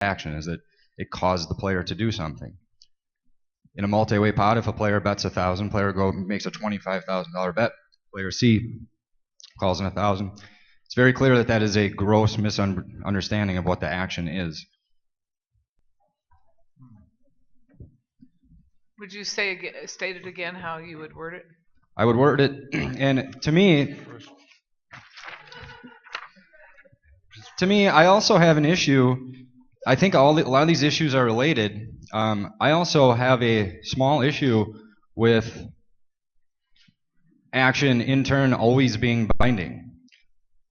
action is that it caused the player to do something. In a multi-way pot, if a player bets 1,000, player makes a $25,000 bet, player C calls in 1,000. It's very clear that that is a gross misunderstanding of what the action is. Would you state it again how you would word it? I would word it, and to me, I also have an issue. I think a lot of these issues are related. I also have a small issue with action in turn always being binding.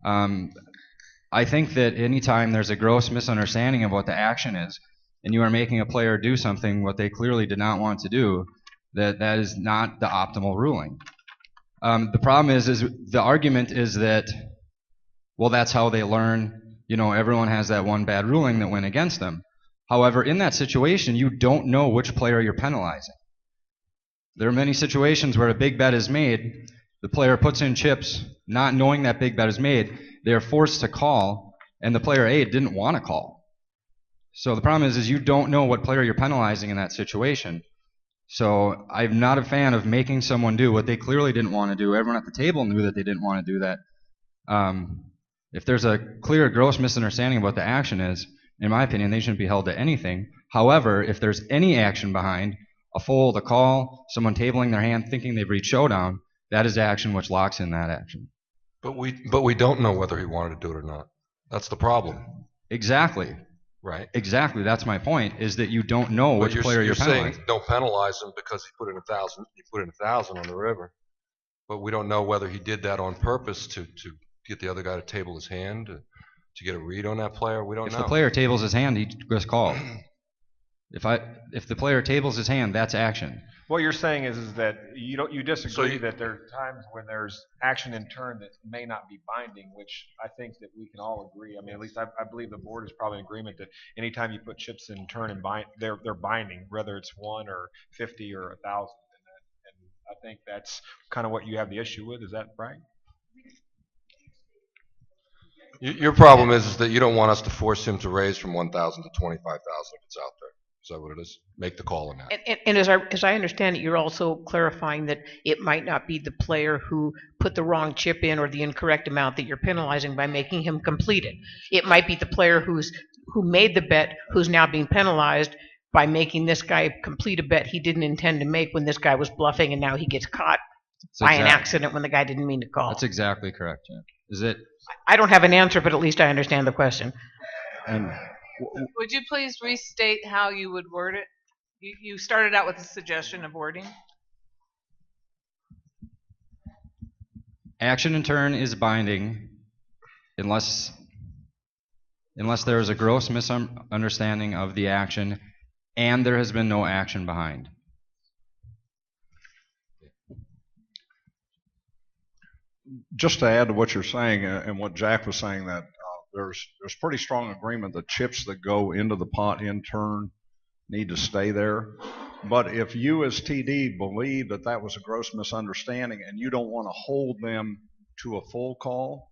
I think that anytime there's a gross misunderstanding of what the action is, and you are making a player do something what they clearly did not want to do, that is not the optimal ruling. The problem is the argument is that, well, that's how they learn. You know, everyone has that one bad ruling that went against them. However, in that situation, you don't know which player you're penalizing. There are many situations where a big bet is made, the player puts in chips, not knowing that big bet is made, they're forced to call, and the player A didn't want to call. So the problem is you don't know what player you're penalizing in that situation. So I'm not a fan of making someone do what they clearly didn't want to do. Everyone at the table knew that they didn't want to do that. If there's a clear, gross misunderstanding of what the action is, in my opinion, they shouldn't be held to anything. However, if there's any action behind, a fold, a call, someone tabling their hand thinking they've reached showdown, that is action which locks in that action. But we don't know whether he wanted to do it or not. That's the problem. Exactly. Right. Exactly. That's my point. Is that you don't know which player you're penalizing. Saying don't penalize him because he put in 1,000. He put in 1,000 on the river, but we don't know whether he did that on purpose to get the other guy to table his hand to get a read on that player. We don't know. If the player tables his hand, he just called. If the player tables his hand, that's action. What you're saying is that you disagree that there are times when there's action in turn that may not be binding, which I think that we can all agree. I mean, at least I believe the board is probably in agreement that anytime you put chips in turn and they're binding, whether it's 1 or 50 or 1,000. And I think that's kind of what you have the issue with. Is that right? Your problem is that you don't want us to force him to raise from 1,000 to 25,000 if it's out there. Is that what it is? Make the call on that. And as I understand it, you're also clarifying that it might not be the player who put the wrong chip in or the incorrect amount that you're penalizing by making him complete it. It might be the player who made the bet who's now being penalized by making this guy complete a bet he didn't intend to make when this guy was bluffing, and now he gets caught by an accident when the guy didn't mean to call. That's exactly correct. Yeah. Is it? I don't have an answer, but at least I understand the question. And would you please restate how you would word it? You started out with a suggestion of wording. Action in turn is binding unless there is a gross misunderstanding of the action and there has been no action behind. Just to add to what you're saying and what Jack was saying, that there's pretty strong agreement that chips that go into the pot in turn need to stay there. But if you as TD believe that that was a gross misunderstanding and you don't want to hold them to a full call,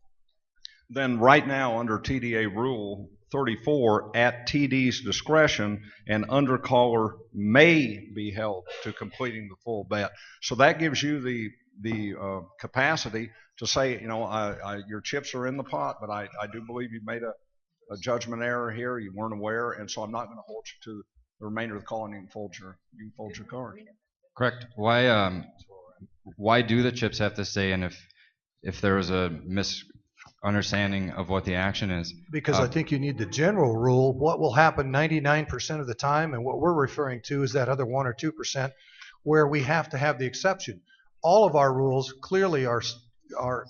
then right now under TDA Rule 34, at TD's discretion, an undercaller may be held to completing the full bet. So that gives you the capacity to say, you know, your chips are in the pot, but I do believe you made a judgment error here. You weren't aware, and so I'm not going to hold you to the remainder of the call, and you can fold your card. Correct. Why do the chips have to stay in if there was a misunderstanding of what the action is? Because I think you need the general rule. What will happen 99% of the time, and what we're referring to is that other 1 or 2% where we have to have the exception. All of our rules clearly are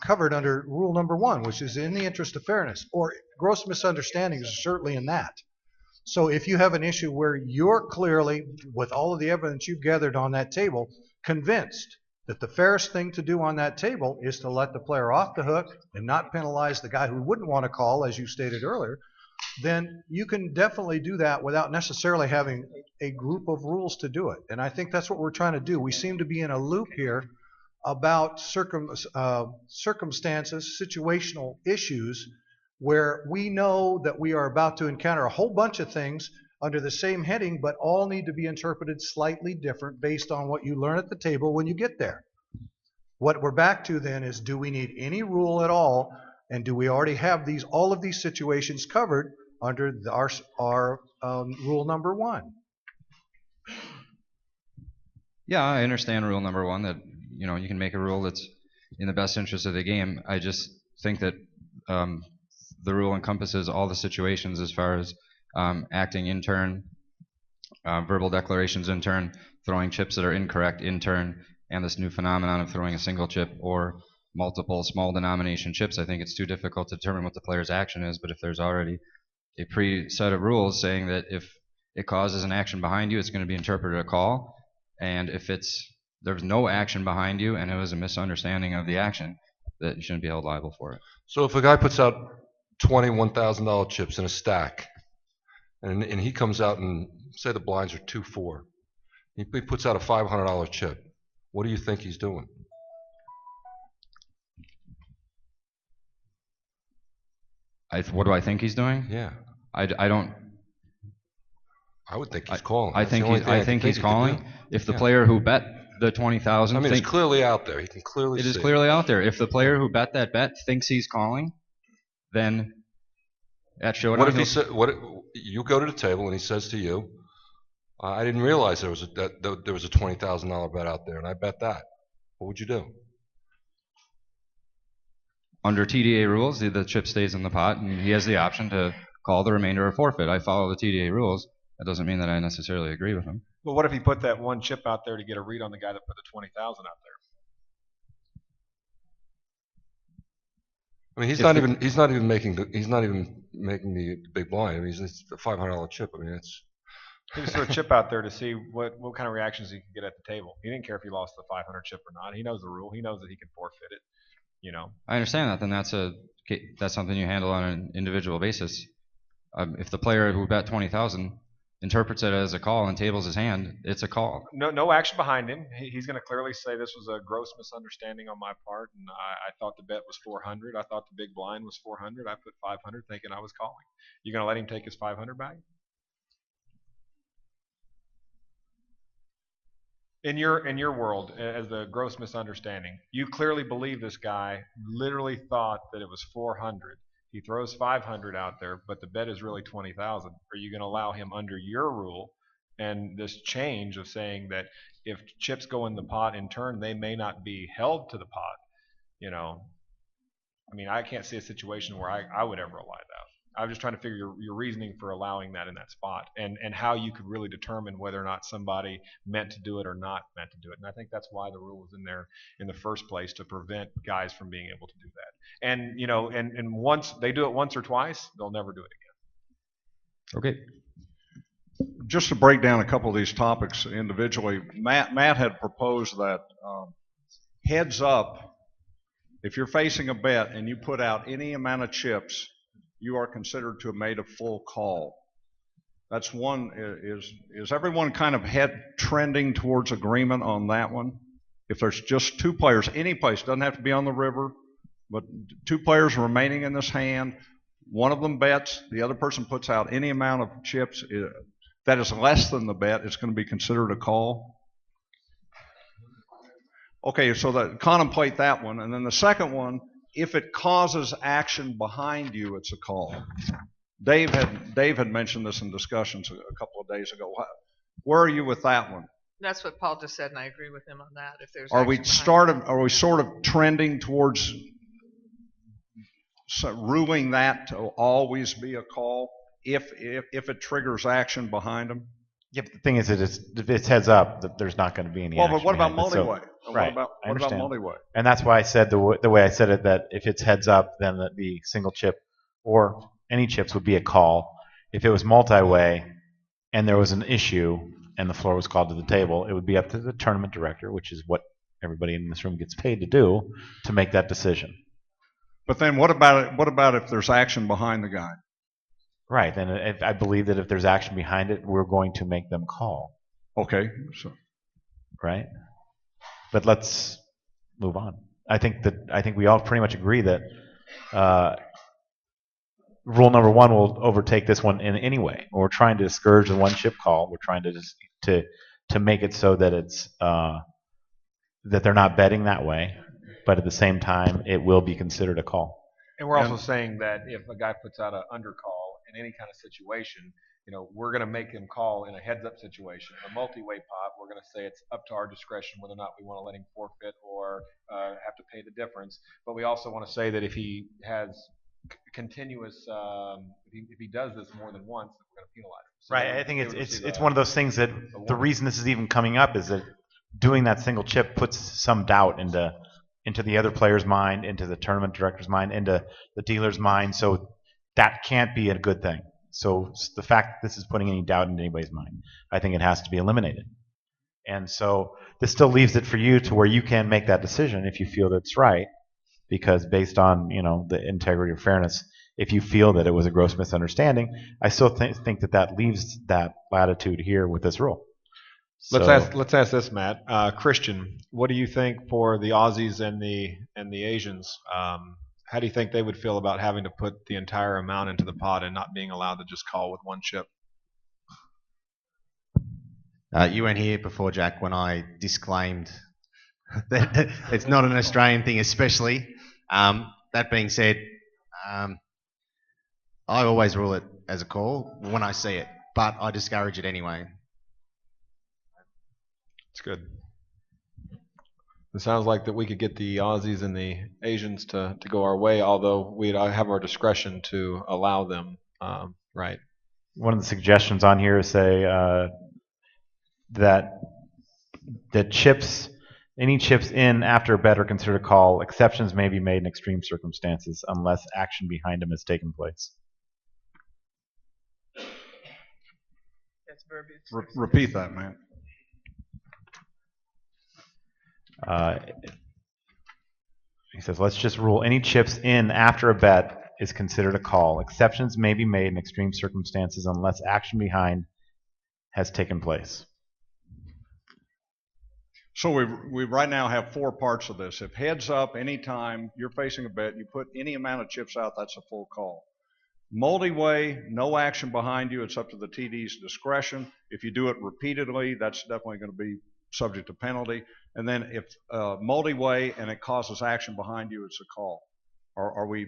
covered under rule number 1, which is in the interest of fairness, or gross misunderstandings are certainly in that. So if you have an issue where you're clearly, with all of the evidence you've gathered on that table, convinced that the fairest thing to do on that table is to let the player off the hook and not penalize the guy who wouldn't want to call, as you stated earlier, then you can definitely do that without necessarily having a group of rules to do it. And I think that's what we're trying to do. We seem to be in a loop here about circumstances, situational issues, where we know that we are about to encounter a whole bunch of things under the same heading, but all need to be interpreted slightly different based on what you learn at the table when you get there. What we're back to then is, do we need any rule at all, and do we already have all of these situations covered under our rule number 1? Yeah, I understand rule number 1 that you can make a rule that's in the best interest of the game. I just think that the rule encompasses all the situations as far as acting in turn, verbal declarations in turn, throwing chips that are incorrect in turn, and this new phenomenon of throwing a single chip or multiple small denomination chips. I think it's too difficult to determine what the player's action is, but if there's already a pre-set of rules saying that if it causes an action behind you, it's going to be interpreted a call, and if there's no action behind you and it was a misunderstanding of the action, that you shouldn't be held liable for it. So if a guy puts out $21,000 chips in a stack, and he comes out and say the blinds are 2-4, he puts out a $500 chip, what do you think he's doing? What do I think he's doing? Yeah, I don't. I would think he's calling. I That's the think only he's, thing I can think think he's he could calling. do. If the Yeah. player who bet the 20,000, I mean, it's clearly out there. He can clearly it see is clearly out there. If the player who bet that bet thinks he's calling, then at showdown, What if he said? You go to the table and he says to you, "I didn't realize there was a $20,000 bet out there, and I bet that." What would you do? under TDA rules, the chip stays in the pot, and he has the option to call the remainder or forfeit. I follow the TDA rules. That doesn't mean that I necessarily agree with him. But what if he put that one chip out there to get a read on the guy that put the 20,000 out there? I mean, he's not even making the big blind. I mean, it's a $500 chip. I mean, it's. He just threw a chip out there to see what kind of reactions he could get at the table. He didn't care if he lost the 500 chip or not. He knows the rule. He knows that he can forfeit it. I understand that. Then that's something you handle on an individual basis. If the player who bet 20,000 interprets it as a call and tables his hand, it's a call. No action behind him. He's going to clearly say this was a gross misunderstanding on my part, and I thought the bet was 400. I thought the big blind was 400. I put 500 thinking I was calling. You going to let him take his 500 back? In your world, as the gross misunderstanding, you clearly believe this guy literally thought that it was 400. He throws 500 out there, but the bet is really 20,000. Are you going to allow him under your rule and this change of saying that if chips go in the pot in turn, they may not be held to the pot? I mean, I can't see a situation where I would ever allow that. I'm just trying to figure your reasoning for allowing that in that spot, and how you could really determine whether or not somebody meant to do it or not meant to do it. And I think that's why the rule was in there in the first place, to prevent guys from being able to do that. And and once they do it once or twice, they'll never do it again. Okay. Just to break down a couple of these topics individually, Matt had proposed that heads up, if you're facing a bet and you put out any amount of chips, you are considered to have made a full call. That's one. Is everyone kind of trending towards agreement on that one? If there's just two players, any place, doesn't have to be on the river, but two players remaining in this hand, one of them bets, the other person puts out any amount of chips that is less than the bet, it's going to be considered a call. Okay, so contemplate that one. And then the second one, if it causes action behind you, it's a call. Dave had mentioned this in discussions a couple of days ago. Where are you with that one? That's what Paul just said, and I agree with him on that. If there's Are we sort of trending towards ruling that to always be a call if it triggers action behind them? Yeah, but the thing is, if it's heads up, there's not going to be any action. Well, but what about behind it. multi-way? Right, What about multi-way? And that's why I said the way I said it, that if it's heads up, then the single chip or any chips would be a call. If it was multi-way and there was an issue and the floor was called to the table, it would be up to the tournament director, which is what everybody in this room gets paid to do, to make that decision. But then what about if there's action behind the guy? Right, then I believe that if there's action behind it, we're going to make them call. Okay. So. Right? But let's move on. I think we all pretty much agree that rule number one will overtake this one in any way. We're trying to discourage the one chip call. We're trying to just to make it so that it's that they're not betting that way, but at the same time, it will be considered a call. And we're also saying that if a guy puts out an undercall in any kind of situation, we're going to make him call in a heads-up situation. A multi-way pot, we're going to say it's up to our discretion whether or not we want to let him forfeit or have to pay the difference. But we also want to say that if he has continuous, if he does this more than once, we're going to penalize him. So Right. I think it's one of those things that the reason this is even coming up is that doing that single chip puts some doubt into the other player's mind, into the tournament director's mind, into the dealer's mind. So that can't be a good thing. So the fact that this is putting any doubt into anybody's mind, I think it has to be eliminated. And so this still leaves it for you to where you can make that decision if you feel that's right, because based on the integrity or fairness, if you feel that it was a gross misunderstanding, I still think that leaves that latitude here with this rule. So, let's ask this, Matt. Christian, what do you think for the Aussies and the Asians? How do you think they would feel about having to put the entire amount into the pot and not being allowed to just call with one chip? You weren't here before, Jack, when I disclaimed that it's not an Australian thing, especially. That being said, I always rule it as a call when I see it, but I discourage it anyway. It's good. It sounds like that we could get the Aussies and the Asians to go our way, although we'd have our discretion to allow them, right? One of the suggestions on here is say that any chips in after a bet are considered a call. Exceptions may be made in extreme circumstances unless action behind them has taken place. Repeat that, man. He says, let's just rule any chips in after a bet is considered a call. Exceptions may be made in extreme circumstances unless action behind has taken place. So we right now have 4 parts of this. If heads up, anytime you're facing a bet, you put any amount of chips out, that's a full call. Multi-way, no action behind you. It's up to the TD's discretion. If you do it repeatedly, that's definitely going to be subject to penalty. And then if multi-way and it causes action behind you, it's a call. Are we,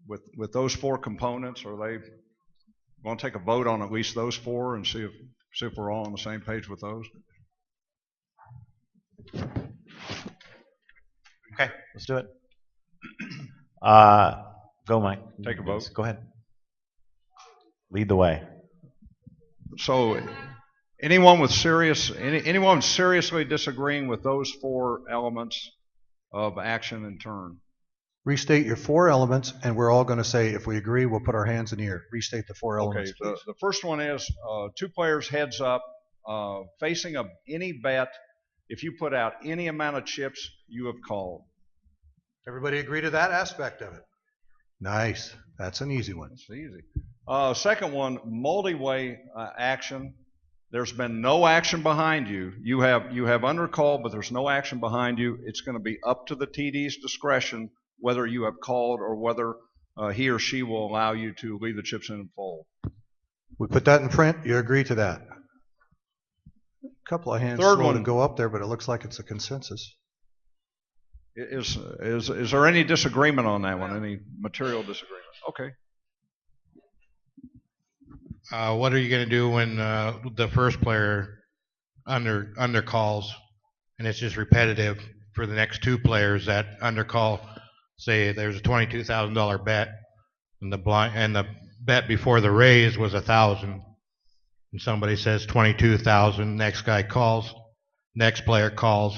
with those 4 components, are they going to take a vote on at least those 4 and see if we're all on the same page with those? Okay, let's do it. Go, Mike. Take a vote. Go ahead. Lead the way. So anyone seriously disagreeing with those 4 elements of action and turn? Restate your 4 elements, and we're all going to say, if we agree, we'll put our hands in the air. Restate the 4 elements, Okay, please. the first one is 2 players heads up, facing any bet. If you put out any amount of chips, you have called. Everybody agree to that aspect of it? Nice. That's an easy one. It's easy. Second one, multi-way action. There's been no action behind you. You have undercalled, but there's no action behind you. It's going to be up to the TD's discretion whether you have called or whether he or she will allow you to leave the chips in and fold. We put that in print. You agree to that? A couple of hands Third slow one. to go up there, but it looks like it's a consensus. Is there any disagreement on that one? Any material disagreement? Okay. What are you going to do when the first player undercalls and it's just repetitive for the next 2 players that undercall? Say there's a $22,000 bet and the bet before the raise was $1,000, and somebody says 22,000. Next guy calls, next player calls.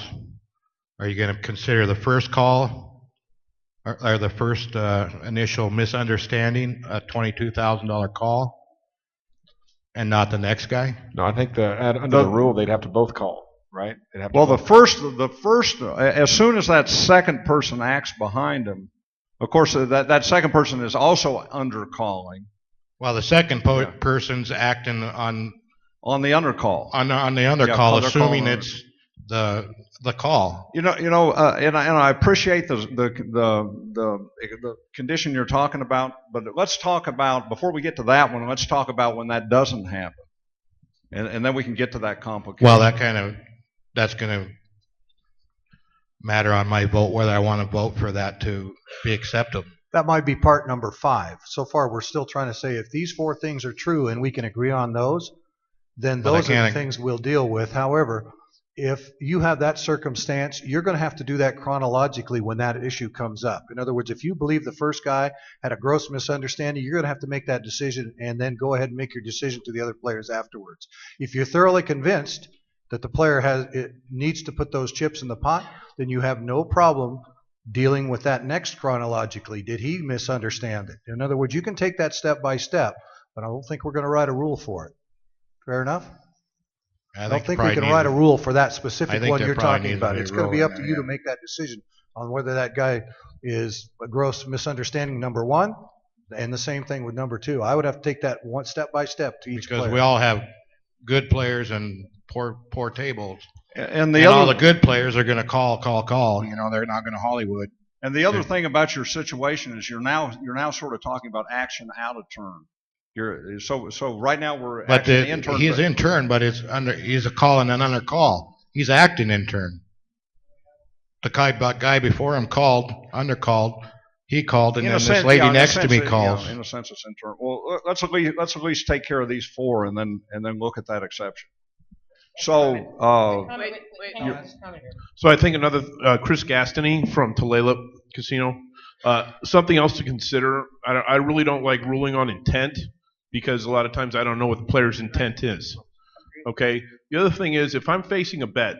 Are you going to consider the first call or the first initial misunderstanding a $22,000 call? And not the next guy? No, I think under the rule they'd have to both call, right? They'd have to Well, both the first, as soon as that second person acts behind him, of course, that second person is also undercalling. Well, the second person's acting on the undercall. On the undercall, Yeah, assuming they're it's the call. And I appreciate the condition you're talking about, but let's talk about, before we get to that one, let's talk about when that doesn't happen, and then we can get to that complication. Well, that's going to matter on my vote whether I want to vote for that to be acceptable. That might be part number 5. So far, we're still trying to say if these 4 things are true and we can agree on those, then those are the things we'll deal with. However, if you have that circumstance, you're going to have to do that chronologically when that issue comes up. In other words, if you believe the first guy had a gross misunderstanding, you're going to have to make that decision and then go ahead and make your decision to the other players afterwards. If you're thoroughly convinced that the player needs to put those chips in the pot, then you have no problem dealing with that next chronologically. Did he misunderstand it? In other words, you can take that step by step, but I don't think we're going to write a rule for it. Fair enough? I don't think we can write a rule for that specific one you're talking about. It's going to be up to you to make that decision on whether that guy is a gross misunderstanding, number 1, and the same thing with number 2. I would have to take that one step by step to each player. Because we all have good players and poor tables. And all the good players are going to call. They're not going to Hollywood. And the other thing about your situation is you're now sort of talking about action out of turn. So right now we're actually in turn. He's in turn, but he's a call and an under call. He's acting in turn. The guy before him called, undercalled. He called, and then this lady next to me calls. In a sense, it's in turn. Well, let's at least take care of these 4, and then look at that exception. So, So I think another Chris Gastany from Tulalip Casino. Something else to consider. I really don't like ruling on intent because a lot of times I don't know what the player's intent is. Okay. The other thing is if I'm facing a bet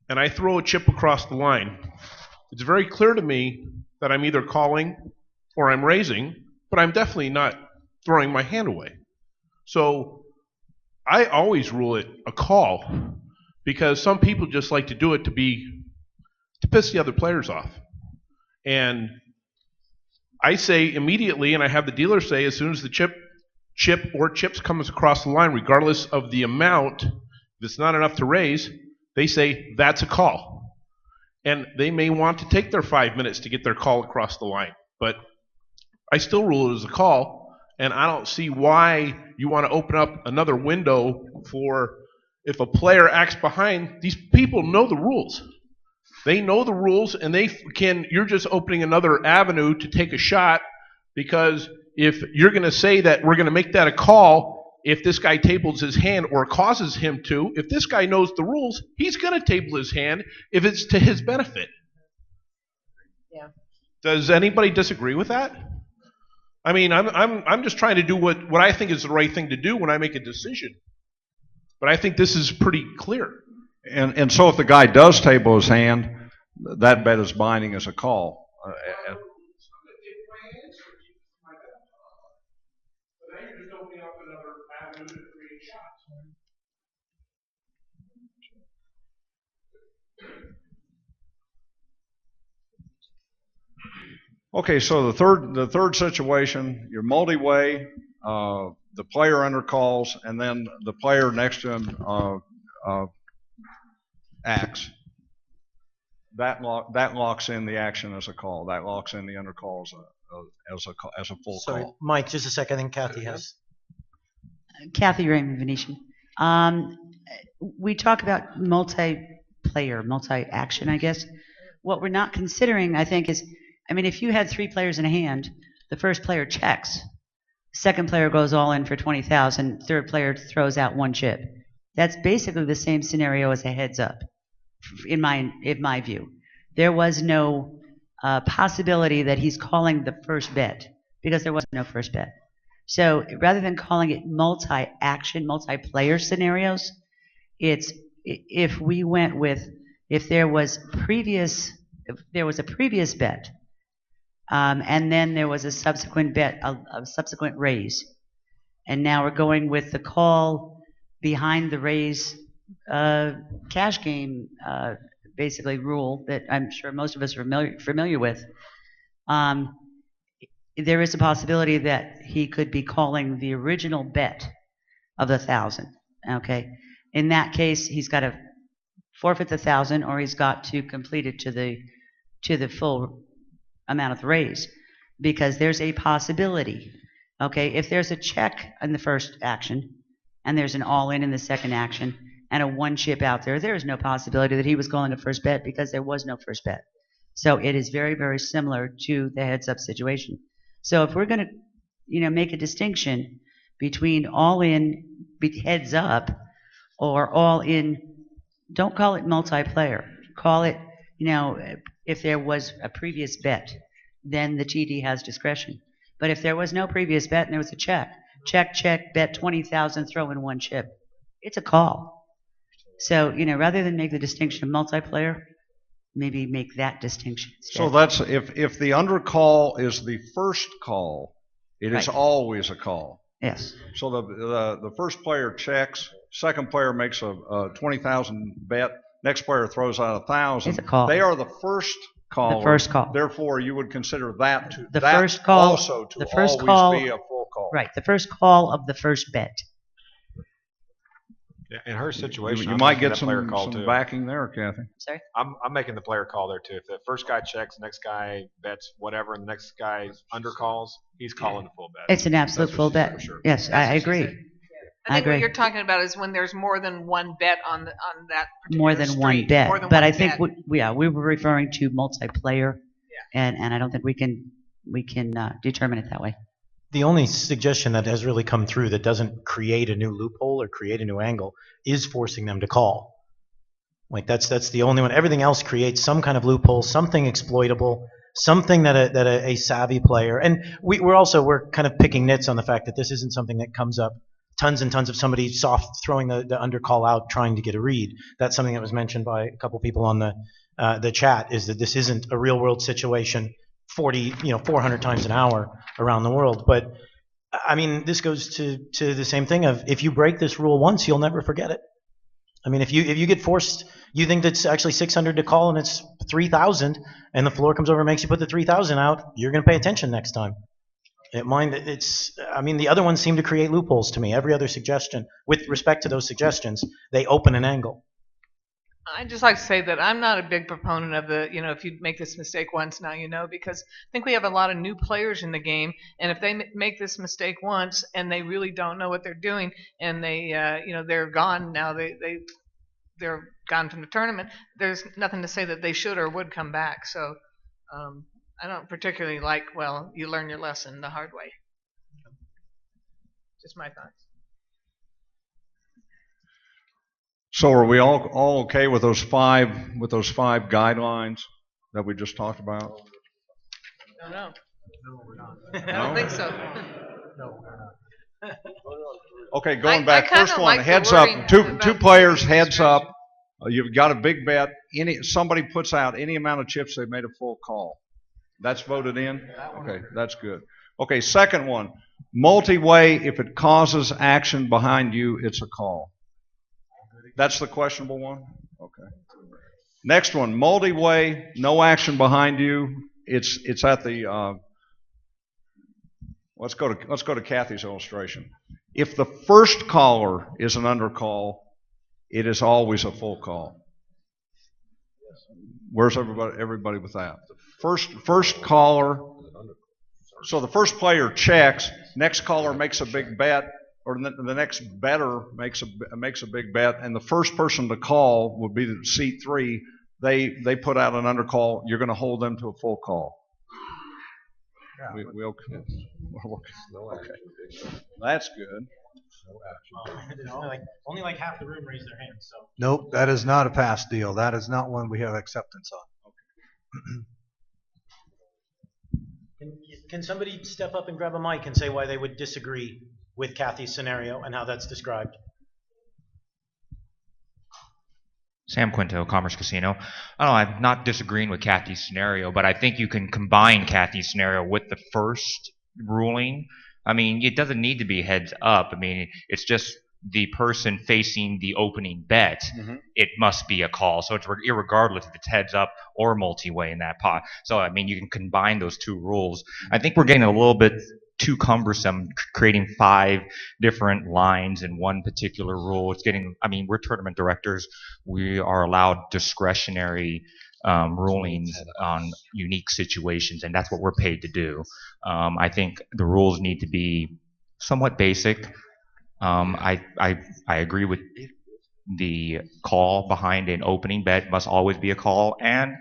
and I throw a chip across the line, it's very clear to me that I'm either calling or I'm raising, but I'm definitely not throwing my hand away. So I always rule it a call because some people just like to do it to piss the other players off. And I say immediately, and I have the dealer say as soon as the chip or chips comes across the line, regardless of the amount, if it's not enough to raise, they say that's a call. And they may want to take their 5 minutes to get their call across the line, but I still rule it as a call. And I don't see why you want to open up another window for if a player acts behind. These people know the rules. They know the rules, and you're just opening another avenue to take a shot because if you're going to say that we're going to make that a call, if this guy tables his hand or causes him to, if this guy knows the rules, he's going to table his hand if it's to his benefit. Yeah. Does anybody disagree with that? I mean, I'm just trying to do what I think is the right thing to do when I make a decision. But I think this is pretty clear. And so if the guy does table his hand, that bet is binding as a call. Okay, so the third situation, you're multi-way, the player undercalls, and then the player next to him acts. That locks in the action as a call. That locks in the undercall as a full Sorry, call. Mike, just a second. I think Kathy has. Kathy Raymond Venetian. We talk about multi-player, multi-action, I guess. What we're not considering, I think, is, if you had 3 players in a hand, the first player checks. Second player goes all in for 20,000. Third player throws out 1 chip. That's basically the same scenario as a heads up, in my view. There was no possibility that he's calling the first bet because there was no first bet. So rather than calling it multi-action, multi-player scenarios, it's if we went with if there was a previous bet. And then there was a subsequent bet, a subsequent raise. And now we're going with the call behind the raise cash game, basically rule that I'm sure most of us are familiar with. There is a possibility that he could be calling the original bet of the 1,000. Okay, in that case, he's got to forfeit the 1,000, or he's got to complete it to the full amount of the raise, because there's a possibility. Okay, if there's a check in the first action and there's an all-in in the second action and a one chip out there, there is no possibility that he was calling a first bet because there was no first bet. So it is very, very similar to the heads-up situation. So if we're going to, make a distinction between all-in heads up or all-in, don't call it multiplayer. Call it, if there was a previous bet, then the TD has discretion. But if there was no previous bet and there was a check, bet 20,000, throw in one chip, it's a call. So, rather than make the distinction of multiplayer, maybe make that distinction instead. So that's, if the undercall is the first call, it is Right. always a call. Yes. So the first player checks, second player makes a 20,000 bet, next player throws out 1,000. It's a call. They are the first caller. The first call. Therefore, you would consider that to The that first call. also to The first always call. be a full call. Right. The first call of the first bet. In her situation, You I'm might making get that player call some too. backing there, Kathy. Sorry. I'm making the player call there too. If the first guy checks, the next guy bets whatever, and the next guy undercalls, he's calling the full bet. It's an absolute That's full what she said, bet. for sure. Yes, That's I what she agree. said. I I think agree. what you're talking about is when there's more than one bet on that particular More than one street. bet. More than But one I think bet. we were referring to multiplayer, and I don't think we can determine it that way. The only suggestion that has really come through that doesn't create a new loophole or create a new angle is forcing them to call. Like that's the only one. Everything else creates some kind of loophole, something exploitable, something that a savvy player. And we're kind of picking nits on the fact that this isn't something that comes up tons and tons of somebody soft throwing the undercall out trying to get a read. That's something that was mentioned by a couple people on the chat, is that this isn't a real world situation 400 times an hour around the world. But I mean, this goes to the same thing of, if you break this rule once, you'll never forget it. I mean, if you get forced, you think that's actually 600 to call and it's 3,000, and the floor comes over and makes you put the 3,000 out, you're going to pay attention next time. The other ones seem to create loopholes to me. Every other suggestion, with respect to those suggestions, they open an angle. I'd just like to say that I'm not a big proponent of if you make this mistake once, now you know, because I think we have a lot of new players in the game, and if they make this mistake once and they really don't know what they're doing, and they're gone now, they're gone from the tournament, there's nothing to say that they should or would come back. So I don't particularly like, you learn your lesson the hard way. Just my thoughts. So are we all okay with those five guidelines that we just talked about? No, we're not. I don't think so. Okay, going I back, kinda first one, like the heads up, wording two about players, using heads up. discretion. You've got a big bet. Somebody puts out any amount of chips, they've made a full call. That's voted in? Okay, that's good. Okay, second one, multi-way, if it causes action behind you, it's a call. That's the questionable one? Okay. Next one, multi-way, no action behind you. It's at the, let's go to Kathy's illustration. If the first caller is an undercall, it is always a full call. Where's everybody with that? First caller. So the first player checks, next caller makes a big bet, or the next bettor makes a big bet, and the first person to call would be the seat 3. They put out an undercall. You're going to hold them to a full call. Yeah. We okay. Okay. That's good. Only like half the room raised their hands. So. Nope, that is not a pass deal. That is not one we have acceptance on. Can somebody step up and grab a mic and say why they would disagree with Kathy's scenario and how that's described? Sam Quinto, Commerce Casino. I don't know, I'm not disagreeing with Kathy's scenario, but I think you can combine Kathy's scenario with the first ruling. I mean, it doesn't need to be heads up. I mean, it's just the person facing the opening bet. Mm-hmm. It must be a call. So it's irregardless if it's heads up or multi-way in that pot. So, I mean, you can combine those two rules. I think we're getting a little bit too cumbersome, creating 5 different lines in one particular rule. It's getting, I mean, we're tournament directors. We are allowed discretionary rulings on unique situations, and that's what we're paid to do. I think the rules need to be somewhat basic. I agree with the call behind an opening bet must always be a call, and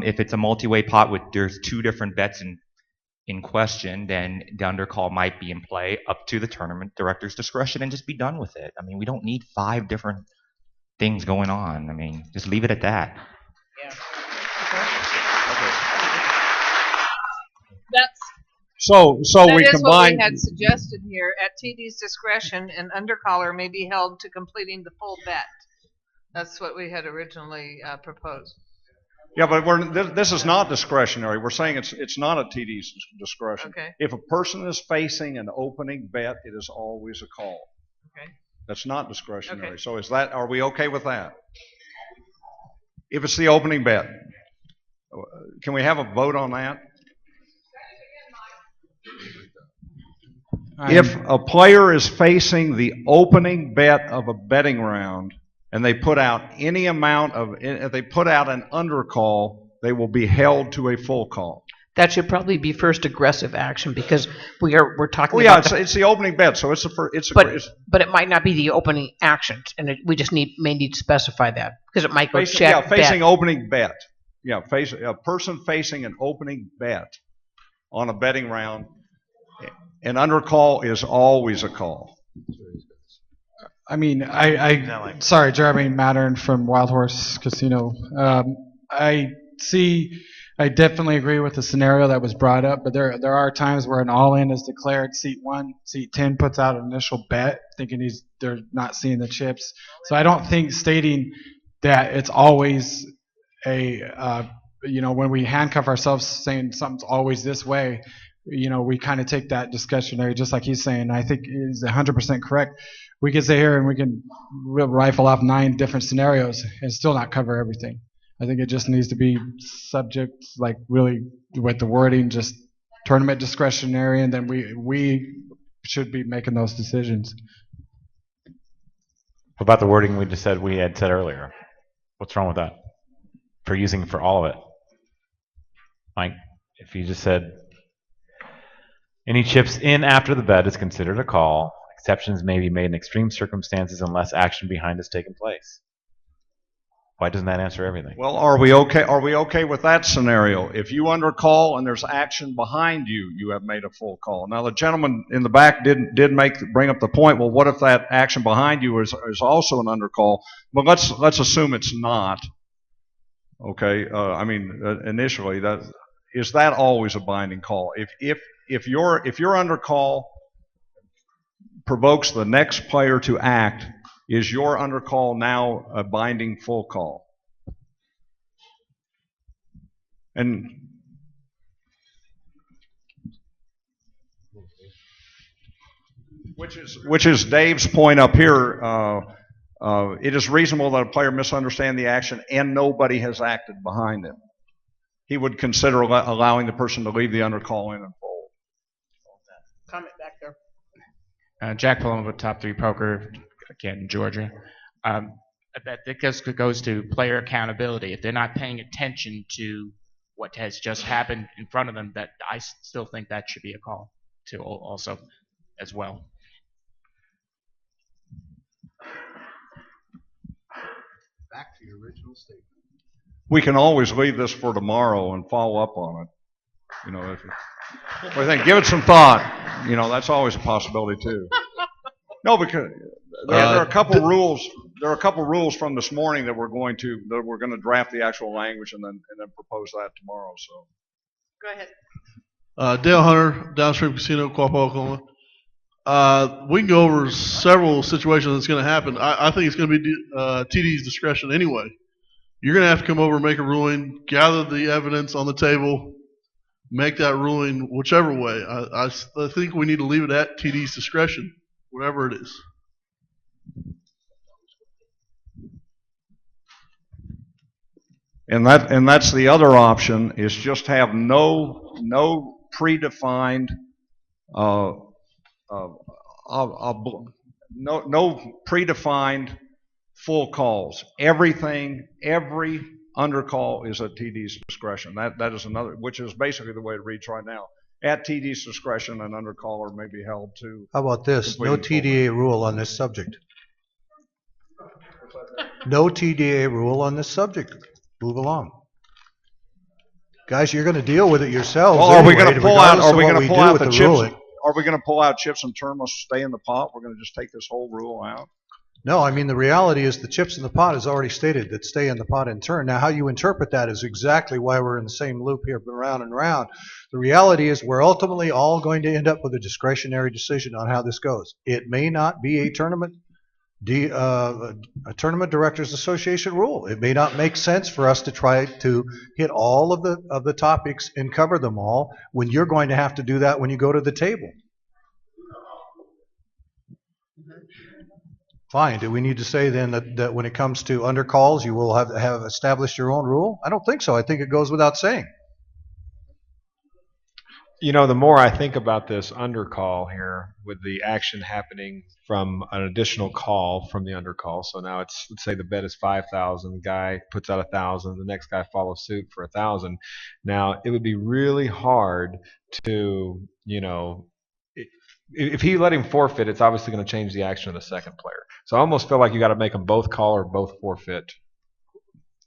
if it's a multi-way pot with there's 2 different bets in question, then the undercall might be in play, up to the tournament director's discretion, and just be done with it. I mean, we don't need 5 different things going on. I mean, just leave it at that. Yeah. So That we is what combine. we had suggested here. At TD's discretion, an undercaller may be held to completing the full bet. That's what we had originally proposed. Yeah, but this is not discretionary. We're saying it's not at TD's discretion. Okay. If a person is facing an opening bet, it is always a call. Okay. That's not discretionary. Okay. So are we okay with that? If it's the opening bet, can we have a vote on that? If a player is facing the opening bet of a betting round and they put out any amount of, if they put out an undercall, they will be held to a full call. That should probably be first aggressive action because we're talking Well, yeah, about it's the opening bet, so but it might not be the opening actions, and we just may need to specify that because it might go facing, check. yeah, facing bet. opening bet. Yeah, a person facing an opening bet on a betting round, an undercall is always a call. I mean, sorry, Jeremy Mattern from Wild Horse Casino. I definitely agree with the scenario that was brought up, but there are times where an all-in is declared. Seat 1, seat 10 puts out an initial bet, thinking they're not seeing the chips. So I don't think stating that it's always when we handcuff ourselves saying something's always this way, we kind of take that discretionary, just like he's saying. I think he's 100% correct. We can sit here and we can rifle off 9 different scenarios and still not cover everything. I think it just needs to be subject, like really with the wording, just tournament discretionary, and then we should be making those decisions. What about the wording we had said earlier? What's wrong with that? For using for all of it. Mike, if you just said any chips in after the bet is considered a call. Exceptions may be made in extreme circumstances unless action behind has taken place. Why doesn't that answer everything? Well, are we okay with that scenario? If you undercall and there's action behind you, you have made a full call. Now the gentleman in the back did bring up the point. Well, what if that action behind you is also an undercall? But let's assume it's not. Okay. Initially, is that always a binding call? If your undercall provokes the next player to act, is your undercall now a binding full call? And which is Dave's point up here. It is reasonable that a player misunderstand the action and nobody has acted behind him. He would consider allowing the person to leave the undercall in and fold. Comment back there. Jack Paloma with Top 3 Poker, again, Georgia. That goes to player accountability. If they're not paying attention to what has just happened in front of them, that I still think that should be a call to also as well. Back to your original statement. We can always leave this for tomorrow and follow up on it. Give it some thought. That's always a possibility too. No, because there are a couple rules. There are a couple rules from this morning that we're going to draft the actual language and then propose that tomorrow. So. Go ahead. Dale Hunter, Downstream Casino, Quapaw, Oklahoma. We can go over several situations that's going to happen. I think it's going to be TD's discretion anyway. You're going to have to come over and make a ruling, gather the evidence on the table, make that ruling whichever way. I think we need to leave it at TD's discretion, whatever it is. And that's the other option, is just have no predefined uh, no predefined full calls. Every undercall is at TD's discretion. That is another, which is basically the way it reads right now. At TD's discretion, an undercaller may be held to. How about this? No completing TDA rule on this subject. No TDA rule on this subject. Move along. Guys, you're going to deal with it yourselves. Well, anyway, are we going to pull out? regardless Are of we what going we to pull do out with the the chips? ruling. Are we going to pull out chips and turn? Must stay in the pot. We're going to just take this whole rule out. No, I mean, the reality is the chips in the pot is already stated that stay in the pot in turn. Now, how you interpret that is exactly why we're in the same loop here, round and round. The reality is we're ultimately all going to end up with a discretionary decision on how this goes. It may not be a tournament directors association rule. It may not make sense for us to try to hit all of the topics and cover them all when you're going to have to do that when you go to the table. Fine. Do we need to say then that when it comes to undercalls, you will have established your own rule? I don't think so. I think it goes without saying. You know, the more I think about this undercall here, with the action happening from an additional call from the undercall. So now let's say the bet is 5,000. The guy puts out 1,000. The next guy follows suit for 1,000. Now it would be really hard to, if he let him forfeit, it's obviously going to change the action of the second player. So I almost feel like you got to make them both call or both forfeit.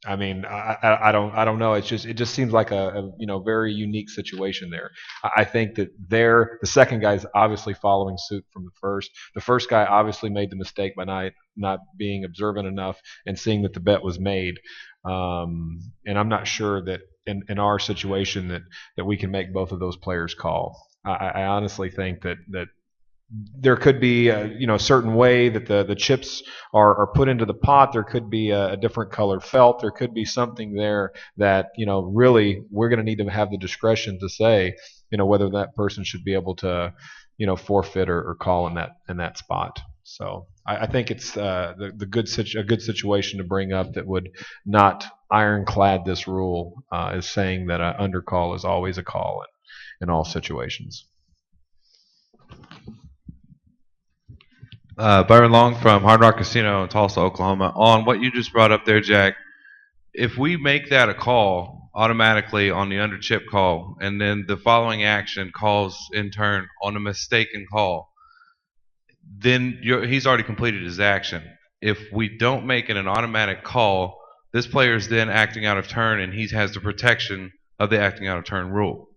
I mean, I don't know. It just seems like a very unique situation there. I think that the second guy is obviously following suit from the first. The first guy obviously made the mistake by not being observant enough and seeing that the bet was made. And I'm not sure that in our situation that we can make both of those players call. I honestly think that there could be a certain way that the chips are put into the pot. There could be a different colored felt. There could be something there that really we're going to need to have the discretion to say whether that person should be able to forfeit or call in that spot. So I think it's a good situation to bring up that would not ironclad this rule is saying that an undercall is always a call in all situations. Byron Long from Hard Rock Casino in Tulsa, Oklahoma. On what you just brought up there, Jack, if we make that a call automatically on the under chip call, and then the following action calls in turn on a mistaken call, then he's already completed his action. If we don't make it an automatic call, this player is then acting out of turn, and he has the protection of the acting out of turn rule.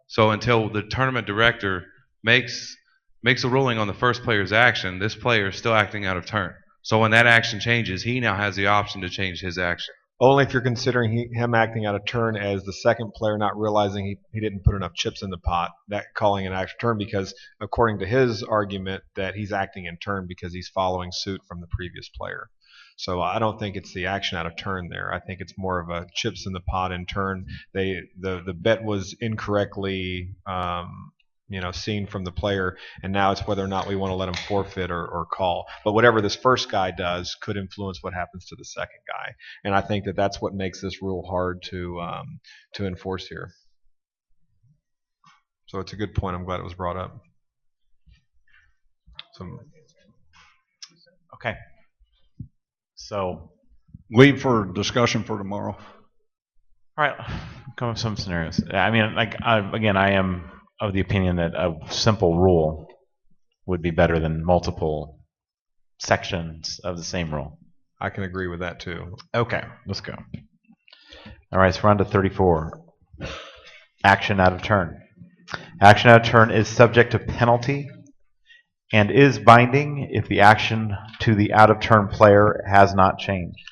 So until the tournament director makes a ruling on the first player's action, this player is still acting out of turn. So when that action changes, he now has the option to change his action. Only if you're considering him acting out of turn as the second player not realizing he didn't put enough chips in the pot, that calling an action turn, because according to his argument that he's acting in turn because he's following suit from the previous player. So I don't think it's the action out of turn there. I think it's more of a chips in the pot in turn. The bet was incorrectly seen from the player, and now it's whether or not we want to let him forfeit or call. But whatever this first guy does could influence what happens to the second guy, and I think that that's what makes this rule hard to enforce here. So it's a good point. I'm glad it was brought up. Okay. So leave for discussion for tomorrow. All right, come up with some scenarios. I mean, I am of the opinion that a simple rule would be better than multiple sections of the same rule. I can agree with that too. Okay, let's go. All right, so we're on to 34. Action out of turn. Action out of turn is subject to penalty and is binding if the action to the out of turn player has not changed.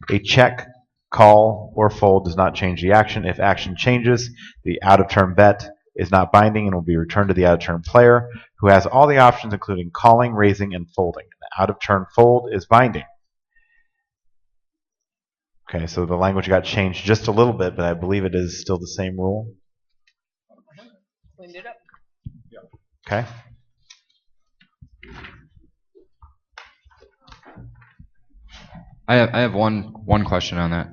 A check, call, or fold does not change the action. If action changes, the out of turn bet is not binding and will be returned to the out of turn player, who has all the options including calling, raising, and folding. The out of turn fold is binding. Okay, so the language got changed just a little bit, but I believe it is still the same rule. Cleaned it up. Okay. I have one question on that.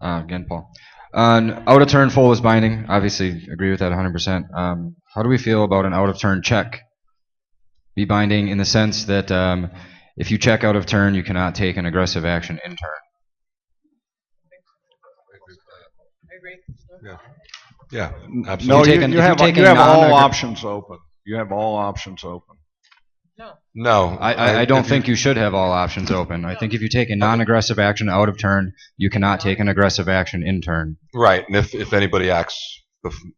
Again, Paul. Out of turn full is binding. Obviously, agree with that 100%. How do we feel about an out of turn check? Be binding in the sense that if you check out of turn, you cannot take an aggressive action in turn. I agree. Yeah, No, absolutely. you have all options open. You have all options open. No, I don't think you should have all options open. I think if you take a non-aggressive action out of turn, you cannot take an aggressive action in turn. Right, and if anybody acts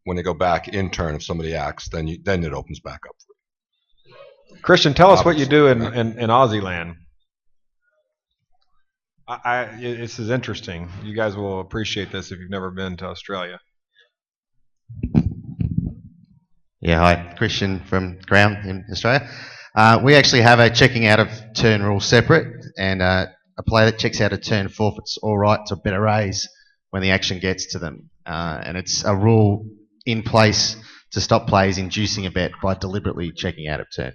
when they go back in turn, if somebody acts, then it opens back up. Christian, tell us what you do in Aussie land. This is interesting. You guys will appreciate this if you've never been to Australia. Yeah, hi, Christian from Ground in Australia. We actually have a checking out of turn rule separate, and a player that checks out of turn forfeits all right to bet a raise when the action gets to them. And it's a rule in place to stop players inducing a bet by deliberately checking out of turn.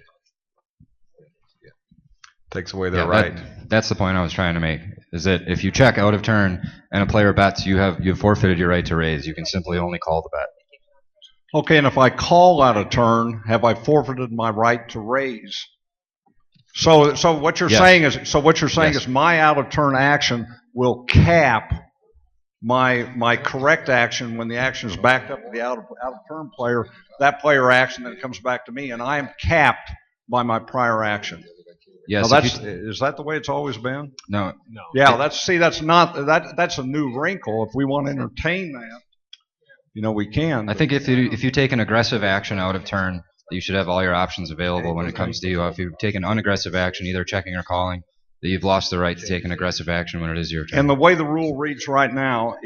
Takes away their right. That's the point I was trying to make. Is that if you check out of turn and a player bets, you've forfeited your right to raise. You can simply only call the bet. Okay, and if I call out of turn, have I forfeited my right to raise? So what you're saying is my out of turn action will cap my correct action when the action is backed up to the out of turn player. That player action then comes back to me, and I am capped by my prior action. Yes. Now is that the way it's always been? No. Yeah, that's a new wrinkle. If we want to entertain that, we can. I think if you take an aggressive action out of turn, you should have all your options available when it comes to you. If you take an unaggressive action, either checking or calling, that you've lost the right to take an aggressive action when it is your turn. And the way the rule reads right now,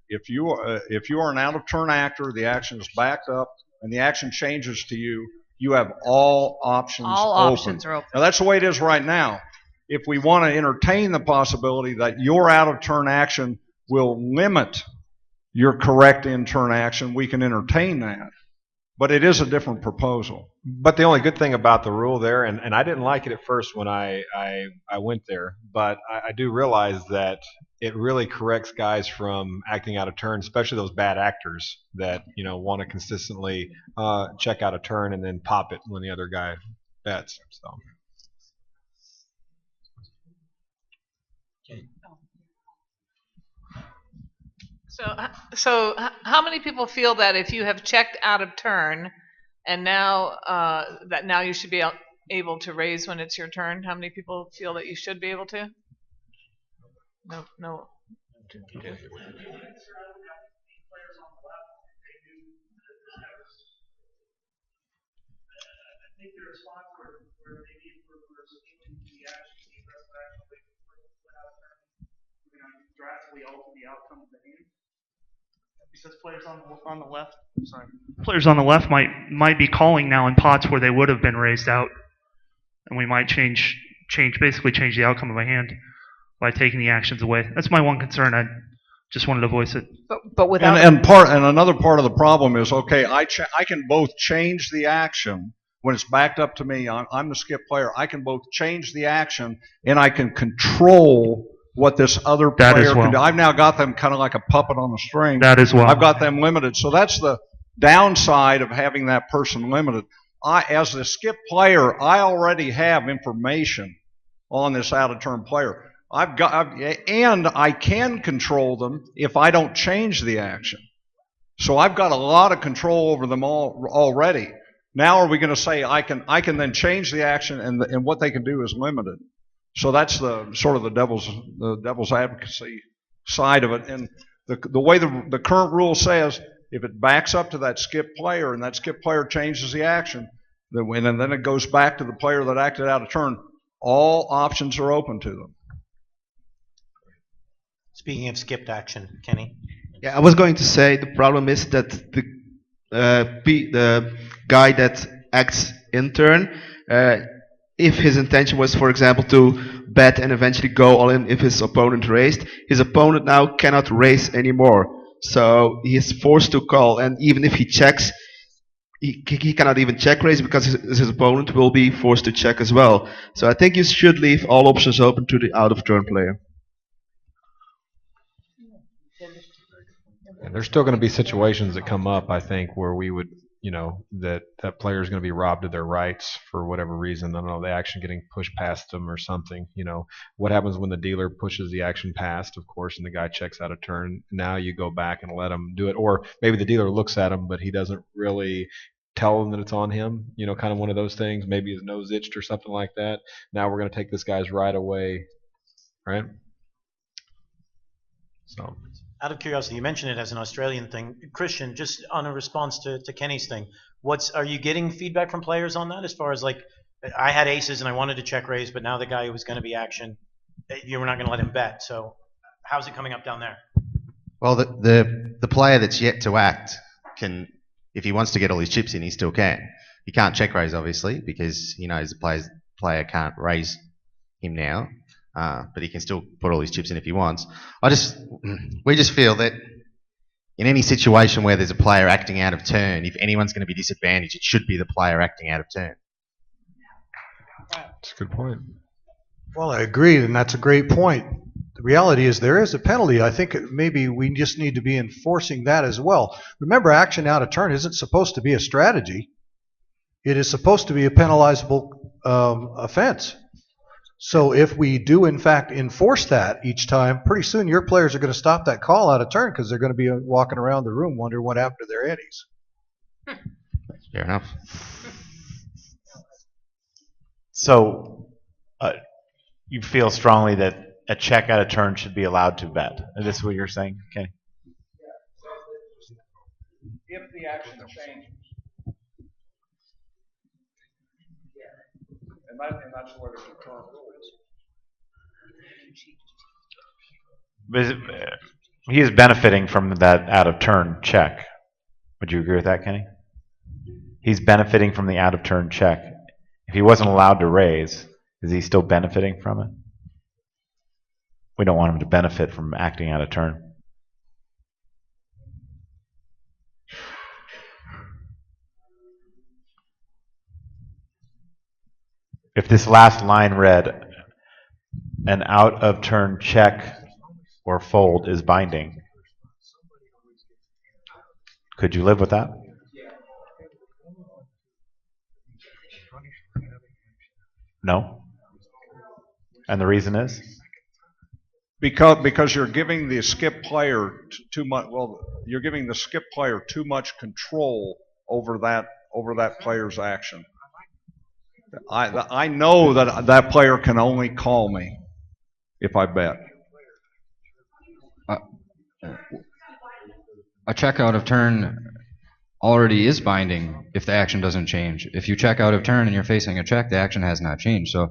if you are an out of turn actor, the action is backed up, and the action changes to you, you have all options open. All options are open. Now that's the way it is right now. If we want to entertain the possibility that your out of turn action will limit your correct in turn action, we can entertain that. But it is a different proposal. But the only good thing about the rule there, and I didn't like it at first when I went there, but I do realize that it really corrects guys from acting out of turn, especially those bad actors that want to consistently check out a turn and then pop it when the other guy bets. So how many people feel that if you have checked out of turn, and now that now you should be able to raise when it's your turn? How many people feel that you should be able to? No. Drastically alter the outcome of the game. Because players on the left, players on the left might be calling now in pots where they would have been raised out, and we might basically change the outcome of a hand by taking the actions away. That's my one concern. I just wanted to voice it. But without and another part of the problem is, okay, I can both change the action when it's backed up to me. I'm the skip player. I can both change the action and I can control what this other player can do. I've now got them kind of like a puppet on a string. That as well. I've got them limited. So that's the downside of having that person limited. As the skip player, I already have information on this out-of-turn player. And I can control them if I don't change the action. So I've got a lot of control over them all already. Now are we going to say I can then change the action and what they can do is limited? So that's the sort of the devil's advocacy side of it. And the way the current rule says, if it backs up to that skip player and that skip player changes the action, and then it goes back to the player that acted out of turn, all options are open to them. Speaking of skipped action, Kenny. Yeah, I was going to say the problem is that the guy that acts in turn, if his intention was, for example, to bet and eventually go all in if his opponent raised, his opponent now cannot raise anymore. So he is forced to call, and even if he checks, he cannot even check raise because his opponent will be forced to check as well. So I think you should leave all options open to the out of turn player. And there's still going to be situations that come up, I think, where we would, that player is going to be robbed of their rights for whatever reason. I don't know, the action getting pushed past them or something. What happens when the dealer pushes the action past, of course, and the guy checks out a turn? Now you go back and let him do it, or maybe the dealer looks at him, but he doesn't really tell him that it's on him. Kind of one of those things. Maybe his nose itched or something like that. Now we're going to take this guy's right away, right? So. Out of curiosity, you mentioned it as an Australian thing. Christian, just on a response to Kenny's thing, are you getting feedback from players on that as far as like, I had aces and I wanted to check raise, but now the guy who was going to be action, you were not going to let him bet. So how's it coming up down there? Well, the player that's yet to act can, if he wants to get all his chips in, he still can. He can't check raise, obviously, because he knows the player can't raise him now. But he can still put all his chips in if he wants. We just feel that in any situation where there's a player acting out of turn, if anyone's going to be disadvantaged, it should be the player acting out of turn. That's a good point. Well, I agree, and that's a great point. The reality is there is a penalty. I think maybe we just need to be enforcing that as well. Remember, action out of turn isn't supposed to be a strategy. It is supposed to be a penalizable offense. So if we do, in fact, enforce that each time, pretty soon your players are going to stop that call out of turn because they're going to be walking around the room wondering what happened to their eddies. Fair enough. So you feel strongly that a check out of turn should be allowed to bet. Is this what you're saying, Kenny? If the action changes. And that's where the current rule is. He is benefiting from that out of turn check. Would you agree with that, Kenny? He's benefiting from the out of turn check. If he wasn't allowed to raise, is he still benefiting from it? We don't want him to benefit from acting out of turn. If this last line read, an out of turn check or fold is binding, could you live with that? No? And the reason is? Because you're giving the skip player too much. Well, you're giving the skip player too much control over that player's action. I know that player can only call me if I bet. A check out of turn already is binding if the action doesn't change. If you check out of turn and you're facing a check, the action has not changed. So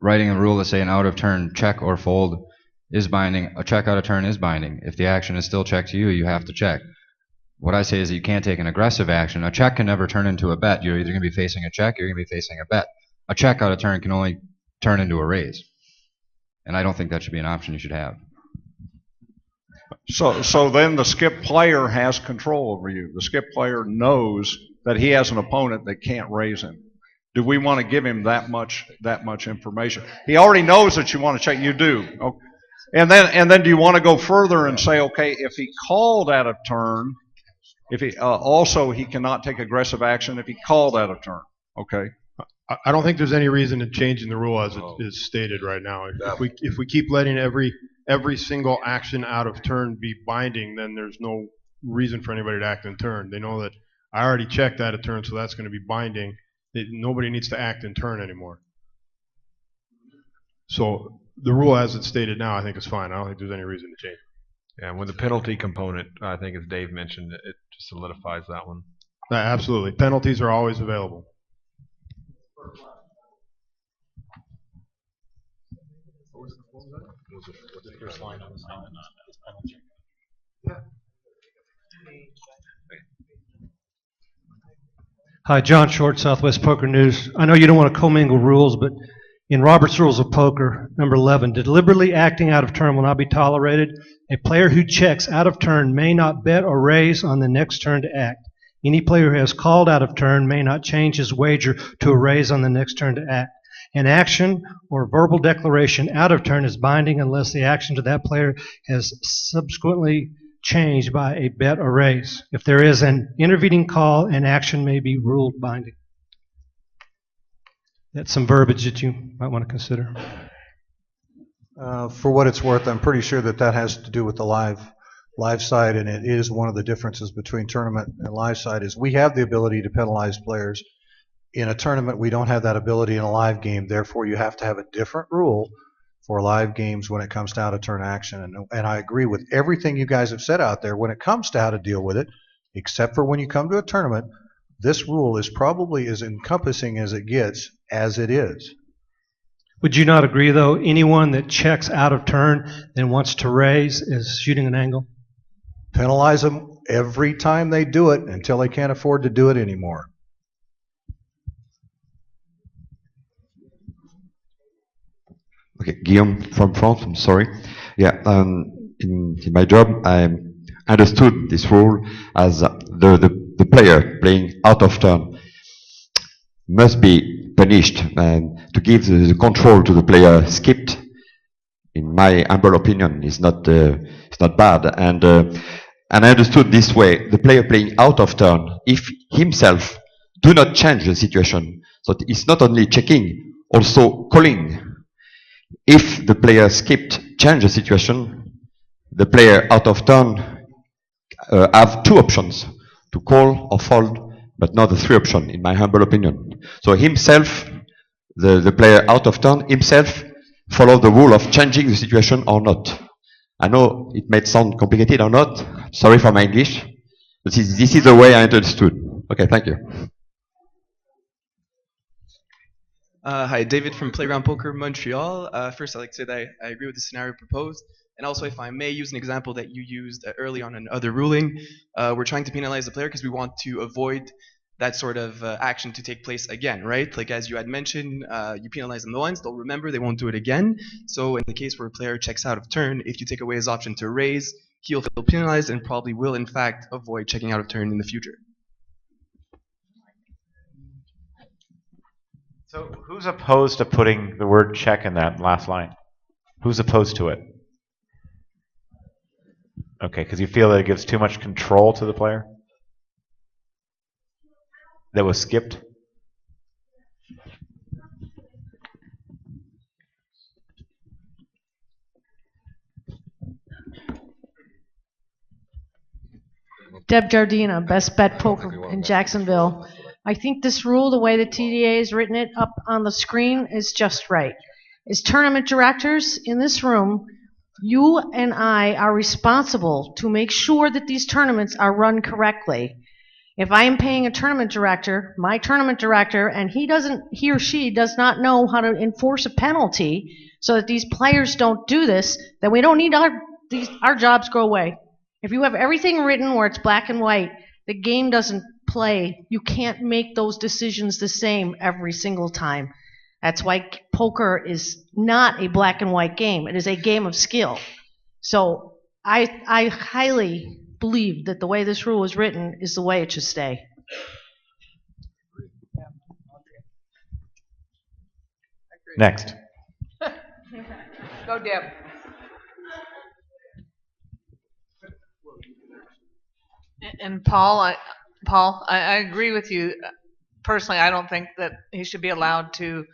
writing a rule to say an out of turn check or fold is binding, a check out of turn is binding. If the action is still checked to you, you have to check. What I say is that you can't take an aggressive action. A check can never turn into a bet. You're either going to be facing a check or you're going to be facing a bet. A check out of turn can only turn into a raise. And I don't think that should be an option you should have. So then the skip player has control over you. The skip player knows that he has an opponent that can't raise him. Do we want to give him that much information? He already knows that you want to check. You do. Okay. And then do you want to go further and say, okay, if he called out of turn, if he also he cannot take aggressive action if he called out of turn. Okay. I don't think there's any reason to change in the rule as it is stated right now. If we keep letting every single action out of turn be binding, then there's no reason for anybody to act in turn. They know that I already checked out of turn, so that's going to be binding. Nobody needs to act in turn anymore. So the rule as it's stated now, I think is fine. I don't think there's any reason to change. Yeah, and with the penalty component, I think as Dave mentioned, it just solidifies that one. Absolutely. Penalties are always available. What's the first line on this penalty? Hi, John Short, Southwest Poker News. I know you don't want to commingle rules, but in Robert's Rules of Poker, number 11, deliberately acting out of turn will not be tolerated. A player who checks out of turn may not bet or raise on the next turn to act. Any player who has called out of turn may not change his wager to a raise on the next turn to act. An action or verbal declaration out of turn is binding unless the action to that player has subsequently changed by a bet or raise. If there is an intervening call, an action may be ruled binding. That's some verbiage that you might want to consider. For what it's worth, I'm pretty sure that that has to do with the live side, and it is one of the differences between tournament and live side is we have the ability to penalize players. In a tournament, we don't have that ability in a live game. Therefore, you have to have a different rule for live games when it comes to out of turn action. And I agree with everything you guys have said out there when it comes to how to deal with it, except for when you come to a tournament. This rule is probably as encompassing as it gets as it is. Would you not agree, though, anyone that checks out of turn and wants to raise is shooting an angle? Penalize them every time they do it until they can't afford to do it anymore. Okay, Guillaume from France, I'm sorry. Yeah, in my job, I understood this rule as the player playing out of turn must be punished, and to give the control to the player skipped, in my humble opinion, is not bad. And I understood this way: the player playing out of turn, if himself do not change the situation, so it's not only checking, also calling. If the player skipped change the situation, the player out of turn have two options: to call or fold, but not the three option, in my humble opinion. So himself, the player out of turn, himself follow the rule of changing the situation or not. I know it may sound complicated or not. Sorry for my English, but this is the way I understood. Okay, thank you. Hi, David from Playground Poker, Montreal. First, I'd like to say that I agree with the scenario proposed. And also, if I may use an example that you used early on in other ruling, we're trying to penalize the player because we want to avoid that sort of action to take place again, right? Like as you had mentioned, you penalize them once, they'll remember, they won't do it again. So in the case where a player checks out of turn, if you take away his option to raise, he'll feel penalized and probably will in fact avoid checking out of turn in the future. So who's opposed to putting the word check in that last line? Who's opposed to it? Okay, because you feel that it gives too much control to the player? That was skipped? Deb Jardina, Best Bet Poker in Jacksonville. I think this rule, the way the TDA has written it up on the screen, is just right. As tournament directors in this room, you and I are responsible to make sure that these tournaments are run correctly. If I am paying a tournament director, my tournament director, and he or she does not know how to enforce a penalty so that these players don't do this, then we don't need our jobs go away. If you have everything written where it's black and white, the game doesn't play. You can't make those decisions the same every single time. That's why poker is not a black and white game. It is a game of skill. So I highly believe that the way this rule is written is the way it should stay. Next. Go, Deb. And Paul, I agree with you. Personally, I don't think that he should be allowed to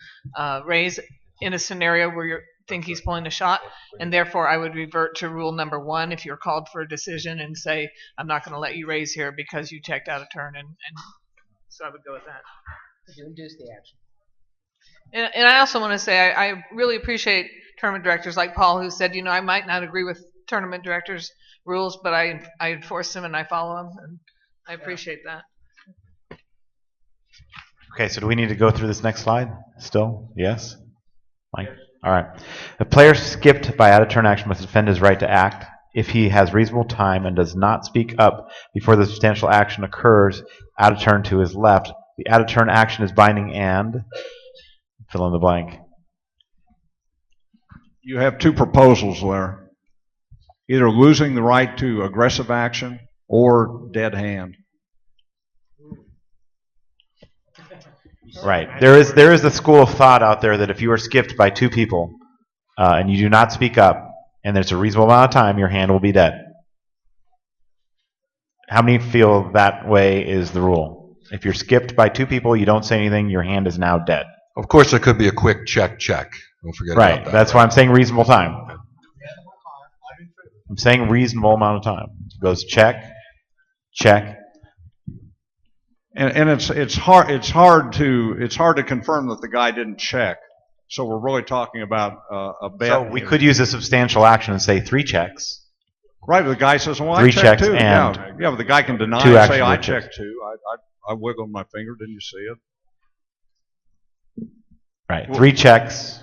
raise in a scenario where you think he's pulling a shot, and therefore I would revert to rule number 1 if you're called for a decision and say, I'm not going to let you raise here because you checked out a turn, and so I would go with that. You induce the action. And I also want to say I really appreciate tournament directors like Paul who said, I might not agree with tournament directors' rules, but I enforce them and I follow them, and I appreciate that. Okay, so do we need to go through this next slide still? Yes? Mike? All right. The player skipped by out-of-turn action must defend his right to act. If he has reasonable time and does not speak up before the substantial action occurs out of turn to his left, the out-of-turn action is binding and fill in the blank. You have two proposals there. Either losing the right to aggressive action or dead hand. Right. There is the school of thought out there that if you are skipped by two people and you do not speak up and there's a reasonable amount of time, your hand will be dead. How many feel that way is the rule? If you're skipped by 2 people, you don't say anything, your hand is now dead. Of course, there could be a quick check. Don't forget Right. about that. That's why I'm saying reasonable time. I'm saying reasonable amount of time. It goes check, check. And it's hard to confirm that the guy didn't check. So we're really talking about a bet. So we could use a substantial action and say 3 checks. Right, but the guy says, "Well, 3 I checked checks too." and Yeah, but the guy can deny 2 and say, actions "I with chips. checked too. I wiggled my finger. Didn't you see it?" Right. 3 checks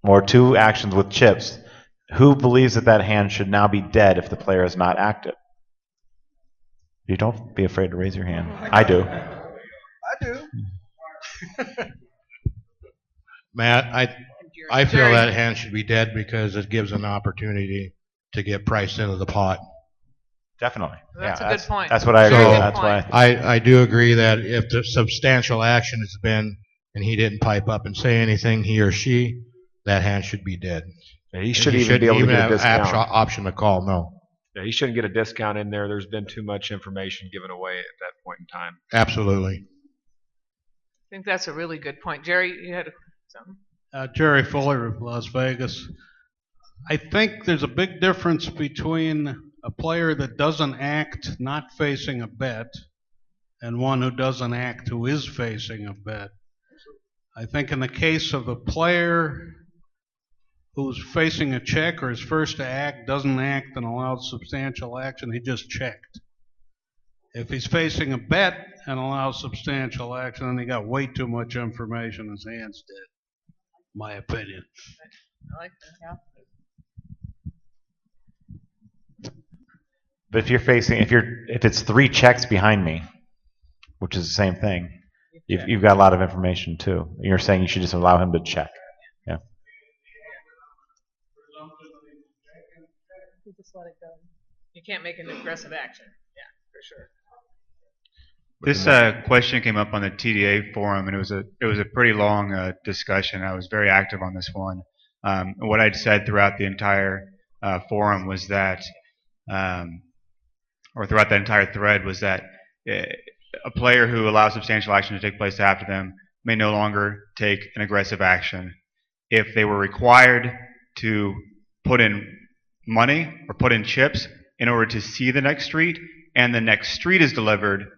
or 2 actions with chips. Who believes that hand should now be dead if the player has not acted? You don't be afraid to raise your hand. I do. I do. Matt, I feel that hand should be dead because it gives an opportunity to get priced into the pot. Definitely. That's a good point. That's what I agree So with. That's why I do agree that if the substantial action has been and he didn't pipe up and say anything, he or she, that hand should be dead. Yeah, he shouldn't even be able to get a discount. Have option to call, no. Yeah, he shouldn't get a discount in there. There's been too much information given away at that point in time. Absolutely. I think that's a really good point. Jerry, you had something? Jerry Fuller of Las Vegas. I think there's a big difference between a player that doesn't act not facing a bet and one who doesn't act who is facing a bet. I think in the case of the player who's facing a check or is first to act, doesn't act and allows substantial action, he just checked. If he's facing a bet and allows substantial action, then he got way too much information, his hand's dead. My opinion. I like that, yeah. But if it's 3 checks behind me, which is the same thing, you've got a lot of information too. You're saying you should just allow him to check. Yeah. You just let it go. You can't make an aggressive action. Yeah, for sure. This question came up on the TDA forum, and it was a pretty long discussion. I was very active on this one. What I'd said throughout the entire forum was that, or throughout that entire thread, was that a player who allows substantial action to take place after them may no longer take an aggressive action. If they were required to put in money or put in chips in order to see the next street, and the next street is delivered,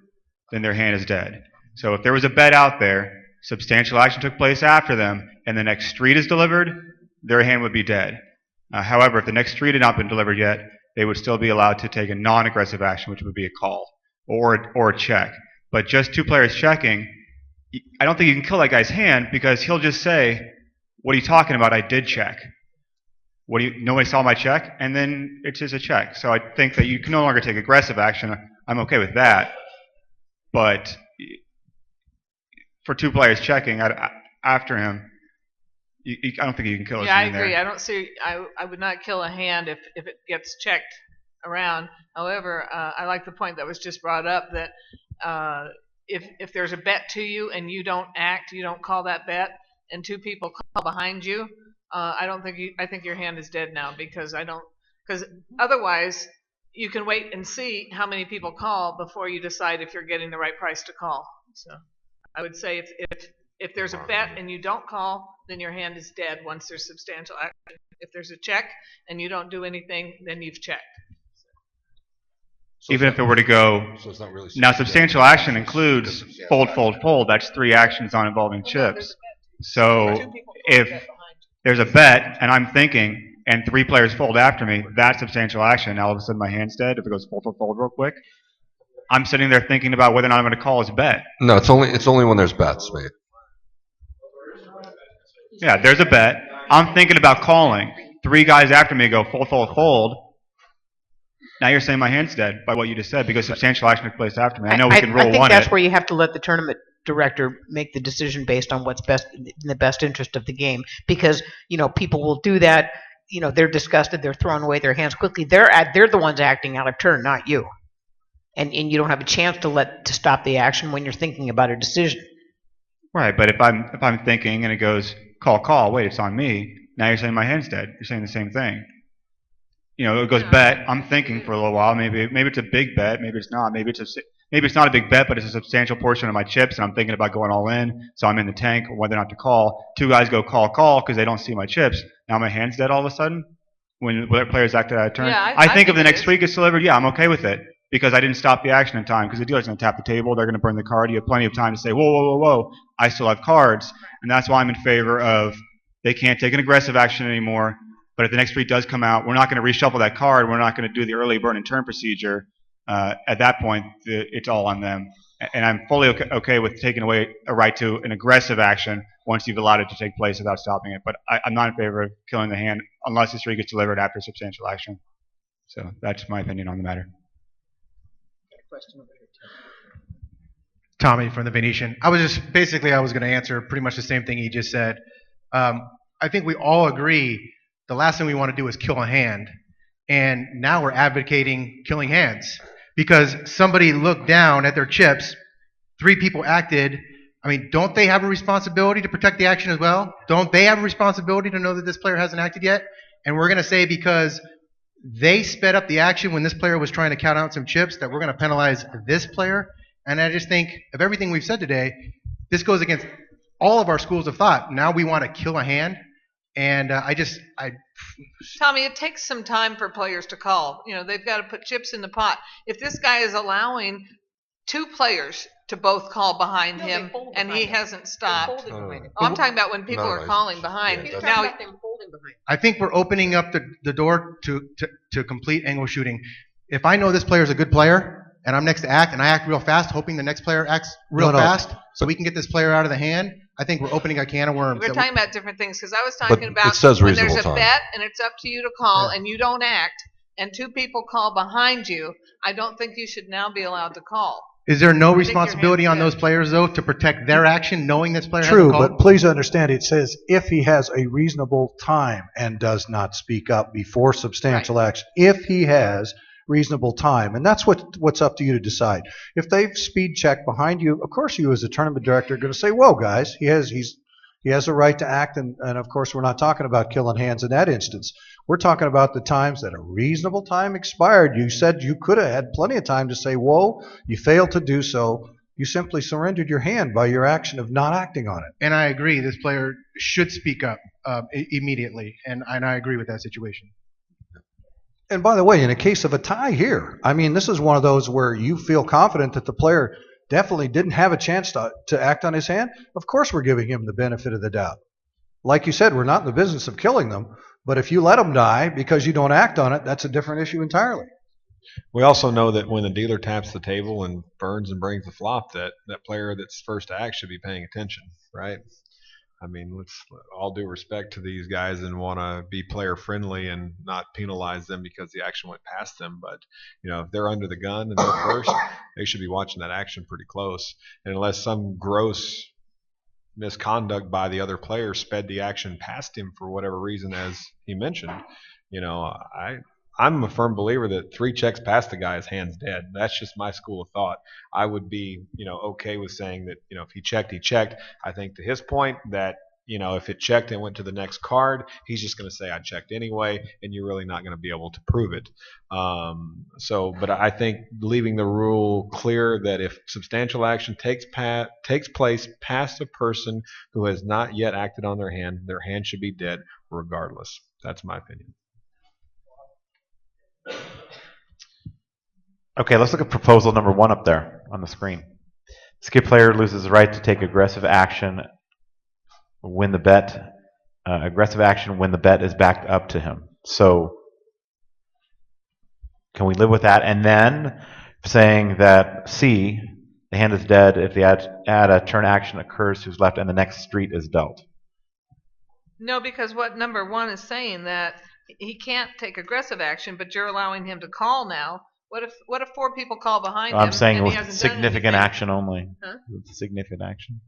then their hand is dead. So if there was a bet out there, substantial action took place after them, and the next street is delivered, their hand would be dead. However, if the next street had not been delivered yet, they would still be allowed to take a non-aggressive action, which would be a call or a check. But just 2 players checking, I don't think you can kill that guy's hand because he'll just say, "What are you talking about? I did check. Nobody saw my check," and then it's just a check. So I think that you can no longer take aggressive action. I'm okay with that. But for 2 players checking after him, I don't think you can kill his Yeah, I hand agree. there. I don't see. I would not kill a hand if it gets checked around. However, I like the point that was just brought up that if there's a bet to you and you don't act, you don't call that bet, and 2 people call behind you, I think your hand is dead now because otherwise you can wait and see how many people call before you decide if you're getting the right price to call. So I would say if there's a bet and you don't call, then your hand is dead once there's substantial action. If there's a check and you don't do anything, then you've checked. Even if it were to go, now substantial action includes fold, fold, fold. That's 3 actions on involving chips. So if there's a bet and I'm thinking and 3 players fold after me, that's substantial action. Now all of a sudden my hand's dead. If it goes fold, fold, fold real quick, I'm sitting there thinking about whether or not I'm going to call his bet. No, it's only when there's bets, mate. Yeah, there's a bet. I'm thinking about calling. 3 guys after me go fold, fold, fold. Now you're saying my hand's dead by what you just said because substantial action took place after me. I know we can roll I think one that's it. where you have to let the tournament director make the decision based on what's best in the best interest of the game. Because people will do that. They're disgusted. They're throwing away their hands quickly. They're the ones acting out of turn, not you. And you don't have a chance to stop the action when you're thinking about a decision. Right, but if I'm thinking and it goes call, wait, it's on me. Now you're saying my hand's dead. You're saying the same thing. it goes bet. I'm thinking for a little while. Maybe it's a big bet. Maybe it's not. Maybe it's not a big bet, but it's a substantial portion of my chips, and I'm thinking about going all in. So I'm in the tank, whether or not to call. Two guys go call because they don't see my chips. Now my hand's dead all of a sudden. When players acted out of turn. Yeah, I think if it the next is. three gets delivered, yeah, I'm okay with it because I didn't stop the action in time. Because the dealer's going to tap the table, they're going to burn the card. You have plenty of time to say, whoa, whoa, whoa, whoa, I still have cards, and that's why I'm in favor of they can't take an aggressive action anymore. But if the next three does come out, we're not going to reshuffle that card. We're not going to do the early burn and turn procedure. At that point, it's all on them. And I'm fully okay with taking away a right to an aggressive action once you've allowed it to take place without stopping it. But I'm not in favor of killing the hand unless this three gets delivered after substantial action. So that's my opinion on the matter. Tommy from the Venetian. I was going to answer pretty much the same thing he just said. I think we all agree the last thing we want to do is kill a hand. And now we're advocating killing hands because somebody looked down at their chips, three people acted. I mean, don't they have a responsibility to protect the action as well? Don't they have a responsibility to know that this player hasn't acted yet? And we're going to say because they sped up the action when this player was trying to count out some chips that we're going to penalize this player. And I just think of everything we've said today, this goes against all of our schools of thought. Now we want to kill a hand. And Tommy, it takes some time for players to call. They've got to put chips in the pot. If this guy is allowing two players to both call behind him and he hasn't stopped. I'm talking about when people are calling behind. Now, I think we're opening up the door to complete angle shooting. If I know this player is a good player and I'm next to act and I act real fast, hoping the next player acts real fast so we can get this player out of the hand, I think we're opening a can of worms. we're talking about different things because I was talking about it says when there's a reasonable time. bet and it's up to you to call and you don't act and two people call behind you, I don't think you should now be allowed to call. Is there no responsibility on those players, though, to protect their action knowing this player True, hasn't called? but please understand it says if he has a reasonable time and does not speak up before substantial action. If he has reasonable time. And that's what's up to you to decide. If they've speed checked behind you, of course you as a tournament director are going to say, whoa, guys, he has a right to act. And of course, we're not talking about killing hands in that instance. We're talking about the times that a reasonable time expired. You said you could have had plenty of time to say, whoa, you failed to do so. You simply surrendered your hand by your action of not acting on it. And I agree, this player should speak up immediately. And I agree with that situation. And by the way, in a case of a tie here, I mean, this is one of those where you feel confident that the player definitely didn't have a chance to act on his hand. Of course, we're giving him the benefit of the doubt. Like you said, we're not in the business of killing them, but if you let them die because you don't act on it, that's a different issue entirely. We also know that when the dealer taps the table and burns and brings the flop, that player that's first to act should be paying attention, right? I mean, let's all due respect to these guys and want to be player friendly and not penalize them because the action went past them. But, if they're under the gun and they're first, they should be watching that action pretty close. And unless some gross misconduct by the other player sped the action past him for whatever reason, as he mentioned, I'm a firm believer that 3 checks past the guy, his hand's dead. That's just my school of thought. I would be, okay with saying that, if he checked, he checked. I think to his point that, if it checked and went to the next card, he's just going to say I checked anyway, and you're really not going to be able to prove it. But I think leaving the rule clear that if substantial action takes place past a person who has not yet acted on their hand should be dead regardless. That's my opinion. Okay, let's look at proposal number 1 up there on the screen. Skip player loses the right to take aggressive action when the bet is backed up to him. So can we live with that? And then saying that C, the hand is dead if the add a turn action occurs who's left and the next street is dealt. No, because what number 1 is saying that he can't take aggressive action, but you're allowing him to call now. What if 4 people call behind him? I'm saying and he with hasn't done significant anything? action only. Huh? With significant action.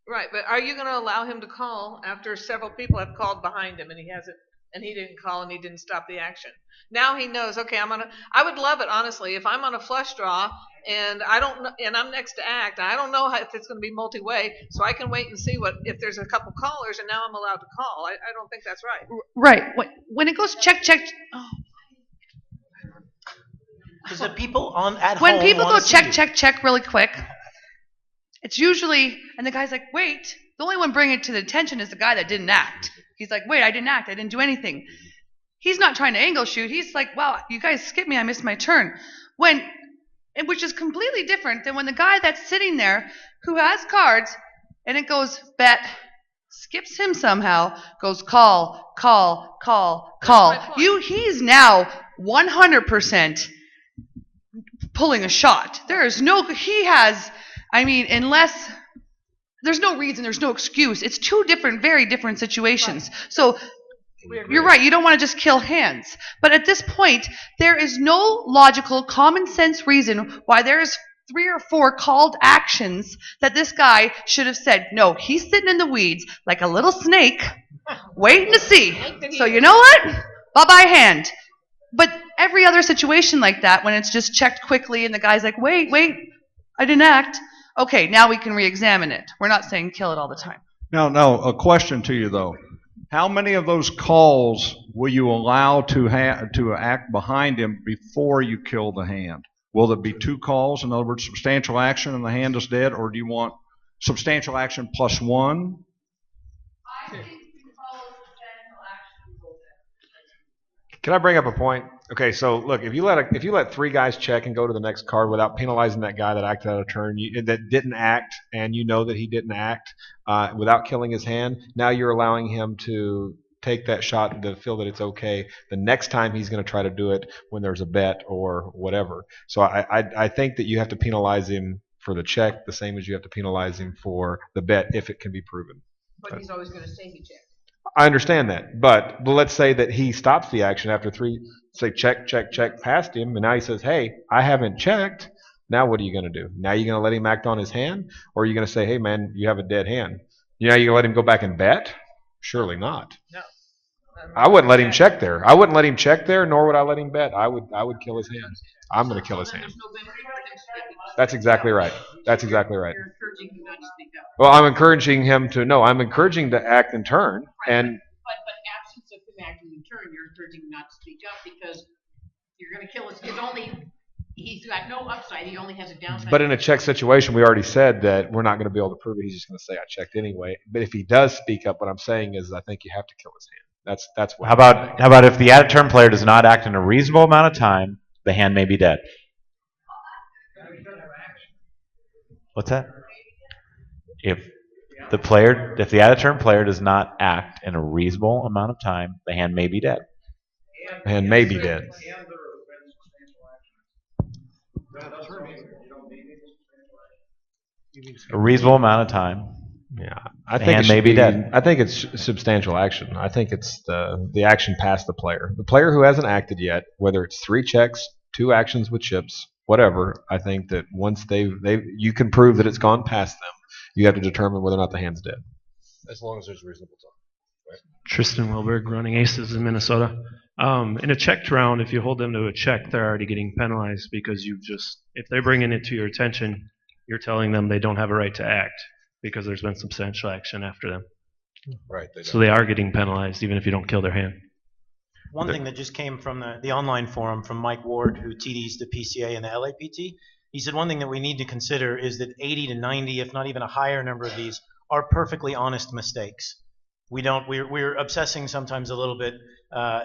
Right, but are you going to allow him to call after several people have called behind him and he hasn't and he didn't call and he didn't stop the action. Now he knows, okay, I would love it, honestly, if I'm on a flush draw and I don't know, and I'm next to act, I don't know if it's going to be multi-way, so I can wait and see if there's a couple callers, and now I'm allowed to call. I don't think that's right. Right. When it goes check, check, Because the people at when home people wanna go see check, you. check, check really quick, it's usually, and the guy's like, wait, the only one bringing it to the attention is the guy that didn't act. He's like, wait, I didn't act, I didn't do anything. He's not trying to angle shoot. He's like, wow, you guys skipped me, I missed my turn. Which is completely different than when the guy that's sitting there who has cards and it goes bet, skips him somehow, goes call, call, call, call. He's now 100% pulling a shot. Unless, there's no reason, there's no excuse. It's two very different situations. So you're right, you don't want to just kill hands. But at this point, there is no logical, common sense reason why there's 3 or 4 called actions that this guy should have said, no, he's sitting in the weeds like a little snake, waiting to see. So you know what? Bye-bye hand. But every other situation like that, when it's just checked quickly and the guy's like, wait, I didn't act. Okay, now we can re-examine it. We're not saying kill it all the time. Now, a question to you though. How many of those calls will you allow to act behind him before you kill the hand? Will there be 2 calls, in other words, substantial action and the hand is dead, or do you want substantial action plus 1? Can I bring up a point? Okay, so look, if you let 3 guys check and go to the next card without penalizing that guy that acted out of turn, that didn't act, and you know that he didn't act without killing his hand, now you're allowing him to take that shot to feel that it's okay the next time he's going to try to do it when there's a bet or whatever. So I think that you have to penalize him for the check the same as you have to penalize him for the bet if it can be proven. But he's always going to say he checked. I understand that, but let's say that he stops the action after 3, say check, check, check past him, and now he says, hey, I haven't checked. Now what are you going to do? Now you're going to let him act on his hand, or are you going to say, hey man, you have a dead hand? You're going to let him go back and bet? Surely not. No. I wouldn't let him check there. I wouldn't let him check there, nor would I let him bet. I would kill his hand. I'm going to kill his hand. That's exactly right. That's exactly right. You're encouraging him not to speak up. Well, I'm encouraging him to no. I'm encouraging to act in turn, and But absence of him acting in turn, you're encouraging him not to speak up because you're going to kill he's got no upside, he only has a downside. but in a check situation, we already said that we're not going to be able to prove it. He's just going to say I checked anyway. But if he does speak up, what I'm saying is I think you have to kill his hand. That's what. How about if the out-of-turn player does not act in a reasonable amount of time, the hand may be dead. What's that? If the out-of-turn player does not act in a reasonable amount of time, the hand may be dead. The hand may be dead. A reasonable amount of time. Yeah, I the think hand it may should be dead. I think it's substantial action. I think it's the action past the player. The player who hasn't acted yet, whether it's 3 checks, 2 actions with chips, whatever. I think that once you can prove that it's gone past them, you have to determine whether or not the hand's dead. As long as there's reasonable time. Right? Tristan Wilberg, running aces in Minnesota. In a checked round, if you hold them to a check, they're already getting penalized because if they're bringing it to your attention, you're telling them they don't have a right to act because there's been substantial action after them. Right. So they are getting penalized even if you don't kill their hand. One thing that just came from the online forum from Mike Ward, who TDs the PCA and the LAPT, he said one thing that we need to consider is that 80 to 90, if not even a higher number of these, are perfectly honest mistakes. We're obsessing sometimes a little bit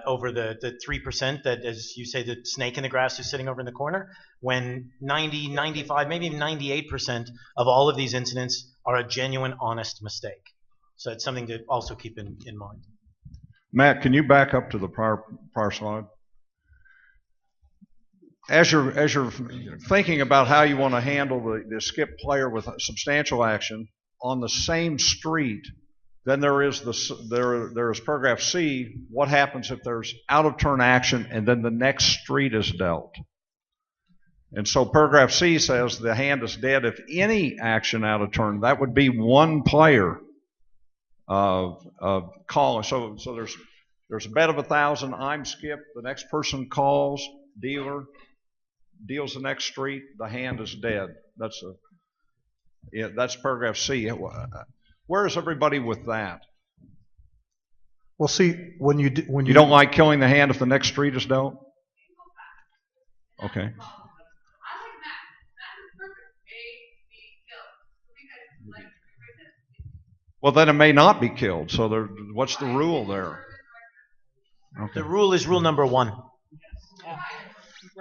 over the 3% that, as you say, the snake in the grass is sitting over in the corner, when 90, 95, maybe even 98% of all of these incidents are a genuine, honest mistake. So it's something to also keep in mind. Matt, can you back up to the prior slide? As you're thinking about how you want to handle the skip player with substantial action on the same street, then there is paragraph C. What happens if there's out of turn action and then the next street is dealt? And so paragraph C says the hand is dead if any action out of turn. That would be one player of calling. So there's There's a bet of 1,000. I'm skip. The next person calls. Dealer deals the next street. The hand is dead. That's paragraph C. Where is everybody with that? Well, see, when you don't like killing the hand if the next street is dealt? Okay. Well, then it may not be killed. So what's the rule there? Okay. The rule is rule number 1.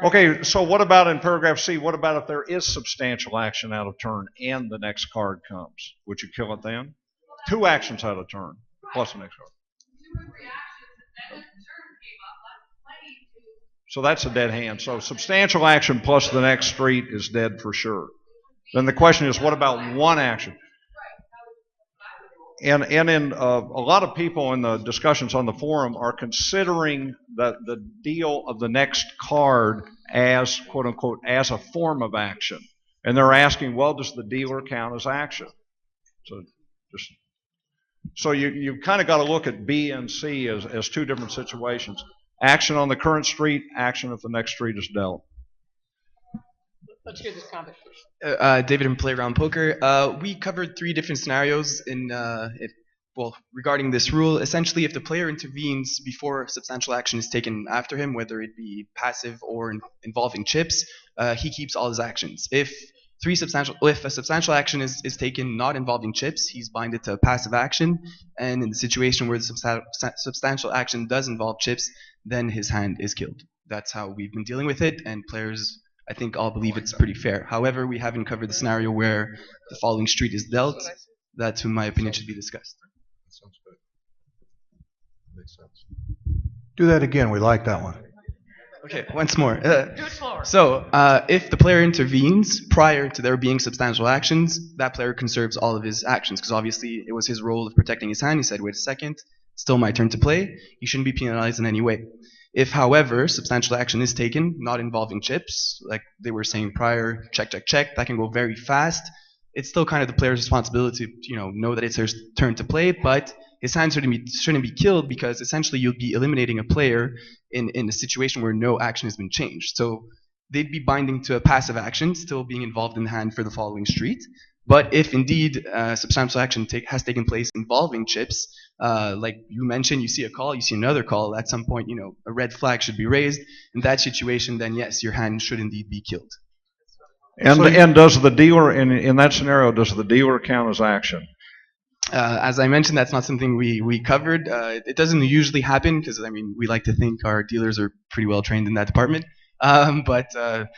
Okay, so what about in paragraph C? What about if there is substantial action out of turn and the next card comes? Would you kill it then? 2 actions out of turn plus the next card. So that's a dead hand. So substantial action plus the next street is dead for sure. Then the question is, what about 1 action? And in a lot of people in the discussions on the forum are considering the deal of the next card as, quote unquote, as a form of action. And they're asking, well, does the dealer count as action? So you kind of got to look at B and C as 2 different situations. Action on the current street, action if the next street is dealt. Let's hear this comment first. David from Playground Poker. We covered 3 different scenarios regarding this rule. Essentially, if the player intervenes before substantial action is taken after him, whether it be passive or involving chips, he keeps all his actions. If a substantial action is taken not involving chips, he's binded to a passive action. And in the situation where the substantial action does involve chips, then his hand is killed. That's how we've been dealing with it, and players, I think, all believe it's pretty fair. However, we haven't covered the scenario where the following street is dealt. That, in my opinion, should be discussed. That sounds good. Makes sense. do that again. We like that one. Okay, once more. Do it slower. So, if the player intervenes prior to there being substantial actions, that player conserves all of his actions, because obviously it was his role of protecting his hand. He said, wait a second, still my turn to play. He shouldn't be penalized in any way. If, however, substantial action is taken, not involving chips, like they were saying prior, check, check, check, that can go very fast. It's still kind of the player's responsibility to know that it's their turn to play, but his hand shouldn't be killed, because essentially you'll be eliminating a player in a situation where no action has been changed. So they'd be binding to a passive action, still being involved in the hand for the following street. But if indeed substantial action has taken place involving chips, like you mentioned, you see a call, you see another call, at some point, a red flag should be raised. In that situation, then yes, your hand should indeed be killed. And does the dealer, in that scenario, does the dealer count as action? As I mentioned, that's not something we covered. It doesn't usually happen, because we like to think our dealers are pretty well trained in that department. But that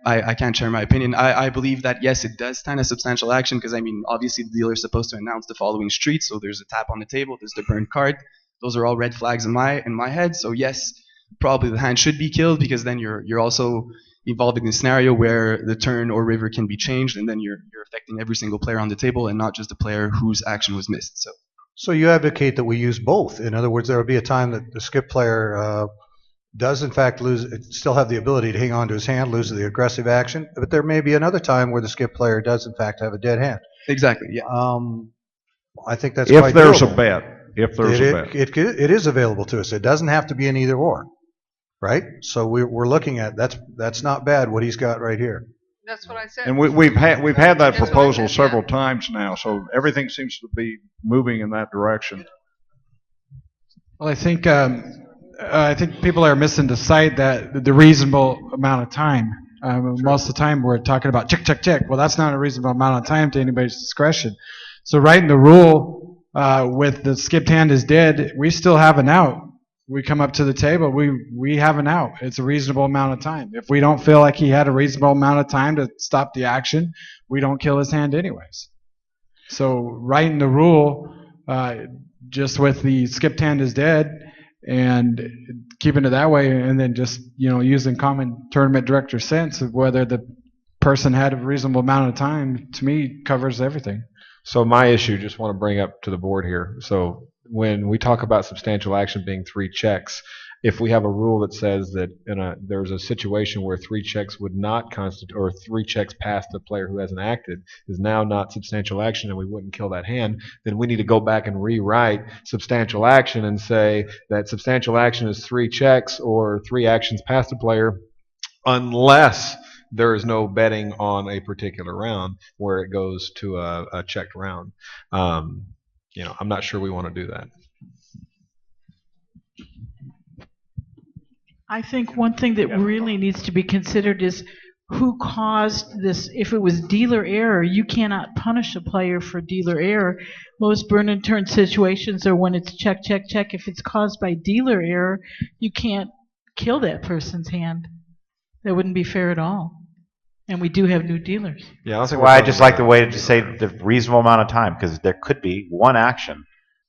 I can't share my opinion. I believe that yes, it does stand a substantial action, because obviously the dealer is supposed to announce the following street. So there's a tap on the table, there's the burned card. Those are all red flags in my head. So yes, probably the hand should be killed, because then you're also involving a scenario where the turn or river can be changed, and then you're affecting every single player on the table and not just the player whose action was missed. So you advocate that we use both. In other words, there will be a time that the skip player does in fact still have the ability to hang on to his hand, lose the aggressive action, but there may be another time where the skip player does in fact have a dead hand. Exactly, yeah. I think that's if quite there's doable. a bet. If there's a bet. It is available to us. It doesn't have to be an either or, right? So we're looking at that's not bad what he's got right here. That's what I said. And we've had that proposal several times now, so everything seems to be moving in that direction. Well, I think people are missing the sight that the reasonable amount of time. Most of the time we're talking about check, check, check. Well, that's not a reasonable amount of time to anybody's discretion. So writing the rule with the skipped hand is dead, we still have an out. We come up to the table, we have an out. It's a reasonable amount of time. If we don't feel like he had a reasonable amount of time to stop the action, we don't kill his hand anyways. So writing the rule just with the skipped hand is dead and keeping it that way, and then just using common tournament director sense of whether the person had a reasonable amount of time, to me covers everything. So my issue, just want to bring up to the board here. So when we talk about substantial action being 3 checks, if we have a rule that says that there's a situation where 3 checks would not constitute, or 3 checks past the player who hasn't acted is now not substantial action and we wouldn't kill that hand, then we need to go back and rewrite substantial action and say that substantial action is 3 checks or 3 actions past the player unless there is no betting on a particular round where it goes to a checked round. I'm not sure we want to do that. I think one thing that really needs to be considered is who caused this. If it was dealer error, you cannot punish a player for dealer error. Most burn and turn situations are when it's check, check, check. If it's caused by dealer error, you can't kill that person's hand. That wouldn't be fair at all. And we do have new dealers. Yeah, that's why I just like the way to say the reasonable amount of time, because there could be one action.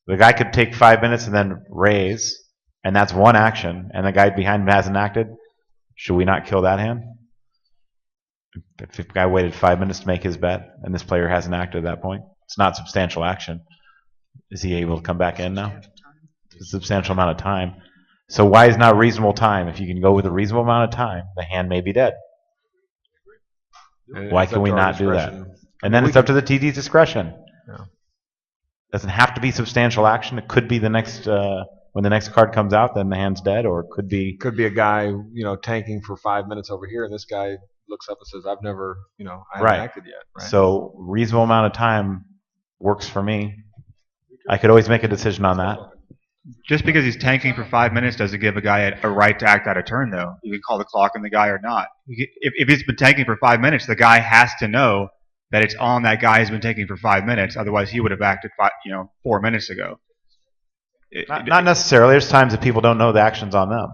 The guy could take 5 minutes and then raise, and that's one action, and the guy behind him hasn't acted. Should we not kill that hand? If the guy waited 5 minutes to make his bet, and this player hasn't acted at that point, it's not substantial action. Is he able to come back in now? It's a substantial amount of time. So why is not reasonable time? If you can go with a reasonable amount of time, the hand may be dead. Why can we not do that? And then it's up to the TD's discretion. Yeah. Doesn't have to be substantial action. It could be the next when the next card comes out, then the hand's dead, or it could be a guy tanking for 5 minutes over here, and this guy looks up and says, "I've never I haven't right. acted yet." Right? So reasonable amount of time works for me. I could always make a decision on that. Just because he's tanking for 5 minutes doesn't give a guy a right to act out of turn, though. You can call the clock on the guy or not. If he's been tanking for 5 minutes, the guy has to know that it's on that guy who's been tanking for 5 minutes. Otherwise, he would have acted 4 minutes ago. Not necessarily. There's times that people don't know the action's on them.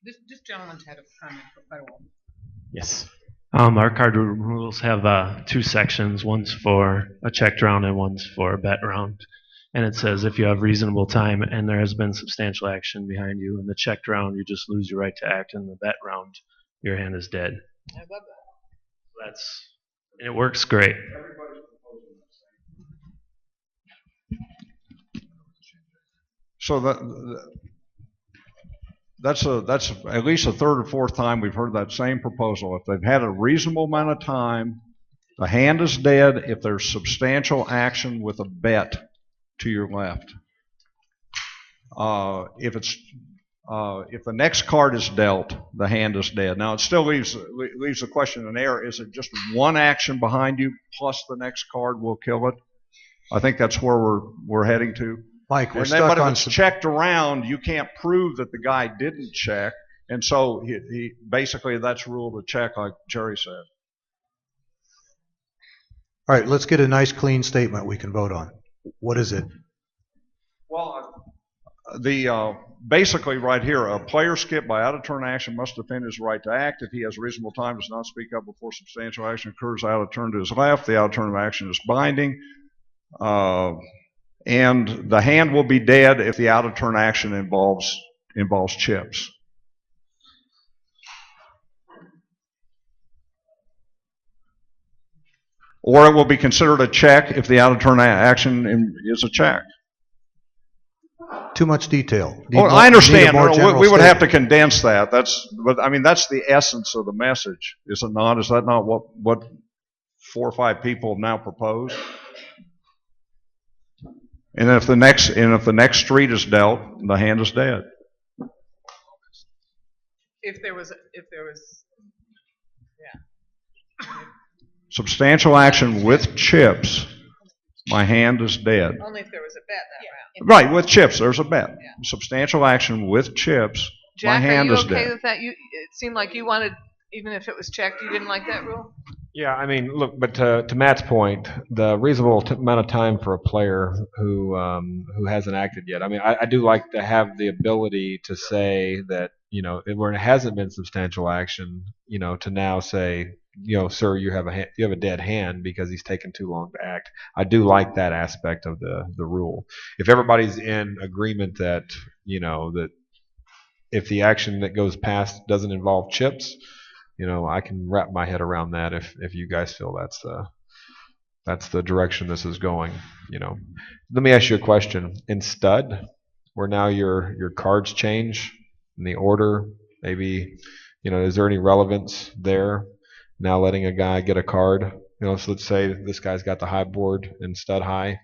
This gentleman's had a comment for quite a while. Yes. Our card rules have 2 sections. One's for a checked round and one's for a bet round. And it says if you have reasonable time and there has been substantial action behind you, in the checked round you just lose your right to act. In the bet round, your hand is dead. I love that. It works great. So that's at least a third or fourth time we've heard that same proposal. If they've had a reasonable amount of time, the hand is dead if there's substantial action with a bet to your left. If the next card is dealt, the hand is dead. Now it still leaves the question in air: is it just one action behind you plus the next card will kill it? I think that's where we're heading to. Mike, we're but stuck if on it's checked around, you can't prove that the guy didn't check, and so he basically that's rule to check, like Jerry said. All right, let's get a nice clean statement we can vote on. What is it? Well, basically right here, a player skipped by out-of-turn action must defend his right to act. If he has reasonable time, does not speak up before substantial action occurs out of turn to his left. The out-of-turn action is binding. And the hand will be dead if the out-of-turn action involves chips. Or it will be considered a check if the out-of-turn action is a check. Too much detail. I understand. We would have to condense that. That's the essence of the message, is it not? Is that not what 4 or 5 people have now proposed? And if the next street is dealt, the hand is dead. If there was, Substantial action with chips, my hand is dead. Only if there was a bet that round. Right, with chips, there's a bet. Yeah. Substantial action with chips, Jack, my hand are you is okay dead. with that? It seemed like you wanted, even if it was checked, you didn't like that rule? Yeah, I mean, look, but to Matt's point, the reasonable amount of time for a player who hasn't acted yet. I mean, I do like to have the ability to say that, where it hasn't been substantial action, to now say, sir, you have a dead hand because he's taken too long to act. I do like that aspect of the rule. If everybody's in agreement that, that if the action that goes past doesn't involve chips, I can wrap my head around that if you guys feel that's the direction this is going. Let me ask you a question. In stud, where now your cards change, in the order? Maybe, is there any relevance there? Now letting a guy get a card. So let's say this guy's got the high board and stud high,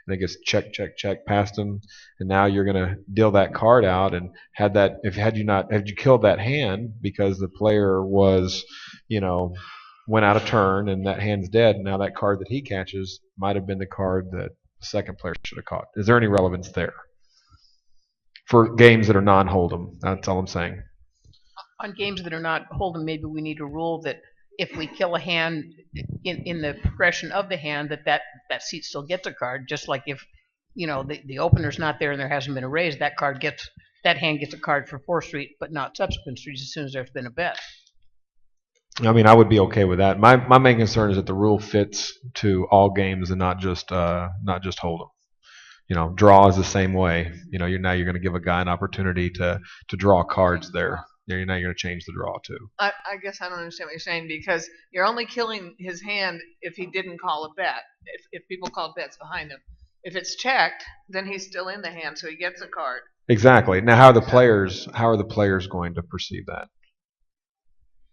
and it gets check, check, check past him, and now you're going to deal that card out. And had you killed that hand because the player was, went out of turn and that hand's dead. Now that card that he catches might have been the card that the second player should have caught. Is there any relevance there for games that are non-hold'em? That's all I'm saying. On games that are not hold'em, maybe we need a rule that if we kill a hand in the progression of the hand, that seat still gets a card. Just like if the opener's not there and there hasn't been a raise, that hand gets a card for 4th street, but not subsequent streets as soon as there's been a bet. I mean, I would be okay with that. My main concern is that the rule fits to all games and not just hold'em. Draw is the same way. You're going to give a guy an opportunity to draw cards there. You're not going to change the draw too. I guess I don't understand what you're saying, because you're only killing his hand if he didn't call a bet. If people called bets behind him. If it's checked, then he's still in the hand, so he gets a card. Exactly. Now, how are the players going to perceive that?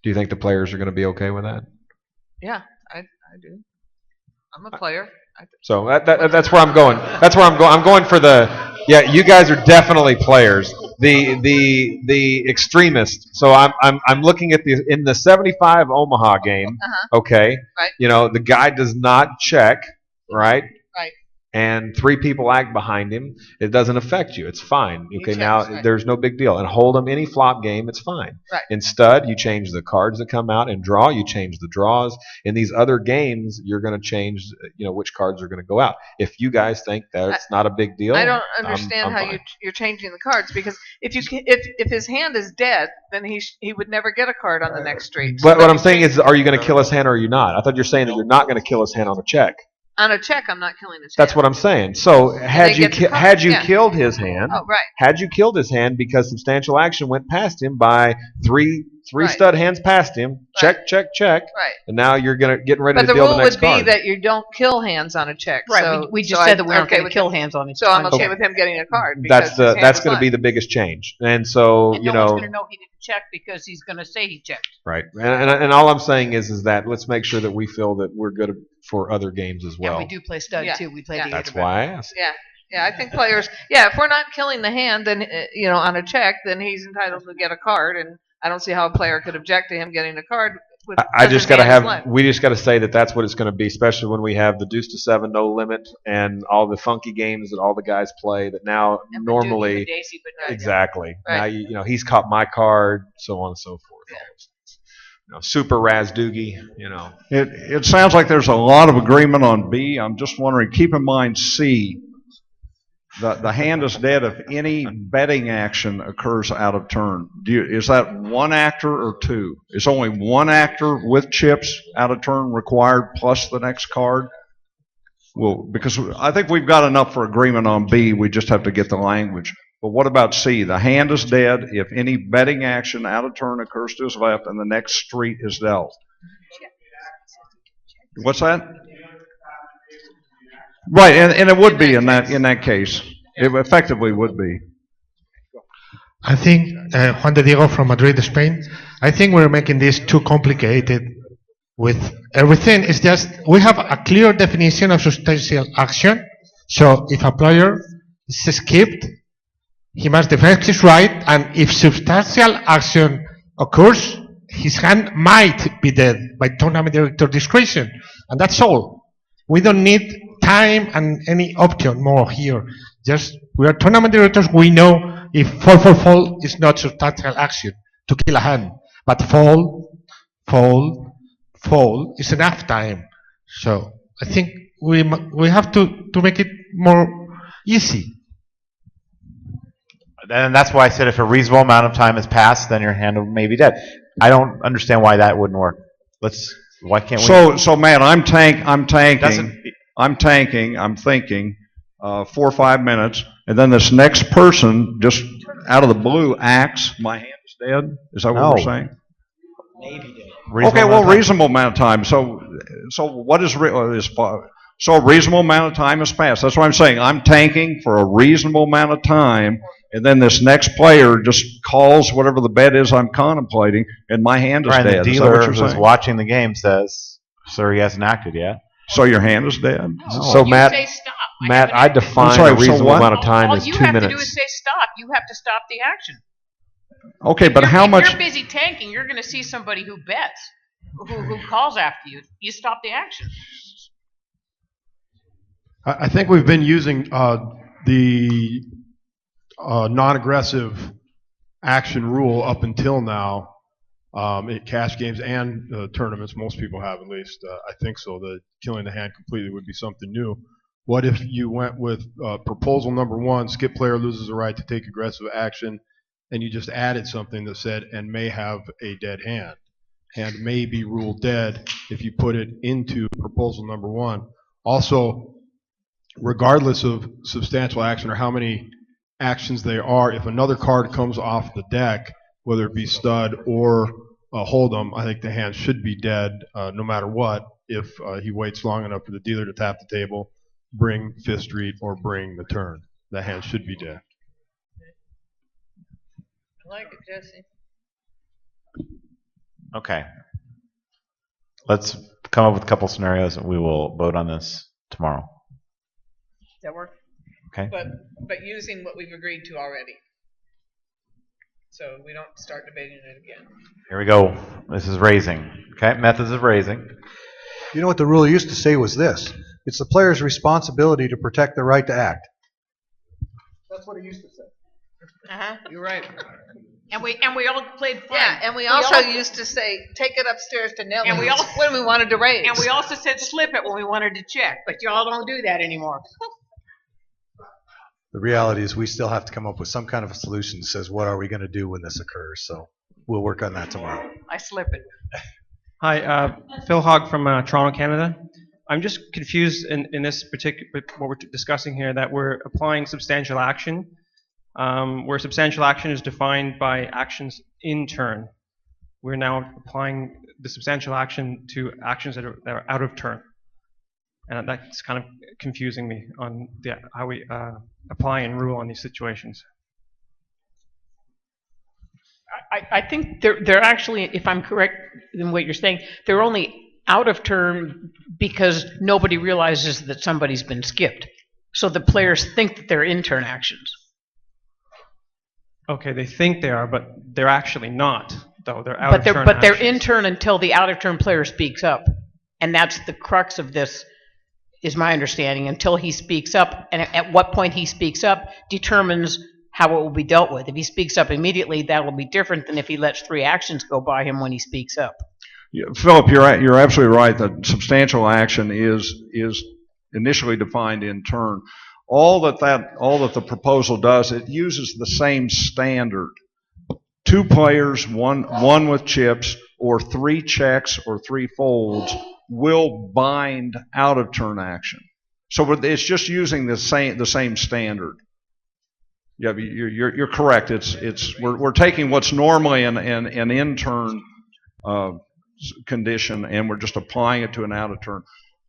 Do you think the players are going to be okay with that? Yeah, I do. I'm a player. So that's where I'm going. That's where I'm going. I'm going for you guys are definitely players. The extremists. So I'm looking at in the 75 Omaha game. Okay. Right. The guy does not check. Right. Right. And 3 people act behind him. It doesn't affect you. It's fine. Okay. Now there's no big deal. And hold'em, any flop game, it's fine. Right. In stud, you change the cards that come out. In draw, you change the draws. In these other games, you're going to change, which cards are going to go out. If you guys think that's not a big deal, I don't understand I'm how fine. you're changing the cards, because if his hand is dead, then he would never get a card on the next street. But what I'm saying is, are you going to kill his hand or are you not? I thought you're saying that you're not going to kill his hand on a check. On a check, I'm not killing his hand. That's what I'm saying. So had you killed his hand, right. Had you killed his hand because substantial action went past him by three stud hands past him, check, check, check, right. And now you're getting ready But to deal the next rule would be card. that you don't kill hands on a check. Right. So, we just said that we aren't going to kill hands on each. So I'm okay with him getting a card. Because That's going to be the biggest change. And so and no one's going to know he didn't check because he's going to say he checked. Right. And all I'm saying is that let's make sure that we feel that we're good for other games as well. And we do play stud too. We play the That's why I asked. Yeah, I think players. Yeah, if we're not killing the hand, then on a check, then he's entitled to get a card, and I don't see how a player could object to him getting a card. I just got to have. We just got to say that that's what it's going to be, especially when we have the deuce to 7 no limit and all the funky games that all the guys play. That now and normally exactly. Right. Now he's caught my card, so on and so forth. Yeah. Super Raz Doogie. It sounds like there's a lot of agreement on B. I'm just wondering. Keep in mind C. The hand is dead if any betting action occurs out of turn. Is that one actor or two? Is only one actor with chips out of turn required plus the next card? Well, because I think we've got enough for agreement on B. We just have to get the language. But what about C? The hand is dead if any betting action out of turn occurs to his left and the next street is dealt. What's that? Right, and it would be in that case. It effectively would be. I think, Juan de Diego from Madrid, Spain, I think we're making this too complicated with everything. It's just, we have a clear definition of substantial action. So if a player is skipped, he must defend his right, and if substantial action occurs, his hand might be dead by tournament director discretion. And that's all. We don't need time and any option more here. Just, we are tournament directors, we know if fall is not substantial action to kill a hand. But fall is enough time. So I think we have to make it more easy. And that's why I said if a reasonable amount of time has passed, then your hand may be dead. I don't understand why that wouldn't work. Why can't we? So man, I'm tanking. I'm thinking 4 or 5 minutes, and then this next person just out of the blue acts. My hand is dead. Is that what we're saying? Maybe dead. Okay, well, reasonable amount of time. So what is So a reasonable amount of time has passed. That's what I'm saying. I'm tanking for a reasonable amount of time, and then this next player just calls whatever the bet is I'm contemplating, and my hand is Right, dead. the Is that what dealer you're who's saying? watching the game says, "Sir, he hasn't acted yet." So your hand is dead? So Matt, I define sorry, a so reasonable what? amount of time All as you 2 have to do minutes. is say stop. You have to stop the action. Okay, but how If much? you're busy tanking, you're going to see somebody who bets, who calls after you. You stop the action. I think we've been using the non-aggressive action rule up until now at cash games and tournaments. Most people have, at least. I think so. The killing the hand completely would be something new. What if you went with proposal number 1, skip player loses the right to take aggressive action, and you just added something that said, and may have a dead hand. Hand may be ruled dead if you put it into proposal number 1. Also, regardless of substantial action or how many actions they are, if another card comes off the deck, whether it be stud or hold'em, I think the hand should be dead no matter what if he waits long enough for the dealer to tap the table, bring fifth street, or bring the turn. The hand should be dead. I like it, Jesse. Okay. Let's come up with a couple scenarios, and we will vote on this tomorrow. Does that work? Okay. But using what we've agreed to already. So we don't start debating it again. Here we go. This is raising. Okay, methods of raising. You know what the rule used to say was this: it's the player's responsibility to protect the right to act. That's what it used to say. You're right. And we all played fun. Yeah, and we also used to say, take it upstairs to Nellie. And we all- when we wanted to raise. And we also said slip it when we wanted to check, but y'all don't do that anymore. The reality is we still have to come up with some kind of a solution that says, what are we going to do when this occurs? So we'll work on that tomorrow. I slip it. Hi, Phil Hogg from Toronto, Canada. I'm just confused in this particular, what we're discussing here, that we're applying substantial action, where substantial action is defined by actions in turn. We're now applying the substantial action to actions that are out of turn. And that's kind of confusing me on how we apply and rule on these situations. I think they're actually, if I'm correct in what you're saying, they're only out of turn because nobody realizes that somebody's been skipped. So the players think that they're in turn actions. Okay, they think they are, but they're actually not, though. They're out of turn But they're actions. in turn until the out of turn player speaks up. And that's the crux of this, is my understanding, until he speaks up. And at what point he speaks up determines how it will be dealt with. If he speaks up immediately, that will be different than if he lets 3 actions go by him when he speaks up. Yeah, Philip, you're absolutely right that substantial action is initially defined in turn. All that the proposal does, it uses the same standard. 2 players, one with chips, or 3 checks or 3 folds will bind out of turn action. So it's just using the same standard. Yeah, you're correct. We're taking what's normally an in turn condition, and we're just applying it to an out of turn.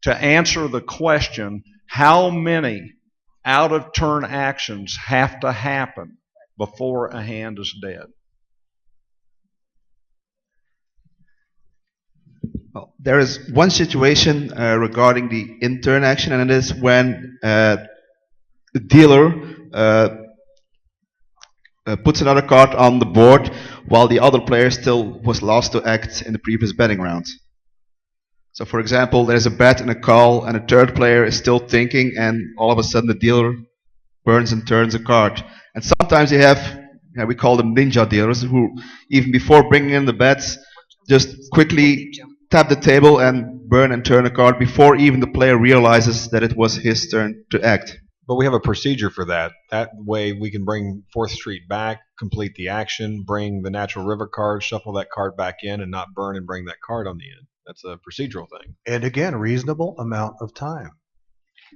To answer the question, how many out of turn actions have to happen before a hand is dead? Well, there is one situation regarding the in-turn action, and it is when the dealer puts another card on the board while the other player still was last to act in the previous betting round. So for example, there's a bet and a call, and a third player is still thinking, and all of a sudden the dealer burns and turns a card. And sometimes you have, we call them ninja dealers, who even before bringing in the bets, just quickly tap the table and burn and turn a card before even the player realizes that it was his turn to act. But we have a procedure for that. That way we can bring 4th Street back, complete the action, bring the Natural River card, shuffle that card back in, and not burn and bring that card on the end. That's a procedural thing. And again, reasonable amount of time.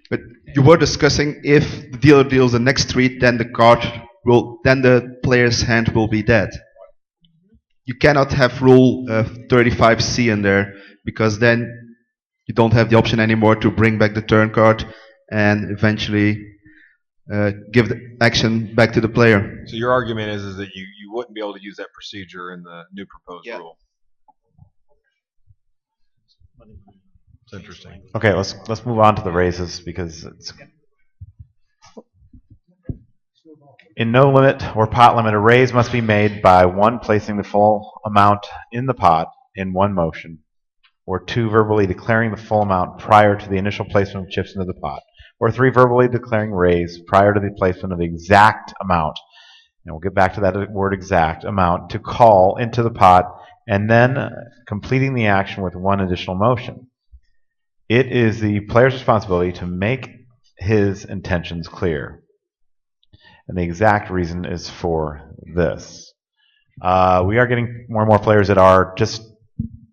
But you were discussing if the dealer deals the next street, then the player's hand will be dead. You cannot have rule 35C in there, because then you don't have the option anymore to bring back the turn card and eventually give the action back to the player. So your argument is that you wouldn't be able to use that procedure in the new proposed rule. It's interesting. Okay, let's move on to the raises because it's in no limit or pot limit, a raise must be made by 1, placing the full amount in the pot in one motion, or 2, verbally declaring the full amount prior to the initial placement of chips into the pot, or 3, verbally declaring raise prior to the placement of the exact amount, and we'll get back to that word exact amount, to call into the pot, and then completing the action with 1 additional motion. It is the player's responsibility to make his intentions clear. And the exact reason is for this. We are getting more and more players that are just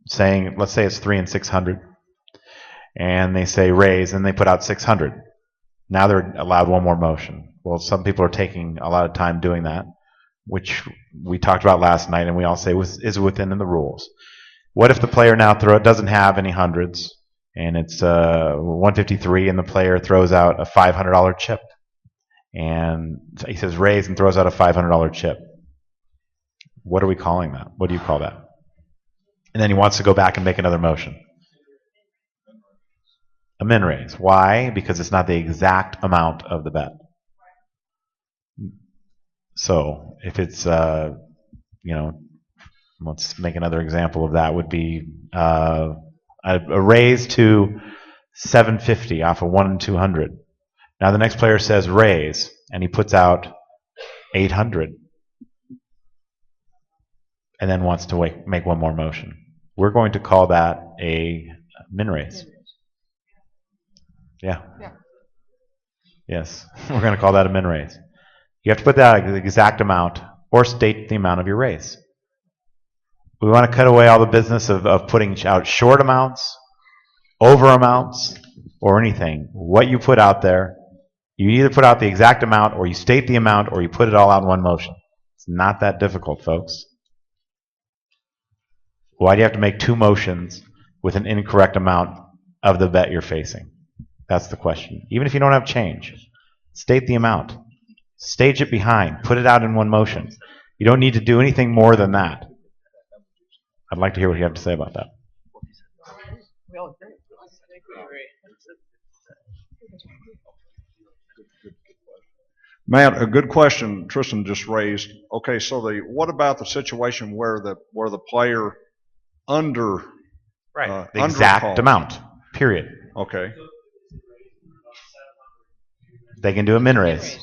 saying, let's say it's 3 and 600, and they say raise, and they put out 600. Now they're allowed 1 more motion. Well, some people are taking a lot of time doing that, which we talked about last night, and we all say is within the rules. What if the player now doesn't have any hundreds, and it's 153, and the player throws out a $500 chip? And he says raise and throws out a $500 chip. What are we calling that? What do you call that? And then he wants to go back and make another motion. A min raise. Why? Because it's not the exact amount of the bet. So if it's, let's make another example of that would be a raise to 750 off of 1 and 200. Now the next player says raise, and he puts out 800, and then wants to make 1 more motion. We're going to call that a min raise. Yeah. Yes, we're going to call that a min raise. You have to put that exact amount or state the amount of your raise. We want to cut away all the business of putting out short amounts, over amounts, or anything. What you put out there, you either put out the exact amount, or you state the amount, or you put it all out in 1 motion. It's not that difficult, folks. Why do you have to make 2 motions with an incorrect amount of the bet you're facing? That's the question. Even if you don't have change, state the amount. Stage it behind. Put it out in 1 motion. You don't need to do anything more than that. I'd like to hear what you have to say about that. We all agree. I think we agree. Matt, a good question Tristan just raised. Okay, so what about the situation where the player the exact amount, period. Okay. They can do a min raise.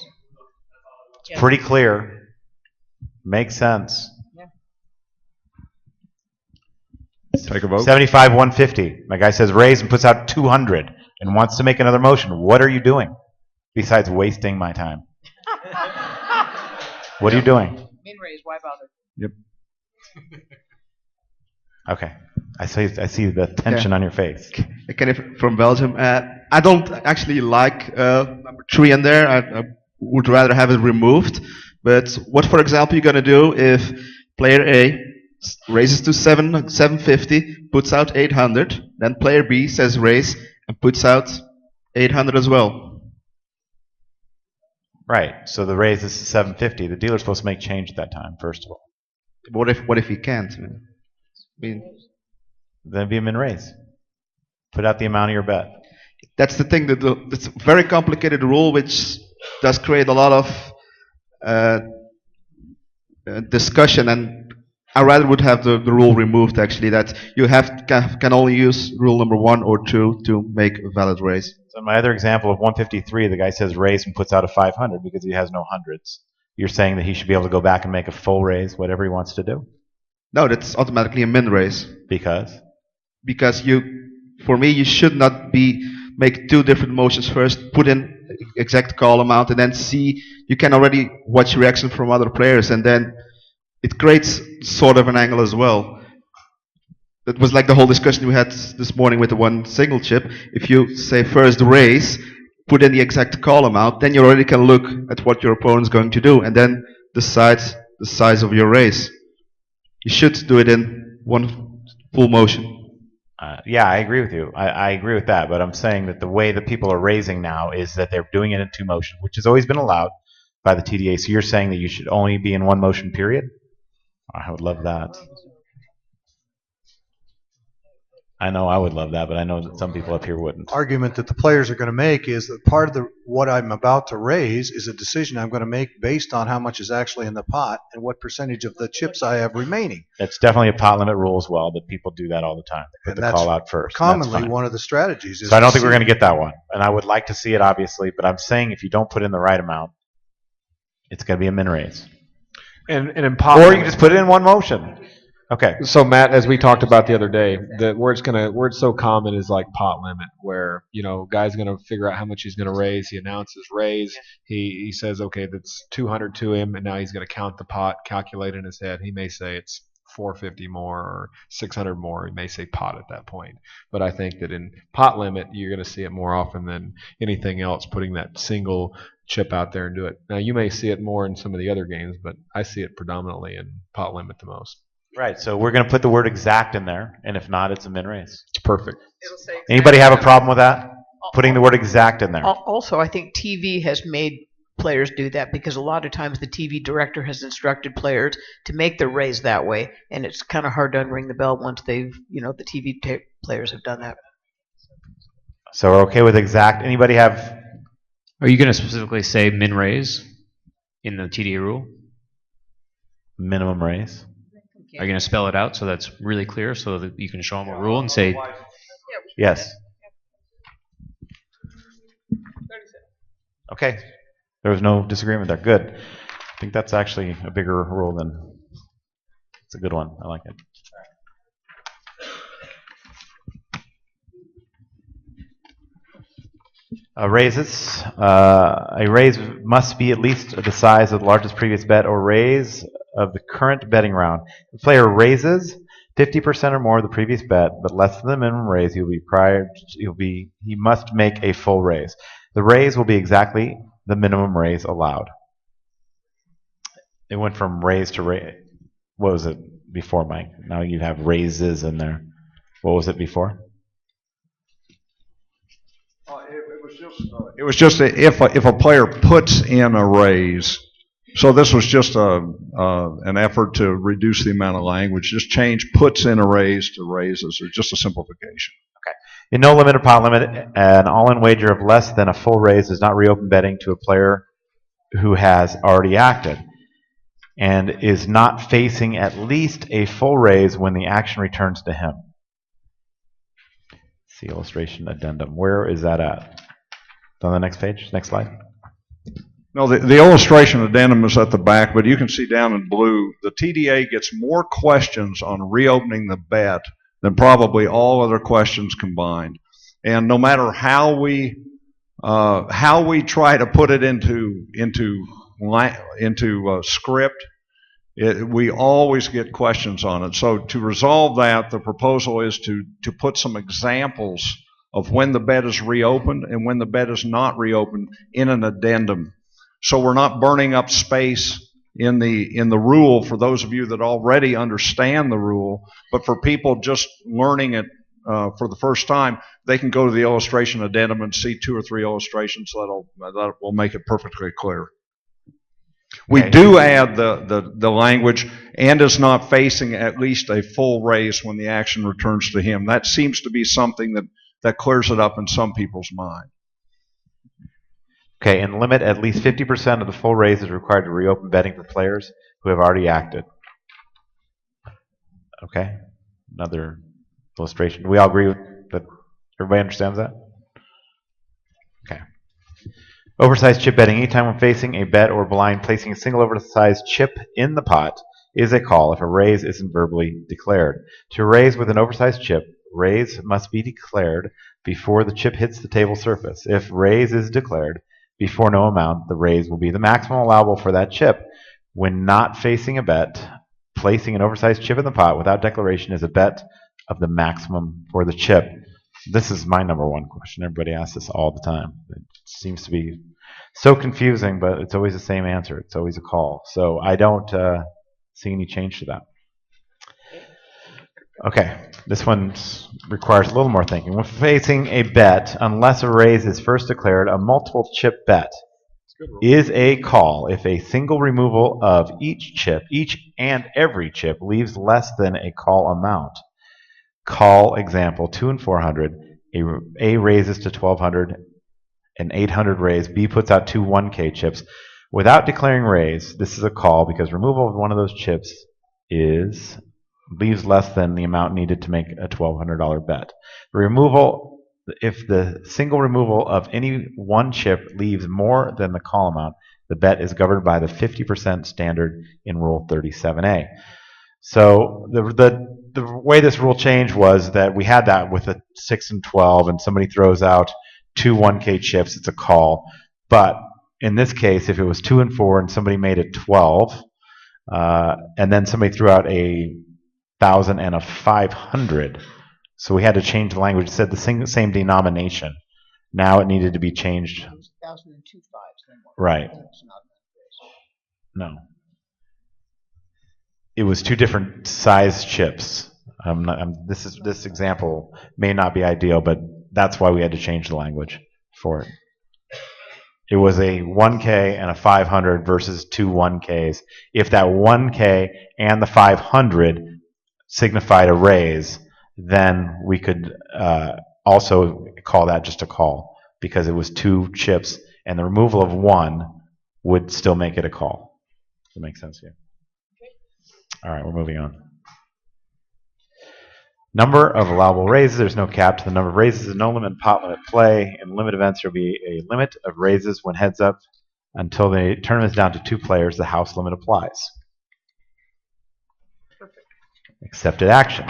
It's pretty clear. Makes sense. Take a vote. 75, 150. My guy says raise and puts out 200 and wants to make another motion. What are you doing besides wasting my time? What are you doing? Min raise, why bother? Yep. Okay. I see the tension on your face. Kenneth from Belgium. I don't actually like number 3 in there. I would rather have it removed. But what, for example, you're going to do if player A raises to 750, puts out 800, then player B says raise and puts out 800 as well. Right. So the raise is 750. The dealer's supposed to make change at that time, first of all. What if he can't? I mean, then it'd be a min raise. Put out the amount of your bet. That's the thing. It's a very complicated rule, which does create a lot of discussion, and I rather would have the rule removed. Actually, that you can only use rule number 1 or 2 to make a valid raise. So in my other example of 153, the guy says raise and puts out a 500 because he has no hundreds. You're saying that he should be able to go back and make a full raise, whatever he wants to do? No, that's automatically a min raise. Because? Because for me, you should not make 2 different motions first, put in exact call amount, and then see. You can already watch reaction from other players, and then it creates sort of an angle as well. That was like the whole discussion we had this morning with the 1 single chip. If you say first raise, put in the exact call amount, then you already can look at what your opponent's going to do, and then decide the size of your raise. You should do it in 1 full motion. Yeah, I agree with you. I agree with that, but I'm saying that the way that people are raising now is that they're doing it in two motions, which has always been allowed by the TDA. So you're saying that you should only be in one motion period? I would love that. I know I would love that, but I know that some people up here wouldn't. Argument that the players are going to make is that part of what I'm about to raise is a decision I'm going to make based on how much is actually in the pot and what percentage of the chips I have remaining. It's definitely a pot limit rule as well, that people do that all the time. They put the call out first. Commonly, one of the strategies is. So I don't think we're going to get that one, and I would like to see it, obviously, but I'm saying if you don't put in the right amount, it's going to be a min raise. And in pot Or you limit- can just put it in one motion. Okay. So Matt, as we talked about the other day, where it's so common is like pot limit, where guy's gonna figure out how much he's gonna raise. He announces raise. He says, okay, that's 200 to him, and now he's gonna count the pot, calculate in his head. He may say it's 450 more or 600 more. He may say pot at that point. But I think that in pot limit, you're gonna see it more often than anything else. Putting that single chip out there and do it. Now you may see it more in some of the other games, but I see it predominantly in pot limit the most. Right, so we're going to put the word exact in there, and if not, it's a min raise. It's perfect. Anybody have a problem with that? Putting the word exact in there. Also, I think TV has made players do that because a lot of times the TV director has instructed players to make their raise that way, and it's kind of hard to unring the bell once they've, the TV players have done that. So we're okay with exact. Anybody have? Are you going to specifically say min raise in the TDA rule? Minimum raise. Are you going to spell it out so that's really clear so that you can show them a rule and say? Yes. Okay. There was no disagreement there. Good. I think that's actually a bigger rule than. It's a good one. I like it. Raises. A raise must be at least the size of the largest previous bet or raise of the current betting round. If the player raises 50% or more of the previous bet, but less than the minimum raise, he must make a full raise. The raise will be exactly the minimum raise allowed. It went from raise to raise. What was it before, Mike? Now you have raises in there. What was it before? It was just if a player puts in a raise. So this was just an effort to reduce the amount of language. Just change puts in a raise to raises, or just a simplification. Okay. In no limit or pot limit, an all-in wager of less than a full raise does not reopen betting to a player who has already acted and is not facing at least a full raise when the action returns to him. See illustration addendum. Where is that at? It's on the next page? Next slide. No, the illustration addendum is at the back, but you can see down in blue, the TDA gets more questions on reopening the bet than probably all other questions combined. And no matter how we try to put it into script, we always get questions on it. So to resolve that, the proposal is to put some examples of when the bet is reopened and when the bet is not reopened in an addendum. So we're not burning up space in the rule for those of you that already understand the rule, but for people just learning it for the first time, they can go to the illustration addendum and see 2 or 3 illustrations that will make it perfectly clear. We do add the language, and is not facing at least a full raise when the action returns to him. That seems to be something that clears it up in some people's mind. Okay, and limit at least 50% of the full raise is required to reopen betting for players who have already acted. Okay, another illustration. Do we all agree with that? Everybody understands that? Okay. Oversized chip betting. Anytime when facing a bet or blind, placing a single oversized chip in the pot is a call if a raise isn't verbally declared. To raise with an oversized chip, raise must be declared before the chip hits the table surface. If raise is declared before no amount, the raise will be the maximum allowable for that chip. When not facing a bet, placing an oversized chip in the pot without declaration is a bet of the maximum for the chip. This is my number one question. Everybody asks this all the time. It seems to be so confusing, but it's always the same answer. It's always a call. So I don't see any change to that. Okay, this one requires a little more thinking. When facing a bet, unless a raise is first declared, a multiple chip bet is a call if a single removal of each and every chip leaves less than a call amount. Call example 2 and 400. A raises to 1200, an 800 raise. B puts out two 1K chips. Without declaring raise, this is a call because removal of one of those chips leaves less than the amount needed to make a $1,200 bet. If the single removal of any one chip leaves more than the call amount, the bet is governed by the 50% standard in Rule 37A. So the way this rule changed was that we had that with a 6 and 12, and somebody throws out two 1K chips, it's a call. But in this case, if it was 2 and 4 and somebody made it 12, and then somebody threw out a 1,000 and a 500, so we had to change the language. It said the same denomination. Now it needed to be changed. 1,000 and 2 fives. Then what? Right. No. It was two different size chips. This example may not be ideal, but that's why we had to change the language for it. It was a 1K and a 500 versus two 1Ks. If that 1K and the 500 signified a raise, then we could also call that just a call because it was two chips, and the removal of one would still make it a call. Does that make sense here? All right, we're moving on. Number of allowable raises. There's no cap to the number of raises. A no limit pot limit play. In limit events, there will be a limit of raises when heads up until the tournament is down to 2 players. The house limit applies. Accepted action.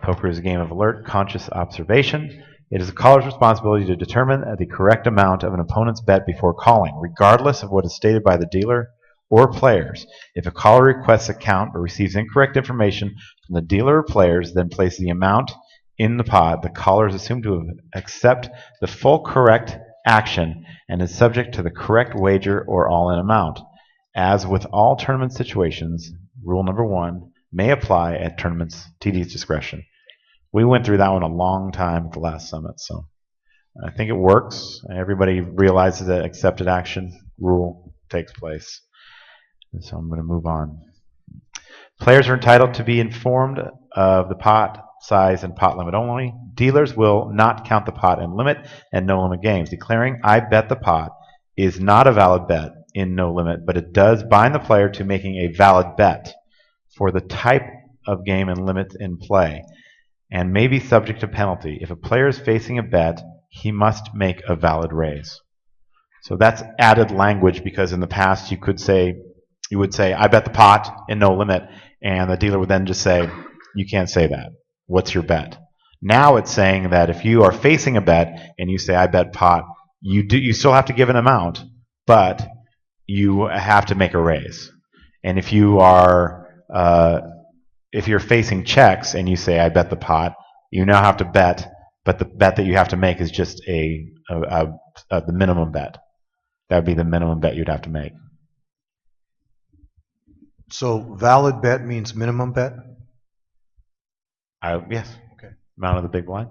Poker is a game of alert, conscious observation. It is a caller's responsibility to determine the correct amount of an opponent's bet before calling, regardless of what is stated by the dealer or players. If a caller requests a count or receives incorrect information from the dealer or players, then place the amount in the pot, the caller is assumed to accept the full correct action and is subject to the correct wager or all-in amount. As with all tournament situations, rule number 1 may apply at tournaments TD's discretion. We went through that one a long time at the last summit, so I think it works. Everybody realizes that accepted action rule takes place. And so I'm going to move on. Players are entitled to be informed of the pot size and pot limit only. Dealers will not count the pot in limit and no limit games. Declaring I bet the pot is not a valid bet in no limit, but it does bind the player to making a valid bet for the type of game and limit in play, and may be subject to penalty. If a player is facing a bet, he must make a valid raise. So that's added language because in the past you would say, I bet the pot in no limit, and the dealer would then just say, you can't say that. What's your bet? Now it's saying that if you are facing a bet and you say, I bet pot, you still have to give an amount, but you have to make a raise. And if you're facing checks and you say, I bet the pot, you now have to bet, but the bet that you have to make is just the minimum bet. That would be the minimum bet you'd have to make. So valid bet means minimum bet? Yes. Okay. Amount of the big blind.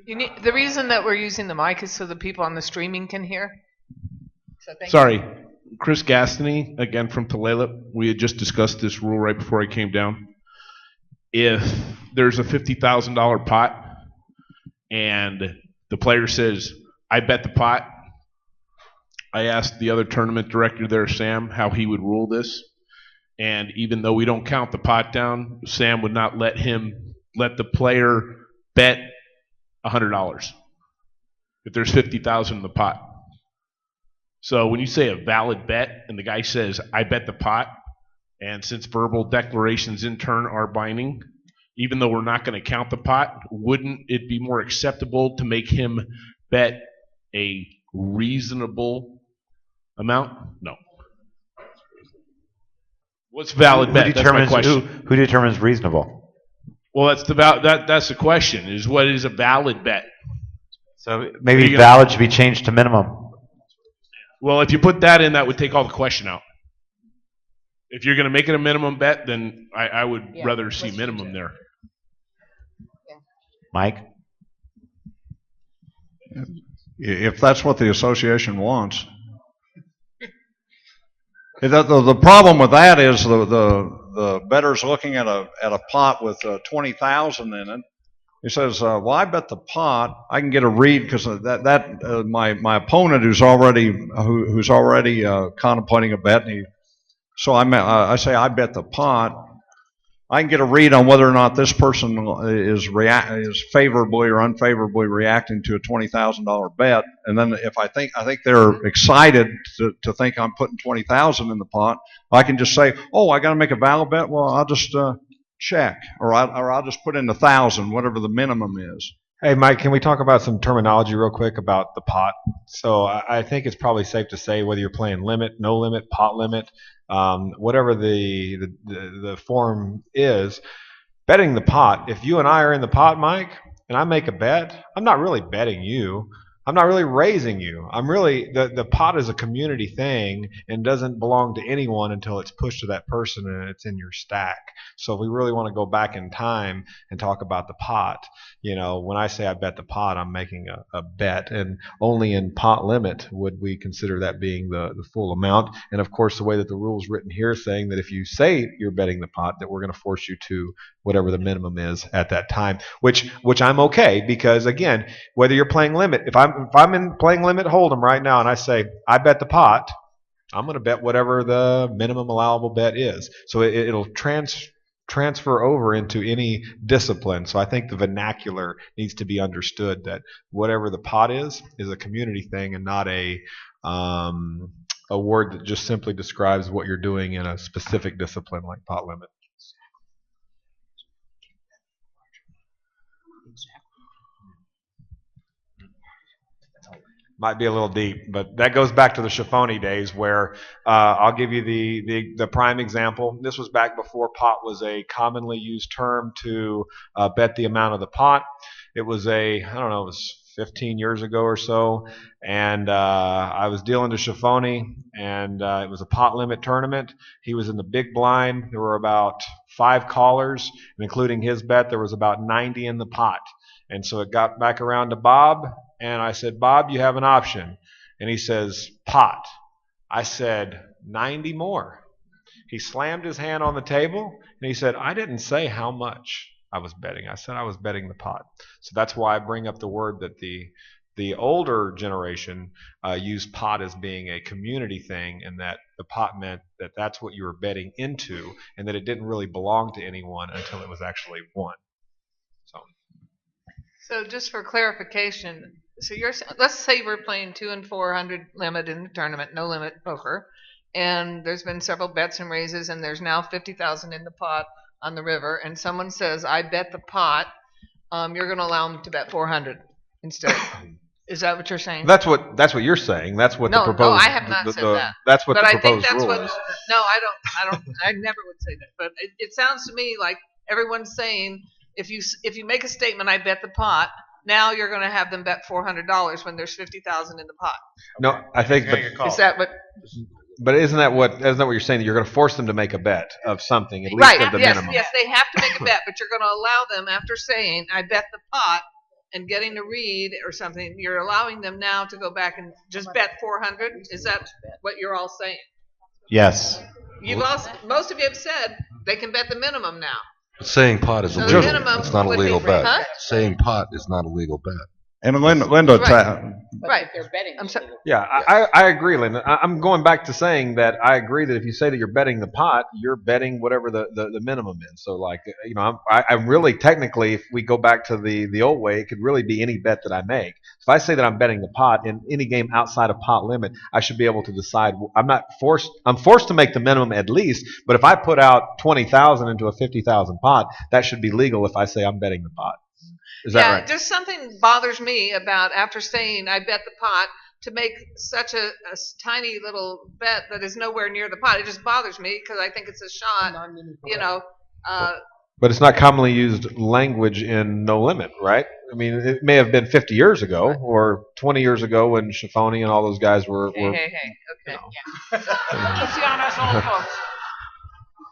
The reason that we're using the mic is so the people on the streaming can hear. So Sorry, Chris Gastany, again from Tulalip. We had just discussed this rule right before I came down. If there's a $50,000 pot and the player says, I bet the pot, I asked the other tournament director there, Sam, how he would rule this. And even though we don't count the pot down, Sam would not let the player bet $100 if there's $50,000 in the pot. So when you say a valid bet and the guy says, I bet the pot, and since verbal declarations in turn are binding, even though we're not going to count the pot, wouldn't it be more acceptable to make him bet a reasonable amount? No. What's valid bet? That's my question. Who determines reasonable? Well, that's the question, is what is a valid bet? So maybe valid should be changed to minimum. Well, if you put that in, that would take all the question out. If you're going to make it a minimum bet, then I would rather see minimum there. Mike? If that's what the association wants. The problem with that is the bettor's looking at a pot with 20,000 in it. He says, "Well, I bet the pot. I can get a read because my opponent who's already contemplating a bet. So I say I bet the pot. I can get a read on whether or not this person is favorably or unfavorably reacting to a $20,000 bet, and then if I think they're excited to think I'm putting 20,000 in the pot, I can just say, oh, I got to make a valid bet. Well, I'll just check, or I'll just put in 1,000, whatever the minimum is. Hey, Mike, can we talk about some terminology real quick about the pot? So I think it's probably safe to say whether you're playing limit, no limit, pot limit, whatever the form is, betting the pot. If you and I are in the pot, Mike, and I make a bet, I'm not really betting you. I'm not really raising you. I'm really, the pot is a community thing and doesn't belong to anyone until it's pushed to that person and it's in your stack. So if we really want to go back in time and talk about the pot, when I say I bet the pot, I'm making a bet, and only in pot limit would we consider that being the full amount. And of course, the way that the rule is written here is saying that if you say you're betting the pot, that we're going to force you to whatever the minimum is at that time, which I'm okay, because again, whether you're playing limit, if I'm in playing limit hold'em right now and I say I bet the pot, I'm going to bet whatever the minimum allowable bet is. So it'll transfer over into any discipline. So I think the vernacular needs to be understood, that whatever the pot is a community thing and not a word that just simply describes what you're doing in a specific discipline like pot limit. Might be a little deep, but that goes back to the Schifoni days where I'll give you the prime example. This was back before pot was a commonly used term to bet the amount of the pot. It was it was 15 years ago or so, and I was dealing to Schifoni, and it was a pot limit tournament. He was in the big blind. There were about 5 callers, and including his bet, there was about 90 in the pot. And so it got back around to Bob, and I said, Bob, you have an option. And he says, pot. I said, 90 more. He slammed his hand on the table, and he said, I didn't say how much I was betting. I said I was betting the pot. So that's why I bring up the word that the older generation used pot as being a community thing, and that the pot meant that that's what you were betting into, and that it didn't really belong to anyone until it was actually won. So just for clarification, let's say we're playing 2 and 400 limit in the tournament, no limit poker, and there's been several bets and raises, and there's now 50,000 in the pot on the river, and someone says, I bet the pot, you're going to allow them to bet 400 instead. Is that what you're saying? That's what you're saying. That's what the proposed. No, I have not said that. That's what but the I think proposed that's rule what. is. No, I never would say that. But it sounds to me like everyone's saying, if you make a statement, I bet the pot, now you're going to have them bet $400 when there's 50,000 in the pot. No, I think. Is that what? But isn't that what you're saying? That you're going to force them to make a bet of something, at least Right. of the minimum. Yes, they have to make a bet, but you're going to allow them, after saying, I bet the pot, and getting a read or something, you're allowing them now to go back and just bet 400? Is that what you're all saying? Yes. Most of you have said they can bet the minimum now. Saying pot is So illegal. minimum It's not a would be legal free. bet. Huh? Saying pot is not a legal bet. And Linda, Right. They're betting. I'm sorry. Yeah, I agree, Linda. I'm going back to saying that I agree that if you say that you're betting the pot, you're betting whatever the minimum is. So, like, I'm really technically, if we go back to the old way, it could really be any bet that I make. If I say that I'm betting the pot in any game outside of pot limit, I should be able to decide. I'm forced to make the minimum at least. But if I put out 20,000 into a 50,000 pot, that should be legal if I say I'm betting the pot. Is that right? Just something bothers me about after saying I bet the pot to make such a tiny little bet that is nowhere near the pot. It just bothers me because I think it's a shot, But it's not commonly used language in no limit, right? I mean, it may have been 50 years ago or 20 years ago when Schifoni and all those guys were. Hey, okay. Easy on us old folks.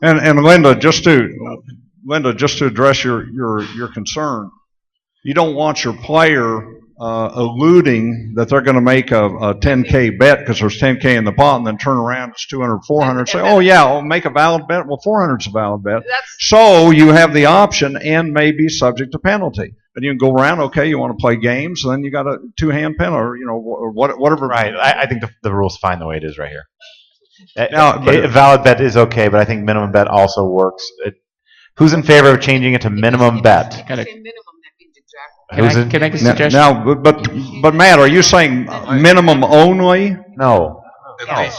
And Linda, just to address your concern, you don't want your player alluding that they're going to make a 10K bet because there's 10K in the pot, and then turn around, it's 200, 400, say, oh yeah, I'll make a valid bet. Well, 400's a valid bet. So you have the option and may be subject to penalty. And you can go around, okay, you want to play games, and then you got a 2-hand penalty, or or whatever. Right. I think the rule's fine the way it is right here. Now, A valid bet is okay, but I think minimum bet also works. Who's in favor of changing it to minimum bet? Can I make a suggestion? Now, but Matt, are you saying minimum only? No.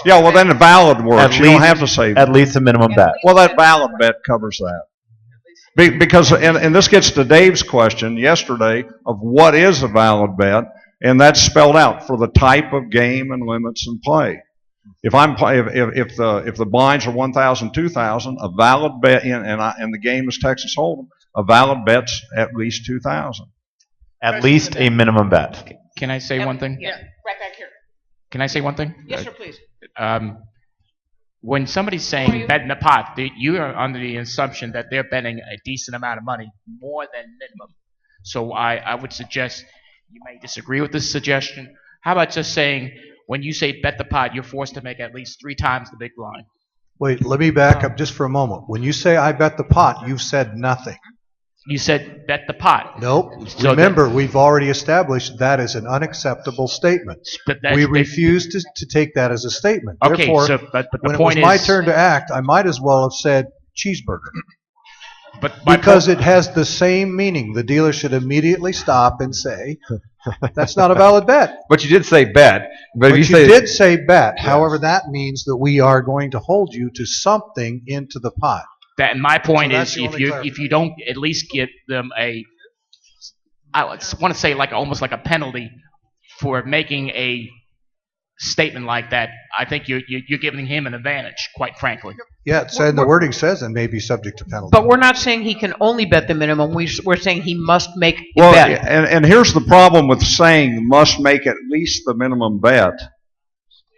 Yeah, well then the valid works. You don't have to say at least a minimum bet. Well, that valid bet covers that. Because and this gets to Dave's question yesterday of what is a valid bet, and that's spelled out for the type of game and limits in play. If the blinds are 1,000, 2,000, a valid bet and the game is Texas Hold'em, a valid bet's at least 2,000. At least a minimum bet. Can I say one thing? Yeah, right back here. Can I say one thing? Yes, sir, please. When somebody's saying bet in the pot, you are under the assumption that they're betting a decent amount of money, more than minimum. So I would suggest, you may disagree with this suggestion, how about just saying, when you say bet the pot, you're forced to make at least 3 times the big blind. Wait, let me back up just for a moment. When you say I bet the pot, you've said nothing. You said bet the pot. Nope. So remember, we've already established that is an unacceptable statement. We refuse to take that as a statement. Okay, Therefore, but the when point it was my is, turn to act, I might as well have said cheeseburger. But because it has the same meaning. The dealer should immediately stop and say, that's not a valid bet. But you did say bet. But if you did say bet. However, that means that we are going to hold you to something into the pot. that my point So is, that's the only if you don't at least give them I want to say like almost like a penalty for making a statement like that, I think you're giving him an advantage, quite frankly. Yeah, it said, the wording says it may be subject to penalty. But we're not saying he can only bet the minimum. We're saying he must make a Well, bet. and here's the problem with saying must make at least the minimum bet.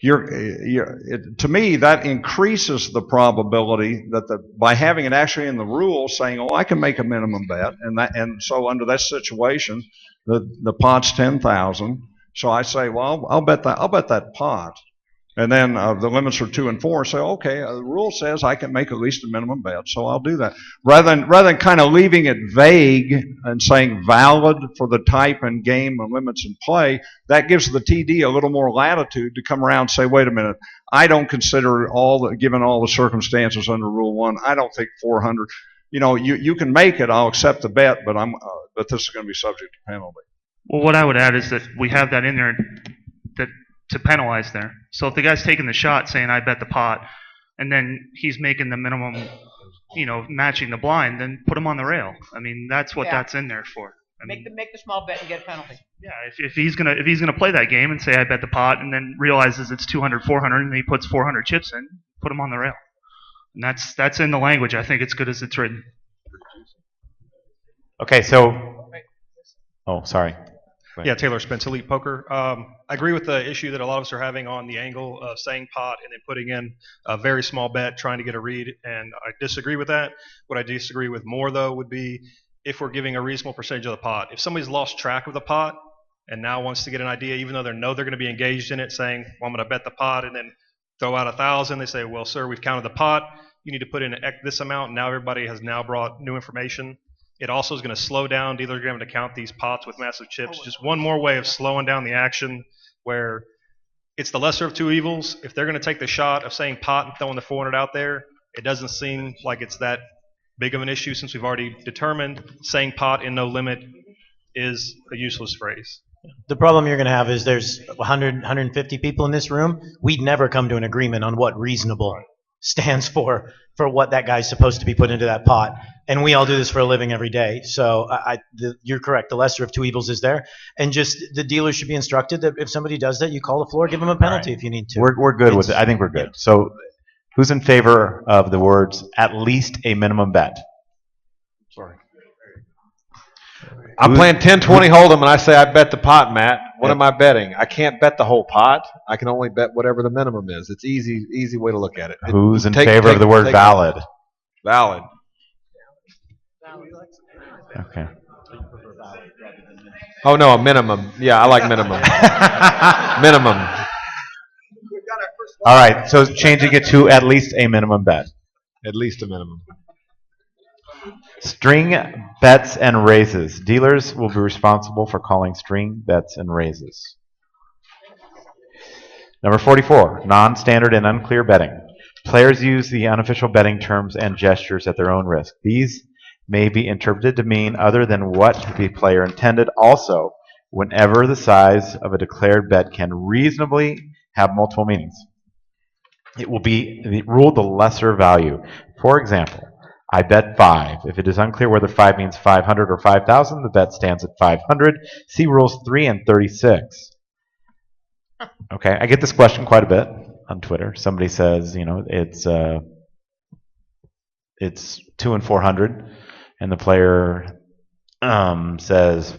To me, that increases the probability that by having it actually in the rules saying, oh, I can make a minimum bet, and so under that situation, the pot's 10,000. So I say, well, I'll bet that pot, and then the limits are 2 and 4. So okay, the rule says I can make at least a minimum bet, so I'll do that. Rather than kind of leaving it vague and saying valid for the type and game and limits in play, that gives the TD a little more latitude to come around and say, wait a minute, I don't consider given all the circumstances under Rule 1, I don't think 400. You can make it, I'll accept the bet, but this is going to be subject to penalty. Well, what I would add is that we have that in there to penalize there. So if the guy's taking the shot saying, I bet the pot, and then he's making the minimum, matching the blind, then put him on the rail. I mean, that's what that's in there for. Make the small bet and get a penalty. Yeah, if he's gonna play that game and say, I bet the pot, and then realizes it's 200, 400, and he puts 400 chips in, put him on the rail. And that's in the language. I think it's good as it's written. Okay, so. Oh, sorry. Yeah, Taylor Spence, Elite Poker. I agree with the issue that a lot of us are having on the angle of saying pot and then putting in a very small bet, trying to get a read, and I disagree with that. What I disagree with more, though, would be if we're giving a reasonable percentage of the pot. If somebody's lost track of the pot and now wants to get an idea, even though they know they're going to be engaged in it, saying, well, I'm going to bet the pot, and then throw out 1,000, they say, well, sir, we've counted the pot. You need to put in this amount, and now everybody has now brought new information. It also is going to slow down. Dealers are going to count these pots with massive chips. Just one more way of slowing down the action where it's the lesser of two evils. If they're going to take the shot of saying pot and throwing the 400 out there, it doesn't seem like it's that big of an issue since we've already determined saying pot in no limit is a useless phrase. The problem you're going to have is there's 100, 150 people in this room. We'd never come to an agreement on what reasonable stands for what that guy's supposed to be put into that pot. And we all do this for a living every day. So you're correct. The lesser of two evils is there. And just the dealer should be instructed that if somebody does that, you call the floor, give them a penalty if you need to. We're good with it. I think we're good. So who's in favor of the words at least a minimum bet? Sorry. I'm playing 10-20 hold'em, and I say I bet the pot, Matt. What am I betting? I can't bet the whole pot. I can only bet whatever the minimum is. It's easy way to look at it. Who's in favor of the word valid? Valid. Okay. Oh no, a minimum. Yeah, I like minimum. Minimum. All right, so changing it to at least a minimum bet. At least a minimum. String bets and raises. Dealers will be responsible for calling string bets and raises. Number 44, non-standard and unclear betting. Players use the unofficial betting terms and gestures at their own risk. These may be interpreted to mean other than what the player intended. Also, whenever the size of a declared bet can reasonably have multiple meanings, it will be ruled the lesser value. For example, I bet 5. If it is unclear whether 5 means 500 or 5,000, the bet stands at 500. See rules 3 and 36. Okay, I get this question quite a bit on Twitter. Somebody says, it's 2 and 400, and the player says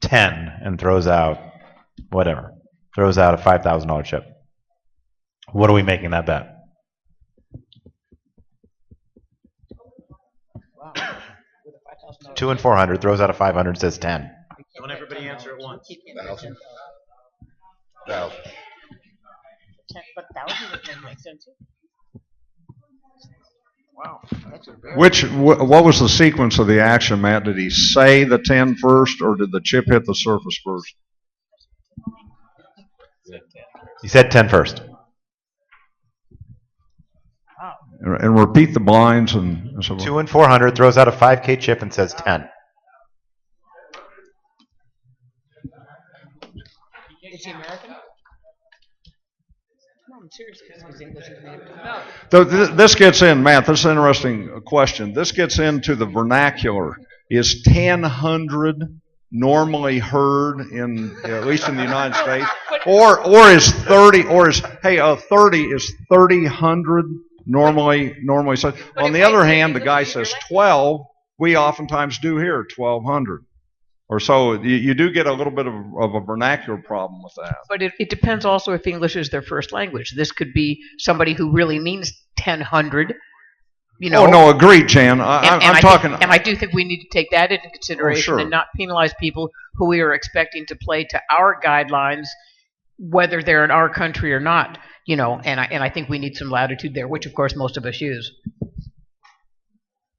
10 and throws out a $5,000 chip. What are we making that bet? Wow. 2 and 400 throws out a 500, says 10. Don't everybody answer at once. Thousand. But 1,000 doesn't make sense. Wow. That's a very What was the sequence of the action, Matt? Did he say the 10 first, or did the chip hit the surface first? He said 10 first. Wow. And repeat the blinds and so on. 2 and 400 throws out a 5K chip and says 10. Is he American? No, I'm serious. His English is native. So this gets in, Matt, this is an interesting question. This gets into the vernacular. Is 1000 normally heard in, at least in the United States? Or is 30, 30 is 30 normally said? On the other hand, the guy says 12, we oftentimes do hear 1200. Or so you do get a little bit of a vernacular problem with that. But it depends also if English is their first language. This could be somebody who really means 1000. Oh no, agreed, Jan. I'm talking. And I do think we need to take that into consideration sure. and not penalize people who we are expecting to play to our guidelines, whether they're in our country or not. And I think we need some latitude there, which of course most of us use.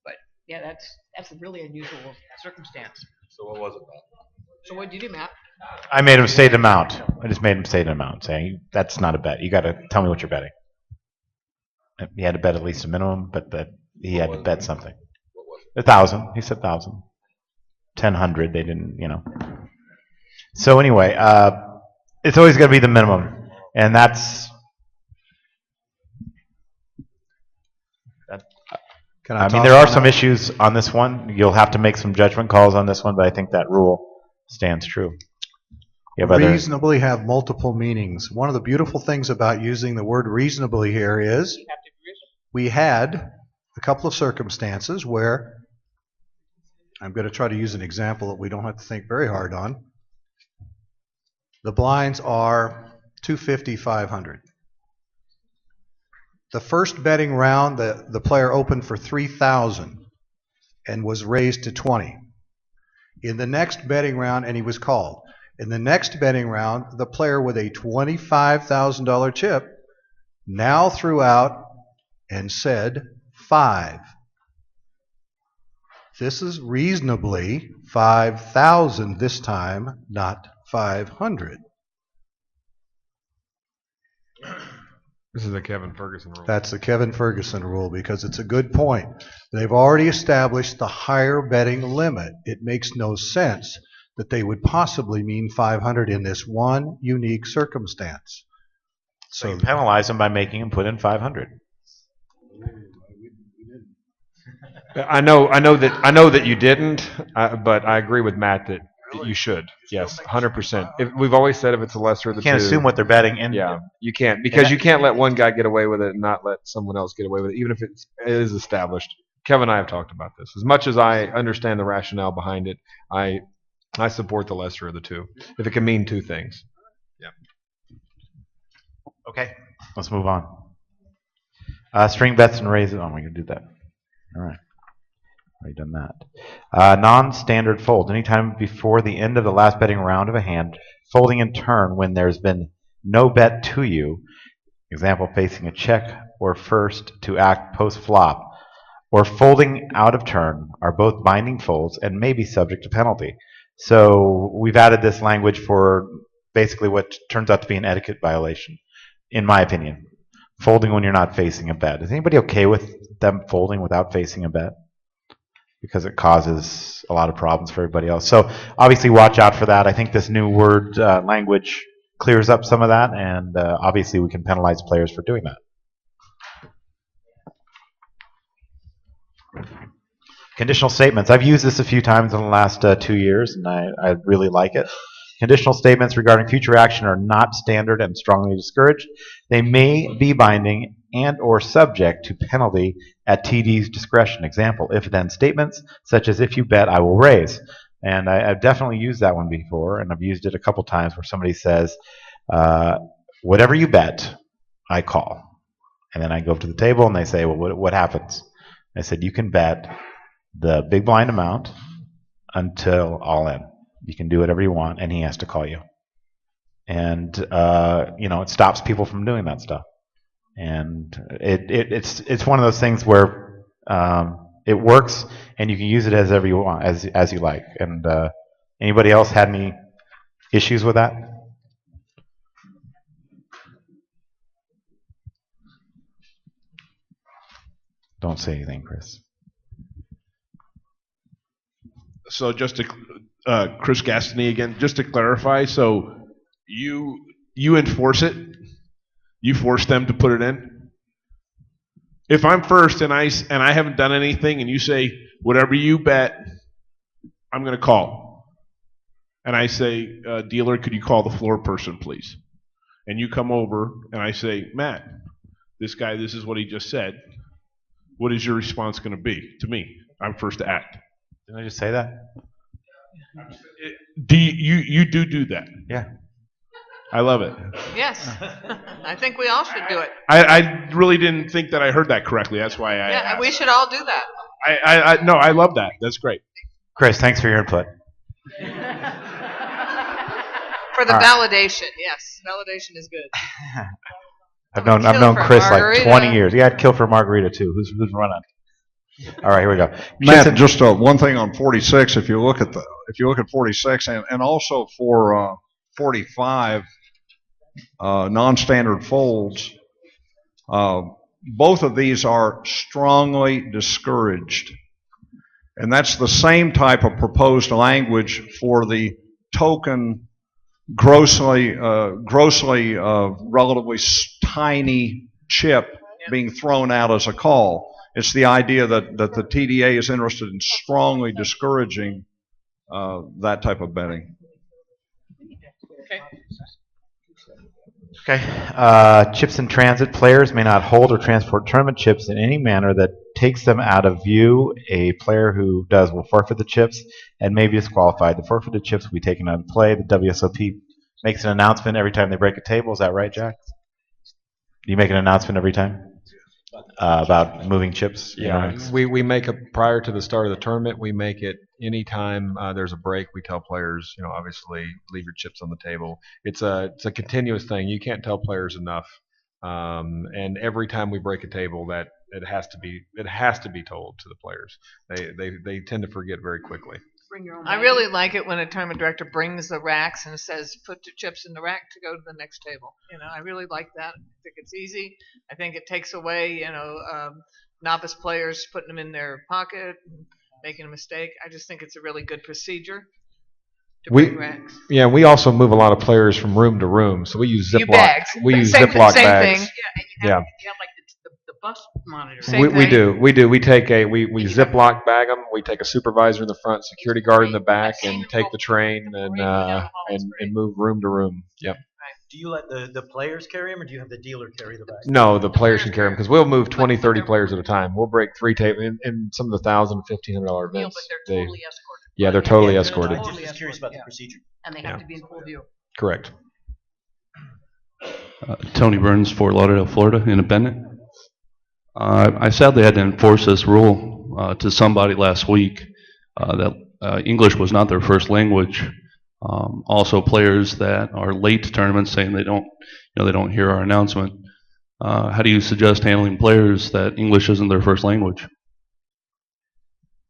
But yeah, that's a really unusual circumstance. So what was it, Matt? So what did you do, Matt? I made him state an amount. I just made him state an amount, saying that's not a bet. You got to tell me what you're betting. He had to bet at least a minimum, but he had to bet something. 1,000. He said 1,000. 1,000. They didn't, So anyway, it's always going to be the minimum, and that's. I mean, there are some issues on this one. You'll have to make some judgment calls on this one, but I think that rule stands true. Reasonably have multiple meanings. One of the beautiful things about using the word reasonably here is we had a couple of circumstances where I'm going to try to use an example that we don't have to think very hard on. The blinds are 250, 500. The first betting round, the player opened for 3,000 and was raised to 20. In the next betting round, and he was called. In the next betting round, the player with a $25,000 chip now threw out and said 5. This is reasonably 5,000 this time, not 500. This is the Kevin Ferguson rule. That's the Kevin Ferguson rule because it's a good point. They've already established the higher betting limit. It makes no sense that they would possibly mean 500 in this one unique circumstance. So you penalize them by making them put in 500. I know that you didn't, but I agree with Matt that you should. Yes, 100%. We've always said if it's a lesser of the two. You can't assume what they're betting. Yeah, you can't because you can't let one guy get away with it and not let someone else get away with it, even if it is established. Kevin and I have talked about this. As much as I understand the rationale behind it, I support the lesser of the two if it can mean two things. Yeah. Okay, let's move on. String bets and raises. Oh, we can do that. All right. Already done that. Non-standard folds. Anytime before the end of the last betting round of a hand, folding in turn when there's been no bet to you. Example, facing a check or first to act post-flop, or folding out of turn are both binding folds and may be subject to penalty. So we've added this language for basically what turns out to be an etiquette violation, in my opinion. Folding when you're not facing a bet. Is anybody okay with them folding without facing a bet? Because it causes a lot of problems for everybody else. So obviously watch out for that. I think this new word language clears up some of that, and obviously we can penalize players for doing that. Conditional statements. I've used this a few times in the last 2 years, and I really like it. Conditional statements regarding future action are not standard and strongly discouraged. They may be binding and or subject to penalty at TD's discretion. Example, if-then statements, such as if you bet, I will raise. And I've definitely used that one before, and I've used it a couple times where somebody says, whatever you bet, I call. And then I go to the table and they say, well, what happens? I said, you can bet the big blind amount until all in. You can do whatever you want, and he has to call you. And it stops people from doing that stuff. And it's one of those things where it works, and you can use it as ever you want, as you like. And anybody else had any issues with that? Don't say anything, Chris. So just to Chris Gastini again, just to clarify, so you enforce it, you force them to put it in. If I'm first and I haven't done anything, and you say whatever you bet, I'm going to call, and I say, dealer, could you call the floor person, please? And you come over and I say, Matt, this guy, this is what he just said. What is your response going to be to me? I'm first to act. Didn't I just say that? Do you do that? Yeah. I love it. Yes. I think we all should do it. I really didn't think that I heard that correctly. That's why I Yeah, asked. we should all do that. I love that. That's great. Chris, thanks for your input. For the All right. validation, yes. Validation is good. I've known Chris like 20 years. Yeah, I'd kill for a margarita too. Who's running? All right, here we go. Matt, just one thing on 46. If you look at 46 and also for 45 non-standard folds, both of these are strongly discouraged, and that's the same type of proposed language for the token grossly relatively tiny chip being thrown out as a call. It's the idea that the TDA is interested in strongly discouraging that type of betting. Okay. Chips in transit. Players may not hold or transport tournament chips in any manner that takes them out of view. A player who does will forfeit the chips and may be disqualified. The forfeited chips will be taken out of play. The WSOP makes an announcement every time they break a table. Is that right, Jack? Do you make an announcement every time about moving chips? Yeah, we make it prior to the start of the tournament. We make it anytime there's a break. We tell players, obviously leave your chips on the table. It's a continuous thing. You can't tell players enough. And every time we break a table, that it has to be told to the players. They tend to forget very quickly. I really like it when a tournament director brings the racks and says, put your chips in the rack to go to the next table. I really like that. I think it's easy. I think it takes away, novice players putting them in their pocket, and making a mistake. I just think it's a really good procedure to bring racks. Yeah, we also move a lot of players from room to room, so we use Ziploc. Bags. We use Same Ziploc thing. bags. Yeah, Yeah. You have like the bus monitor. We do. We take we Ziploc bag them. We take a supervisor in the front, security guard in the back, and take the train and move room to room. Yep. Do you let the players carry them, or do you have the dealer carry the bag? No, the players can carry them because we'll move 20, 30 players at a time. We'll break 3 tables in some of the $1,000, $1,500 events. but they're totally escorted. Yeah, they're totally Yeah, escorted. I just was curious about the procedure. And they have to be in full view. Correct. Tony Burns, Fort Lauderdale, Florida, independent. I sadly had to enforce this rule to somebody last week that English was not their first language. Also, players that are late to tournaments saying they don't hear our announcement. How do you suggest handling players that English isn't their first language?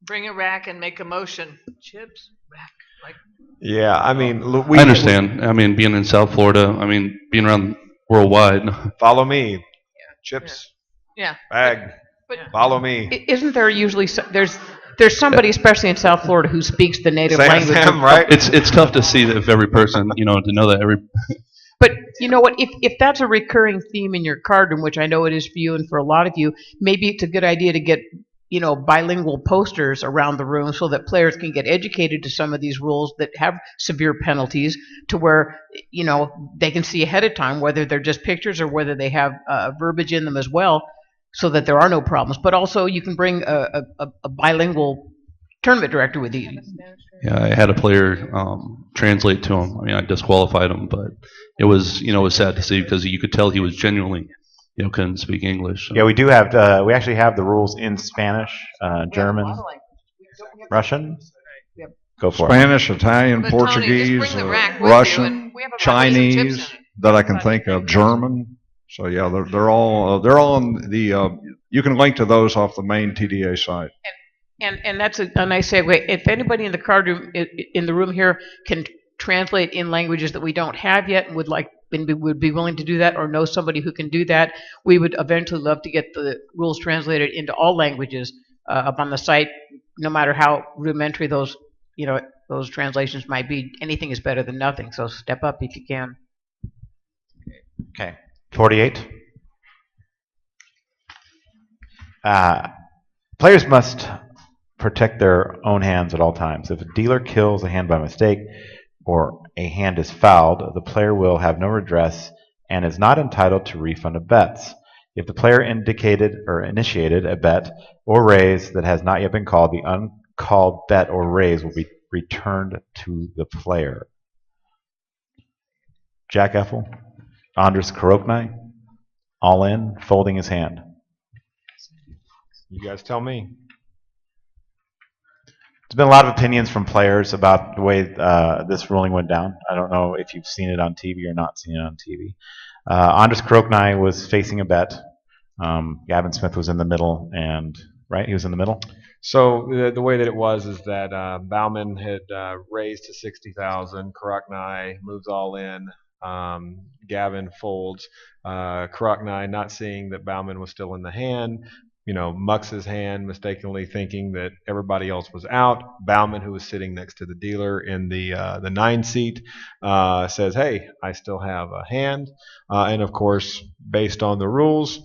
Bring a rack and make a motion. Chips, rack, like. Yeah, I mean, I understand. I mean, being in South Florida, I mean, being around worldwide. Follow me. Chips. Yeah. Bag. Follow me. Isn't there usually there's somebody, especially in South Florida, who speaks the native language? Right? It's tough to see that if every person, to know that every. But you know what? If that's a recurring theme in your card room, which I know it is for you and for a lot of you, maybe it's a good idea to get bilingual posters around the room so that players can get educated to some of these rules that have severe penalties, to where they can see ahead of time whether they're just pictures or whether they have verbiage in them as well, so that there are no problems. But also you can bring a bilingual tournament director with you. Yeah, I had a player translate to him. I mean, I disqualified him, but it was it was sad to see because you could tell he was genuinely couldn't speak English. So. Yeah, we do have we actually have the rules in Spanish, German, Russian. Go for Spanish, Italian, But Tony, just Portuguese, bring the rack with you, Russian, and we have about 20 chips in Chinese it. that I can think of, German. So yeah, they're all on the. You can link to those off the main TDA site. And that's a nice segue. If anybody in the card room in the room here can translate in languages that we don't have yet and would be willing to do that, or know somebody who can do that, we would eventually love to get the rules translated into all languages up on the site, no matter how rudimentary those translations might be. Anything is better than nothing, so step up if you can. Okay, 48. Players must protect their own hands at all times. If a dealer kills a hand by mistake or a hand is fouled, the player will have no redress and is not entitled to refund of bets. If the player indicated or initiated a bet or raise that has not yet been called, the uncalled bet or raise will be returned to the player. Jack Effel, Andres Karoknai, all in, folding his hand. You guys tell me. There's been a lot of opinions from players about the way this ruling went down. I don't know if you've seen it on TV or not seen it on TV. Andres Karoknai was facing a bet. Gavin Smith was in the middle, and right, he was in the middle. So the way that it was is that Bauman had raised to 60,000. Karoknai moves all in. Gavin folds. Karoknai, not seeing that Bauman was still in the hand, mucks his hand, mistakenly thinking that everybody else was out. Bauman, who was sitting next to the dealer in the 9 seat, says, "Hey, I still have a hand." And of course, based on the rules,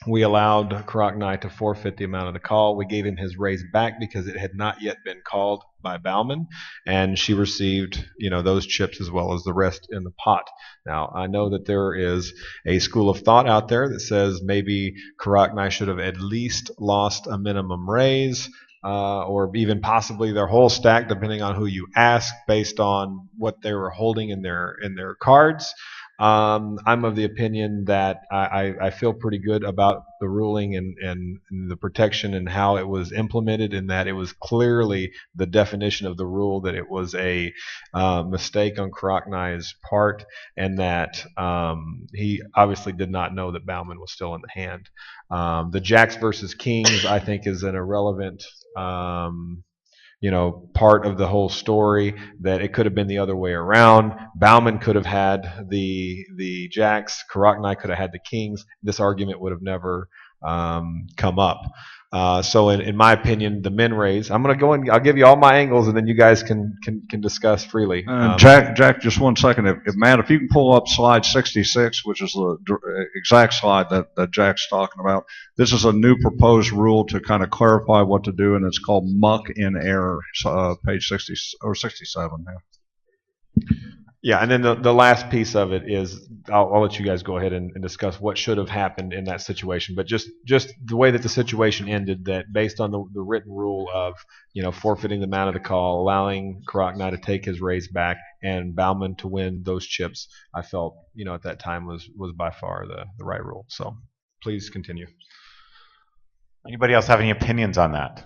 we allowed Karoknai to forfeit the amount of the call. We gave him his raise back because it had not yet been called by Bauman, and she received, those chips as well as the rest in the pot. Now, I know that there is a school of thought out there that says maybe Karoknai should have at least lost a minimum raise, or even possibly their whole stack, depending on who you ask, based on what they were holding in their cards. I'm of the opinion that I feel pretty good about the ruling and the protection and how it was implemented, in that it was clearly the definition of the rule that it was a mistake on Karoknai's part, and that he obviously did not know that Bauman was still in the hand. The Jacks versus Kings, I think, is an irrelevant part of the whole story, that it could have been the other way around. Bauman could have had the Jacks, Karoknai could have had the Kings. This argument would have never come up. So in my opinion, the min raise, I'm going to go and I'll give you all my angles, and then you guys can discuss freely. Jack, just 1 second. Matt, if you can pull up slide 66, which is the exact slide that Jack's talking about. This is a new proposed rule to kind of clarify what to do, and it's called muck in error, page 60 or 67. Yeah. Yeah, and then the last piece of it is I'll let you guys go ahead and discuss what should have happened in that situation. But just the way that the situation ended, that based on the written rule of forfeiting the amount of the call, allowing Karakni to take his raise back, and Bauman to win those chips, I felt at that time was by far the right rule. So please continue. Anybody else have any opinions on that?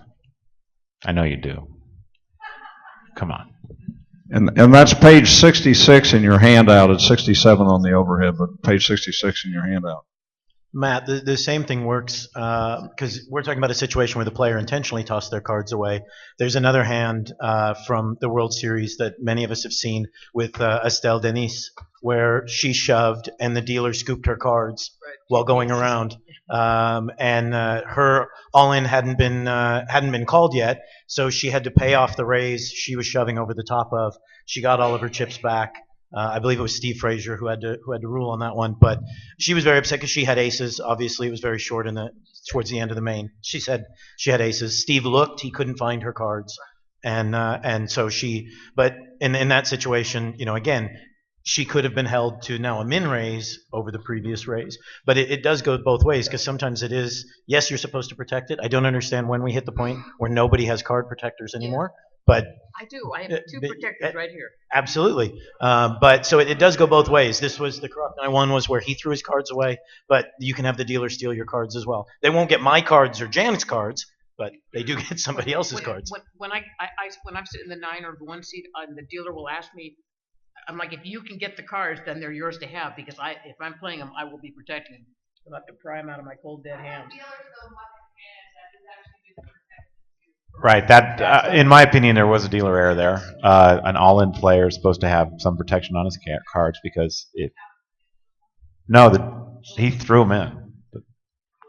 I know you do. Come on. And that's page 66 in your handout. It's 67 on the overhead, but page 66 in your handout. Matt, the same thing works because we're talking about a situation where the player intentionally tossed their cards away. There's another hand from the World Series that many of us have seen with Estelle Denis, where she shoved and the dealer scooped her cards while going around, and her all-in hadn't been called yet, so she had to pay off the raise she was shoving over the top of. She got all of her chips back. I believe it was Steve Frazier who had to rule on that one, but she was very upset because she had aces. Obviously, it was very short towards the end of the main. She said she had aces. Steve looked; he couldn't find her cards, and so she. But in that situation, again, she could have been held to now a min raise over the previous raise. But it does go both ways because sometimes it is yes, you're supposed to protect it. I don't understand when we hit the point where nobody has card protectors anymore, but. I do. I have two protectors right here. Absolutely. But so it does go both ways. This was the Karakni one was where he threw his cards away, but you can have the dealer steal your cards as well. They won't get my cards or Janet's cards, but they do get somebody else's cards. When I'm sitting in the 9 or the 1 seat, the dealer will ask me, I'm like, if you can get the cards, then they're yours to have because if I'm playing them, I will be protecting them. I'll have to pry them out of my cold dead hands. Right. That, in my opinion, there was a dealer error there. An all-in player is supposed to have some protection on his cards because he threw them in.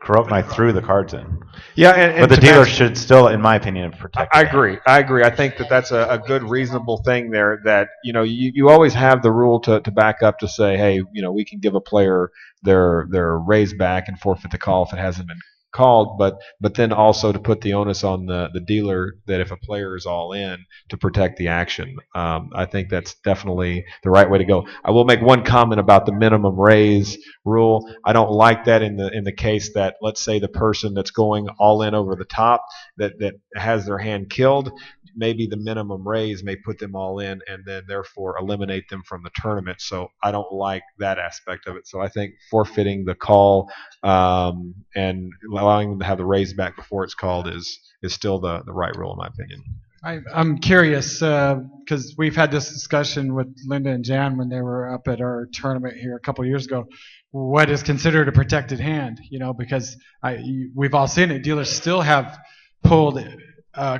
Karakni threw the cards in. Yeah, and but the dealer should still, in my opinion, protect. I agree. I think that's a good, reasonable thing there. That you always have the rule to back up to say, hey, we can give a player their raise back and forfeit the call if it hasn't been called, but then also to put the onus on the dealer that if a player is all in to protect the action. I think that's definitely the right way to go. I will make one comment about the minimum raise rule. I don't like that in the case that, let's say, the person that's going all in over the top that has their hand killed, maybe the minimum raise may put them all in and then therefore eliminate them from the tournament. So I don't like that aspect of it. So I think forfeiting the call and allowing them to have the raise back before it's called is still the right rule in my opinion. I'm curious because we've had this discussion with Linda and Jan when they were up at our tournament here a couple of years ago. What is considered a protected hand? Because we've all seen it. Dealers still have pulled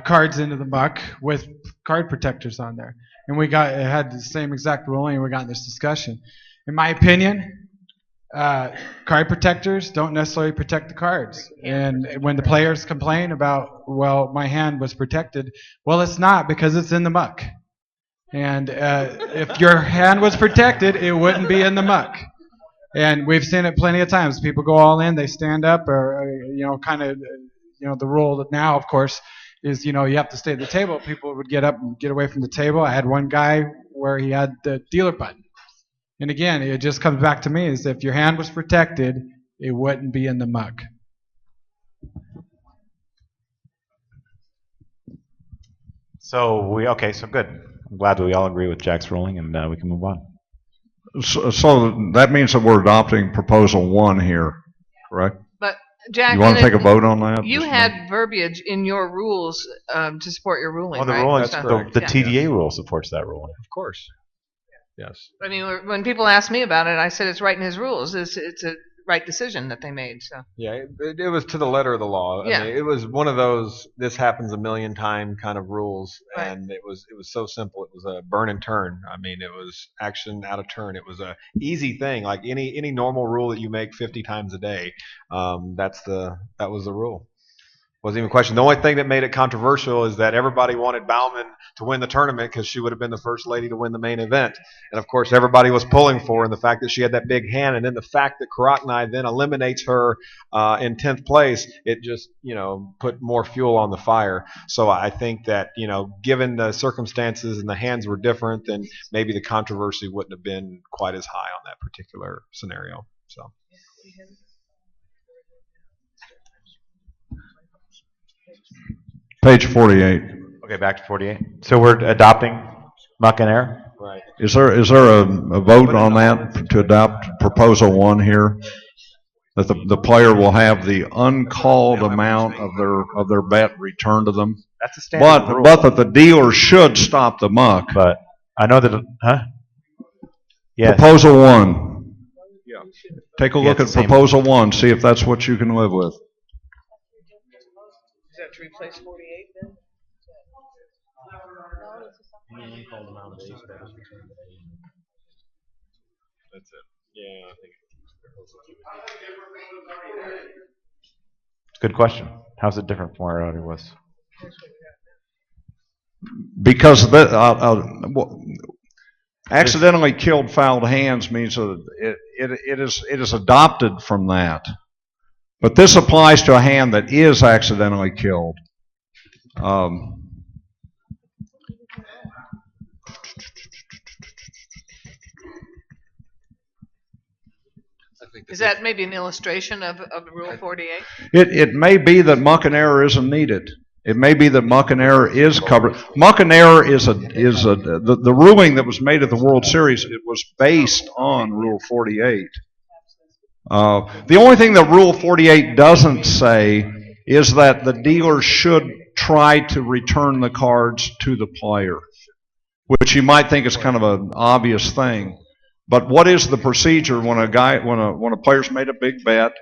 cards into the muck with card protectors on there, and we had the same exact ruling. And we got in this discussion. In my opinion, card protectors don't necessarily protect the cards. And when the players complain about, well, my hand was protected, well, it's not because it's in the muck. And if your hand was protected, it wouldn't be in the muck. And we've seen it plenty of times. People go all in, they stand up, or the rule that now, of course, is you have to stay at the table. People would get up and get away from the table. I had one guy where he had the dealer button. And again, it just comes back to me is if your hand was protected, it wouldn't be in the muck. So good. I'm glad that we all agree with Jack's ruling, and we can move on. So that means that we're adopting proposal 1 here, correct? But Jack, you want to take a vote on that? You had verbiage in your rules to support your ruling, well, the right? ruling, the TDA rule supports that ruling. Of course. Yes. I mean, when people ask me about it, I said it's right in his rules. It's a right decision that they made. So. Yeah, it was to the letter of the law. Yeah. I mean, it was one of those this happens a million time kind of rules, right. And it was so simple. It was a burn and turn. I mean, it was action out of turn. It was a easy thing, like any normal rule that you make 50 times a day. That was the rule. wasn't even a question. The only thing that made it controversial is that everybody wanted Bauman to win the tournament because she would have been the first lady to win the main event. And of course, everybody was pulling for her, and the fact that she had that big hand, and then the fact that Karaknai then eliminates her in 10th place, it just, put more fuel on the fire. So I think that, given the circumstances and the hands were different, then maybe the controversy wouldn't have been quite as high on that particular scenario. So. Page 48. Okay, back to 48. So we're adopting muck and air? Right. Is there a vote on that to adopt proposal 1 here? That the player will have the uncalled amount of their bet returned to them. That's a standard rule. But that the dealer should stop the muck. But I know that, Yes. Proposal 1. Yeah. Take a look at proposal 1. See if that's what you can live with. Is that to replace 48 then? That's it. Yeah, I think. Good question. How's it different from where it already was? Because accidentally killed fouled hands means that it is adopted from that. But this applies to a hand that is accidentally killed. Is that maybe an illustration of Rule 48? It may be that muck and error isn't needed. It may be that muck and error is covered. Muck and error the ruling that was made at the World Series. It was based on Rule 48. The only thing that Rule 48 doesn't say is that the dealer should try to return the cards to the player, which you might think is kind of an obvious thing. But what is the procedure when a player's made a big bet,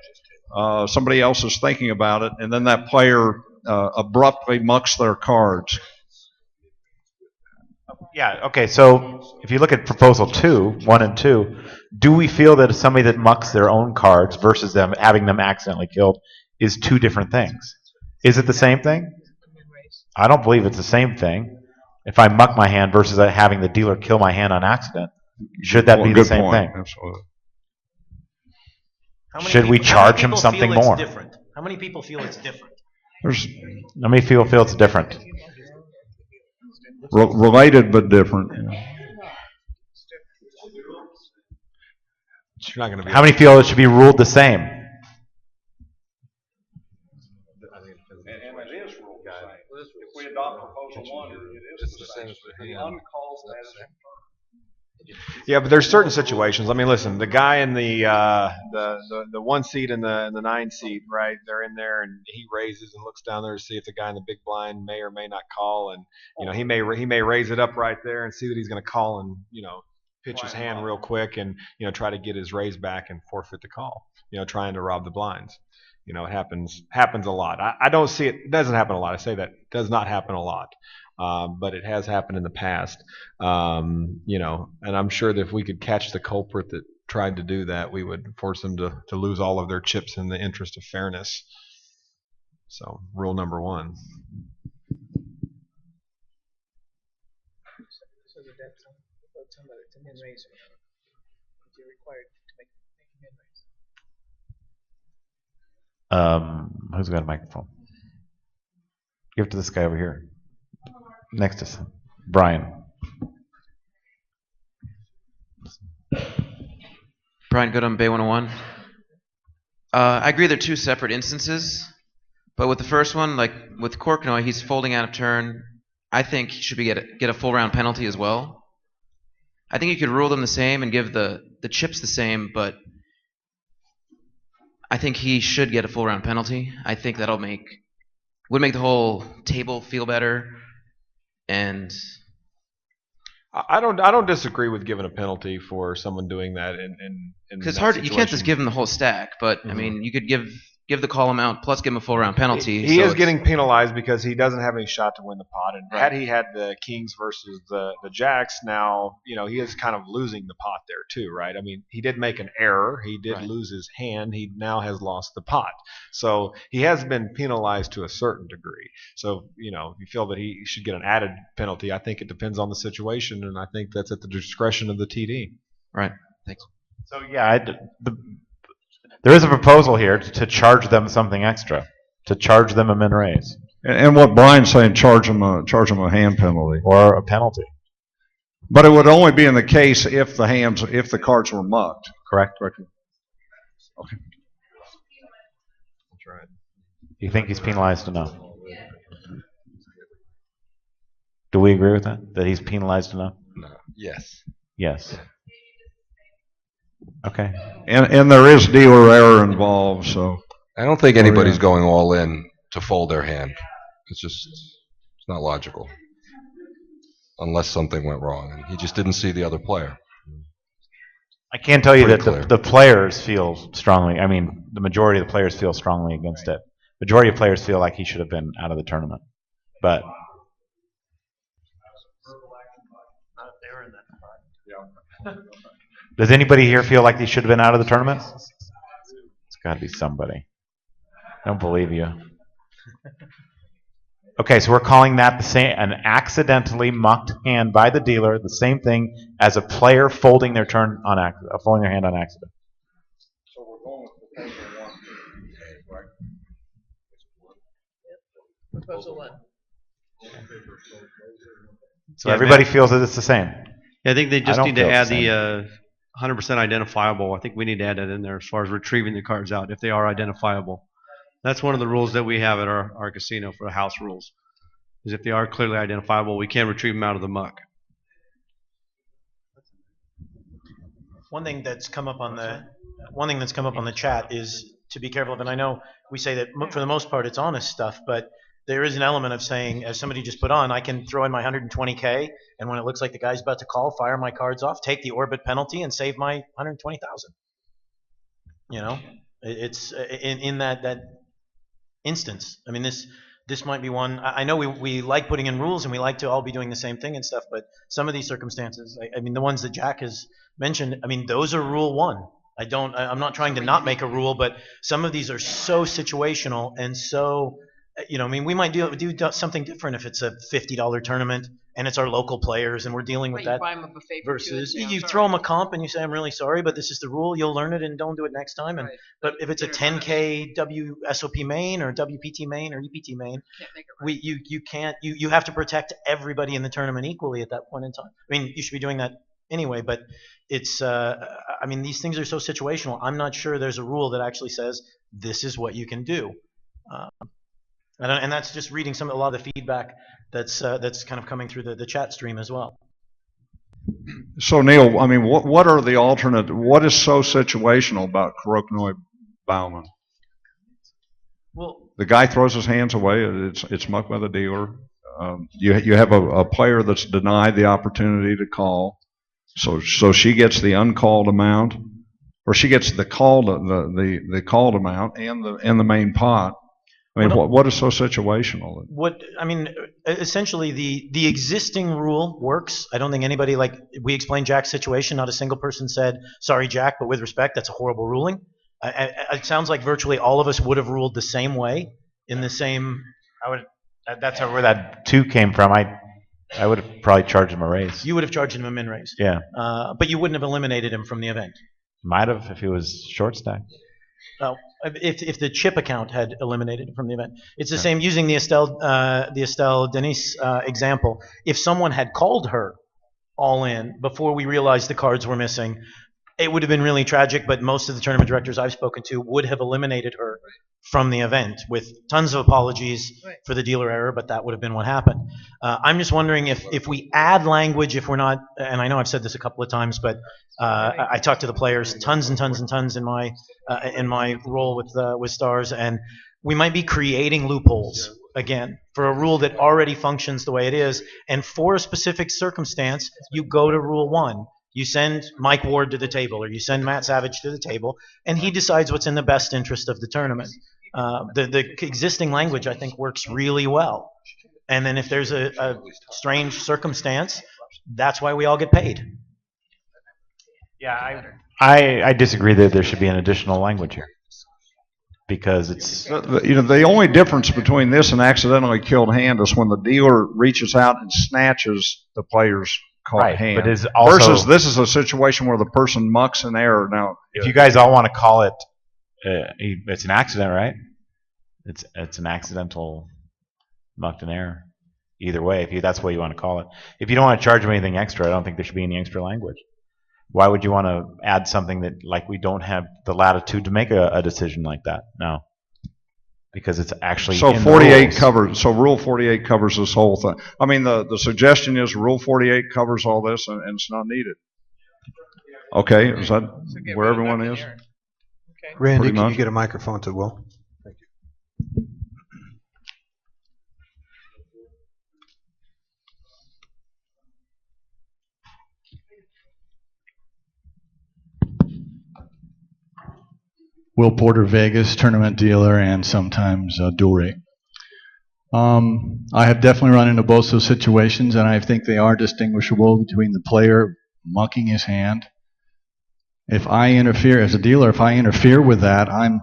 somebody else is thinking about it, and then that player abruptly mucks their cards? Yeah, okay, so if you look at proposal 1 and 2, do we feel that somebody that mucks their own cards versus them having them accidentally killed is two different things? Is it the same thing? I don't believe it's the same thing. If I muck my hand versus having the dealer kill my hand on accident, should that be the same thing? Absolutely. Should we charge him something more? How many people feel it's different? How many people feel it's different? Related but different. How many feel it should be ruled the same? And it is ruled the same. If we adopt proposal 1, it is the same. The uncalled as Yeah, but there's certain situations. I mean, listen, the guy in the 1 seat and the 9 seat, right? They're in there, and he raises and looks down there to see if the guy in the big blind may or may not call, and he may raise it up right there and see that he's going to call and pitch his hand real quick and try to get his raise back and forfeit the call. Trying to rob the blinds. It happens a lot. I don't see it. It doesn't happen a lot. I say that it does not happen a lot. But it has happened in the past, and I'm sure that if we could catch the culprit that tried to do that, we would force them to lose all of their chips in the interest of fairness. So, rule number 1. Who's got a microphone? Give it to this guy over here. Next to Brian. Brian Goodham, Bay 101. I agree they're two separate instances, but with the first one, like with Korknoy, he's folding out of turn. I think he should get a full round penalty as well. I think you could rule them the same and give the chips the same, but I think he should get a full round penalty. I think that'll would make the whole table feel better. And I don't disagree with giving a penalty for someone doing that in because it's hard, you can't just give them the whole stack, but I mean you could give give the call amount plus give him a full round penalty. He so is it's- getting penalized because he doesn't have any shot to win the pot. And Right. had he had the kings versus the jacks, now he is kind of losing the pot there too, right? I mean, he did make an error. He did lose his hand. He now has lost the pot. So he has been penalized to a certain degree. So if you feel that he should get an added penalty, I think it depends on the situation, and I think that's at the discretion of the TD. Right. Thanks. So yeah, there is a proposal here to charge them something extra, to charge them a min raise. And what Brian's saying, charge them a hand penalty. Or a penalty. But it would only be in the case if the cards were mucked. Correct. Okay. That's right. Do you think he's penalized enough? Do we agree with that? That he's penalized enough? No. Yes. Yes. Okay. And there is dealer error involved, so. I don't think anybody's going all in to fold their hand. It's not logical. Unless something went wrong, and he just didn't see the other player. I can't tell you Pretty that clear. the players feel strongly. I mean, the majority of the players feel strongly against it. Majority of players feel like he should have been out of the tournament. But does anybody here feel like he should have been out of the tournament? It's got to be somebody. I don't believe you. Okay, so we're calling that an accidentally mucked hand by the dealer, the same thing as a player folding their hand on accident. So we're going with proposal one. Proposal one. So everybody feels that it's the same. Yeah, I think they just don't need to feel add the the 100% identifiable. I think we need to add that in there as far as retrieving the cards out if they are identifiable. That's one of the rules that we have at our casino for the house rules. Is if they are clearly identifiable, we can retrieve them out of the muck. One thing that's come up on the chat is to be careful of, and I know we say that for the most part it's honest stuff, but there is an element of saying, as somebody just put on, I can throw in my 120K, and when it looks like the guy's about to call, fire my cards off, take the orbit penalty, and save my 120,000. It's in that instance. I mean, this might be one. I know we like putting in rules and we like to all be doing the same thing and stuff, but some of these circumstances, I mean, the ones that Jack has mentioned, I mean, those are rule one. I'm not trying to not make a rule, but some of these are so situational and so, I mean, we might do something different if it's a $50 tournament and it's our local players and we're dealing with that. Buy them a buffet for two and Versus say, "I'm you sorry." throw them a comp and you say, I'm really sorry, but this is the rule. You'll learn it and don't do it next time. And but if it's a 10K WSOP main or WPT main or EPT main, you can't. You have to protect everybody in the tournament equally at that point in time. I mean, you should be doing that anyway, but it's. I mean, these things are so situational. I'm not sure there's a rule that actually says this is what you can do. And that's just reading a lot of the feedback that's kind of coming through the chat stream as well. So Neil, I mean, what are the alternate? What is so situational about Kuroknoi Bauman? Well, the guy throws his hands away. It's mucked by the dealer. You have a player that's denied the opportunity to call, so she gets the uncalled amount, or she gets the called amount and the main pot. I mean, what is so situational? Essentially, the existing rule works. I don't think anybody, like we explained Jack's situation, not a single person said, sorry, Jack, but with respect, that's a horrible ruling. It sounds like virtually all of us would have ruled the same way, in the same. That's where that 2 came from. I would have probably charged him a raise. You would have charged him a min raise. Yeah. But you wouldn't have eliminated him from the event. Might have if he was short stacked. If the chip account had eliminated it from the event. It's the same using the Estelle Denis example. If someone had called her all in before we realized the cards were missing, it would have been really tragic, but most of the tournament directors I've spoken to would have eliminated her from the event with tons of apologies for the dealer error, but that would have been what happened. I'm just wondering if we add language, if we're not, and I know I've said this a couple of times, but I talked to the players tons and tons and tons in my role with Stars, and we might be creating loopholes again for a rule that already functions the way it is, and for a specific circumstance, you go to rule 1. You send Mike Ward to the table, or you send Matt Savage to the table, and he decides what's in the best interest of the tournament. The existing language, I think, works really well. And then if there's a strange circumstance, that's why we all get paid. Yeah, I disagree that there should be an additional language here because it's The only difference between this and accidentally killed hand is when the dealer reaches out and snatches the player's caught right, hand. but is also Versus this is a situation where the person mucks an error. Now, if you guys all want to call it, it's an accident, right? It's an accidental mucked an error. Either way, if that's what you want to call it. If you don't want to charge them anything extra, I don't think there should be any extra language. Why would you want to add something that like we don't have the latitude to make a decision like that? No, because it's actually so in 48 the rules. covers. So Rule 48 covers this whole thing. I mean, the suggestion is Rule 48 covers all this, and it's not needed. Okay, is that where everyone is? Randy, Pretty can much. you get a microphone to Will? Thank you. Will Porter, Vegas, tournament dealer, and sometimes dual rate. I have definitely run into both those situations, and I think they are distinguishable between the player mucking his hand. If I interfere, as a dealer, if I interfere with that, I'm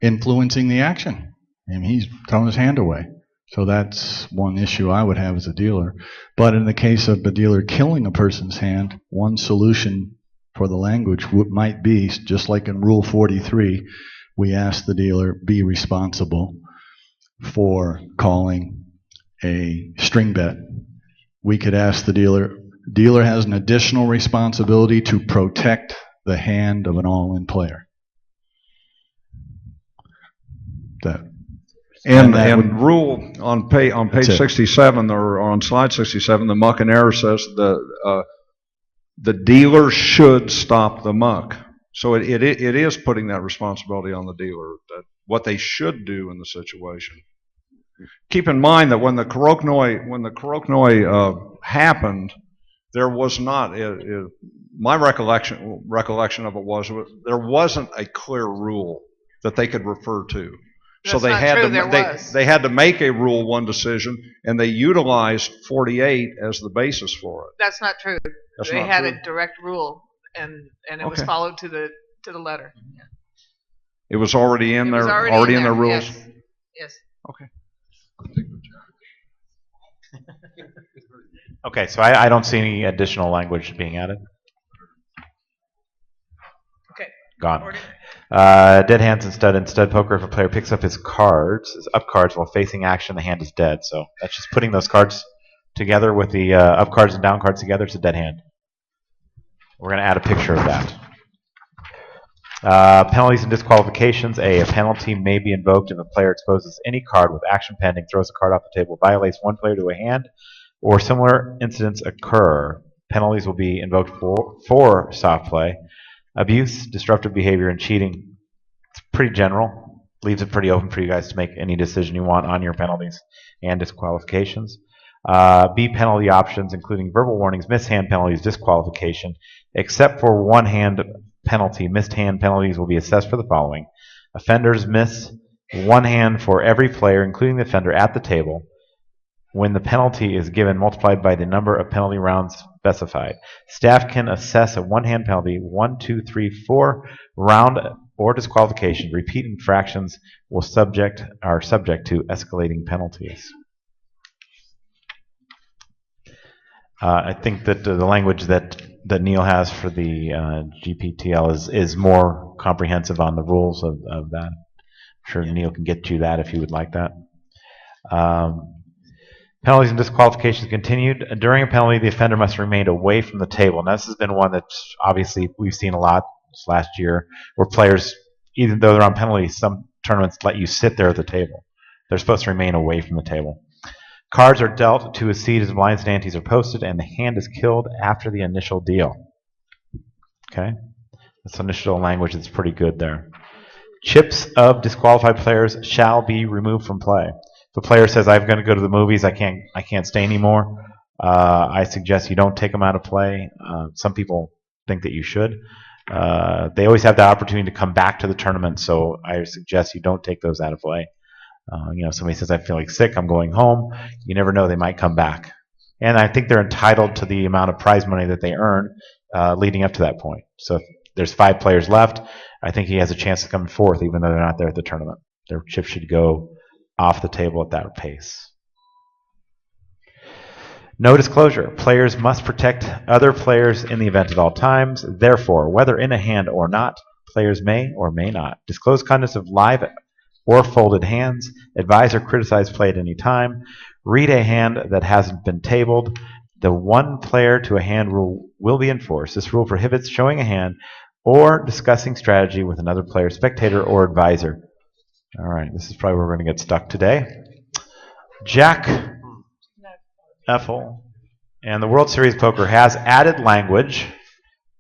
influencing the action. And he's throwing his hand away. So that's one issue I would have as a dealer. But in the case of the dealer killing a person's hand, one solution for the language might be, just like in Rule 43, we ask the dealer be responsible for calling a string bet. We could ask the dealer has an additional responsibility to protect the hand of an all-in player. And rule on page it. 67 or on slide 67, the muck and error says the dealer should stop the muck. So it is putting that responsibility on the dealer, that what they should do in the situation. Keep in mind that when the Kuroknoi happened, there was not my recollection of it was there wasn't a clear rule that they could refer to. So they had to make a Rule 1 decision, and they utilized 48 as the basis for it. That's not true. That's They not had true? a direct rule, and it was Okay. followed to the letter. It was already in It there, was already in their rules. Yes. Yes. Okay. Okay, so I don't see any additional language being added. Okay. Gone. Dead hands in stud poker. If a player picks up his up cards while facing action, the hand is dead. So that's just putting those cards together with the up cards and down cards together. It's a dead hand. We're going to add a picture of that. Penalties and disqualifications. A penalty may be invoked if a player exposes any card with action pending, throws a card off the table, violates one player to a hand, or similar incidents occur. Penalties will be invoked for soft play. Abuse, disruptive behavior, and cheating. It's pretty general. Leaves it pretty open for you guys to make any decision you want on your penalties and disqualifications. B, penalty options, including verbal warnings, missed hand penalties, disqualification. Except for one hand penalty, missed hand penalties will be assessed for the following. Offenders miss one hand for every player, including the offender, at the table. When the penalty is given, multiplied by the number of penalty rounds specified. Staff can assess a one-hand penalty, 1, 2, 3, 4 round or disqualification. Repeat infractions are subject to escalating penalties. I think that the language that Neil has for the GPTL is more comprehensive on the rules of that. I'm sure Neil can get you that if you would like that. Penalties and disqualifications continued. During a penalty, the offender must remain away from the table. Now, this has been one that obviously we've seen a lot this last year, where players, even though they're on penalties, some tournaments let you sit there at the table. They're supposed to remain away from the table. Cards are dealt to a seed as blinds and antes are posted, and the hand is killed after the initial deal. Okay? This initial language is pretty good there. Chips of disqualified players shall be removed from play. If a player says, I'm going to go to the movies, I can't stay anymore, I suggest you don't take them out of play. Some people think that you should. They always have the opportunity to come back to the tournament, so I suggest you don't take those out of play. Somebody says, I feel like sick, I'm going home. You never know, they might come back. And I think they're entitled to the amount of prize money that they earn leading up to that point. So if there's 5 players left, I think he has a chance to come fourth, even though they're not there at the tournament. Their chip should go off the table at that pace. No disclosure. Players must protect other players in the event at all times. Therefore, whether in a hand or not, players may or may not disclose contents of live or folded hands, advise or criticize play at any time, read a hand that hasn't been tabled. The one player to a hand rule will be enforced. This rule prohibits showing a hand or discussing strategy with another player, spectator, or advisor. All right, this is probably where we're going to get stuck today. Jack Effel and the World Series Poker has added language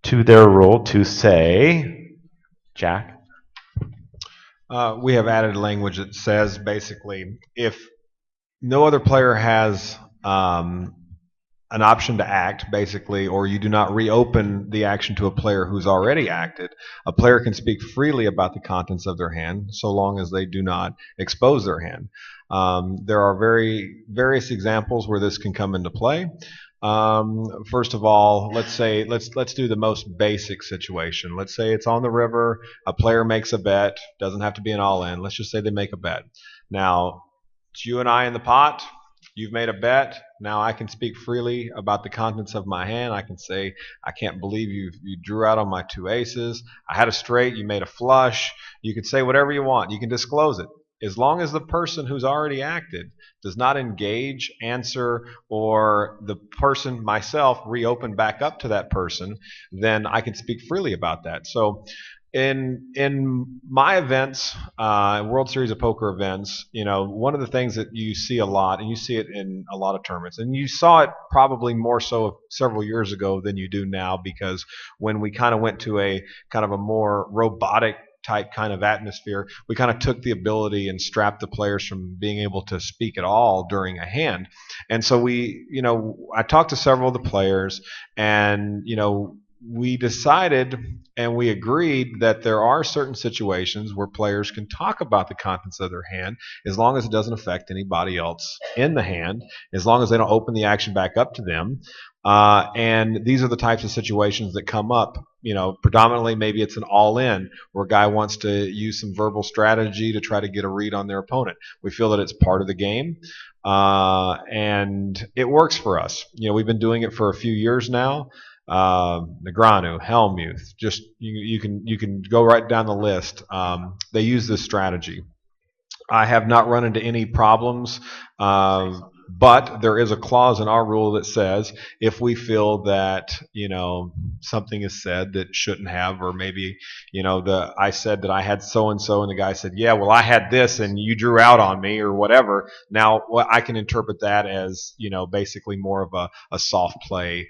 to their rule to say, Jack? We have added language that says basically if no other player has an option to act, basically, or you do not reopen the action to a player who's already acted, a player can speak freely about the contents of their hand so long as they do not expose their hand. There are various examples where this can come into play. First of all, let's do the most basic situation. Let's say it's on the river, a player makes a bet, doesn't have to be an all-in. Let's just say they make a bet. Now, it's you and I in the pot. You've made a bet. Now I can speak freely about the contents of my hand. I can say, I can't believe you drew out on my 2 aces. I had a straight. You made a flush. You can say whatever you want. You can disclose it. As long as the person who's already acted does not engage, answer, or the person, myself, reopen back up to that person, then I can speak freely about that. So in my events, World Series of Poker events, one of the things that you see a lot, and you see it in a lot of tournaments, and you saw it probably more so several years ago than you do now, because when we kind of went to a kind of a more robotic type kind of atmosphere, we kind of took the ability and strapped the players from being able to speak at all during a hand. And so I talked to several of the players, and we decided and we agreed that there are certain situations where players can talk about the contents of their hand as long as it doesn't affect anybody else in the hand, as long as they don't open the action back up to them. And these are the types of situations that come up. Predominantly maybe it's an all-in where a guy wants to use some verbal strategy to try to get a read on their opponent. We feel that it's part of the game. And it works for us. We've been doing it for a few years now. Negranu, Helmuth, just you can go right down the list. They use this strategy. I have not run into any problems, but there is a clause in our rule that says if we feel that something is said that shouldn't have, or maybe I said that I had so and so, and the guy said, yeah, well I had this and you drew out on me or whatever. Now I can interpret that as basically more of a soft play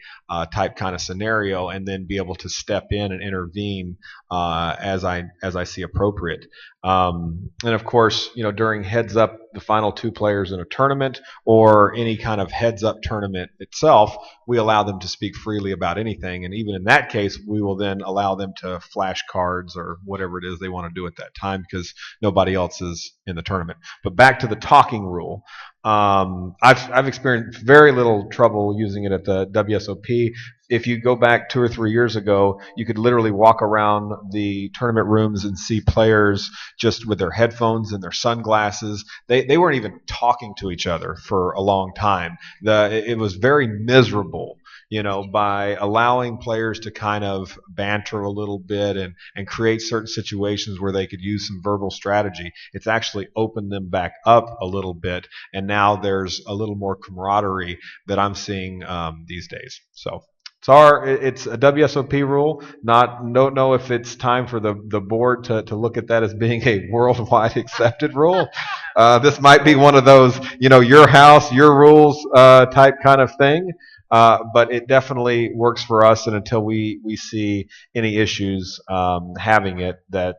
type kind of scenario, and then be able to step in and intervene as I see appropriate. And of course, during heads up, the final 2 players in a tournament or any kind of heads up tournament itself, we allow them to speak freely about anything. And even in that case, we will then allow them to flash cards or whatever it is they want to do at that time, because nobody else is in the tournament. But back to the talking rule. I've experienced very little trouble using it at the WSOP. If you go back 2 or 3 years ago, you could literally walk around the tournament rooms and see players just with their headphones and their sunglasses. They weren't even talking to each other for a long time. It was very miserable, by allowing players to kind of banter a little bit and create certain situations where they could use some verbal strategy. It's actually opened them back up a little bit, and now there's a little more camaraderie that I'm seeing these days. So it's a WSOP rule. Don't know if it's time for the board to look at that as being a worldwide accepted rule. This might be one of those, your house, your rules type kind of thing. But it definitely works for us, and until we see any issues having it, that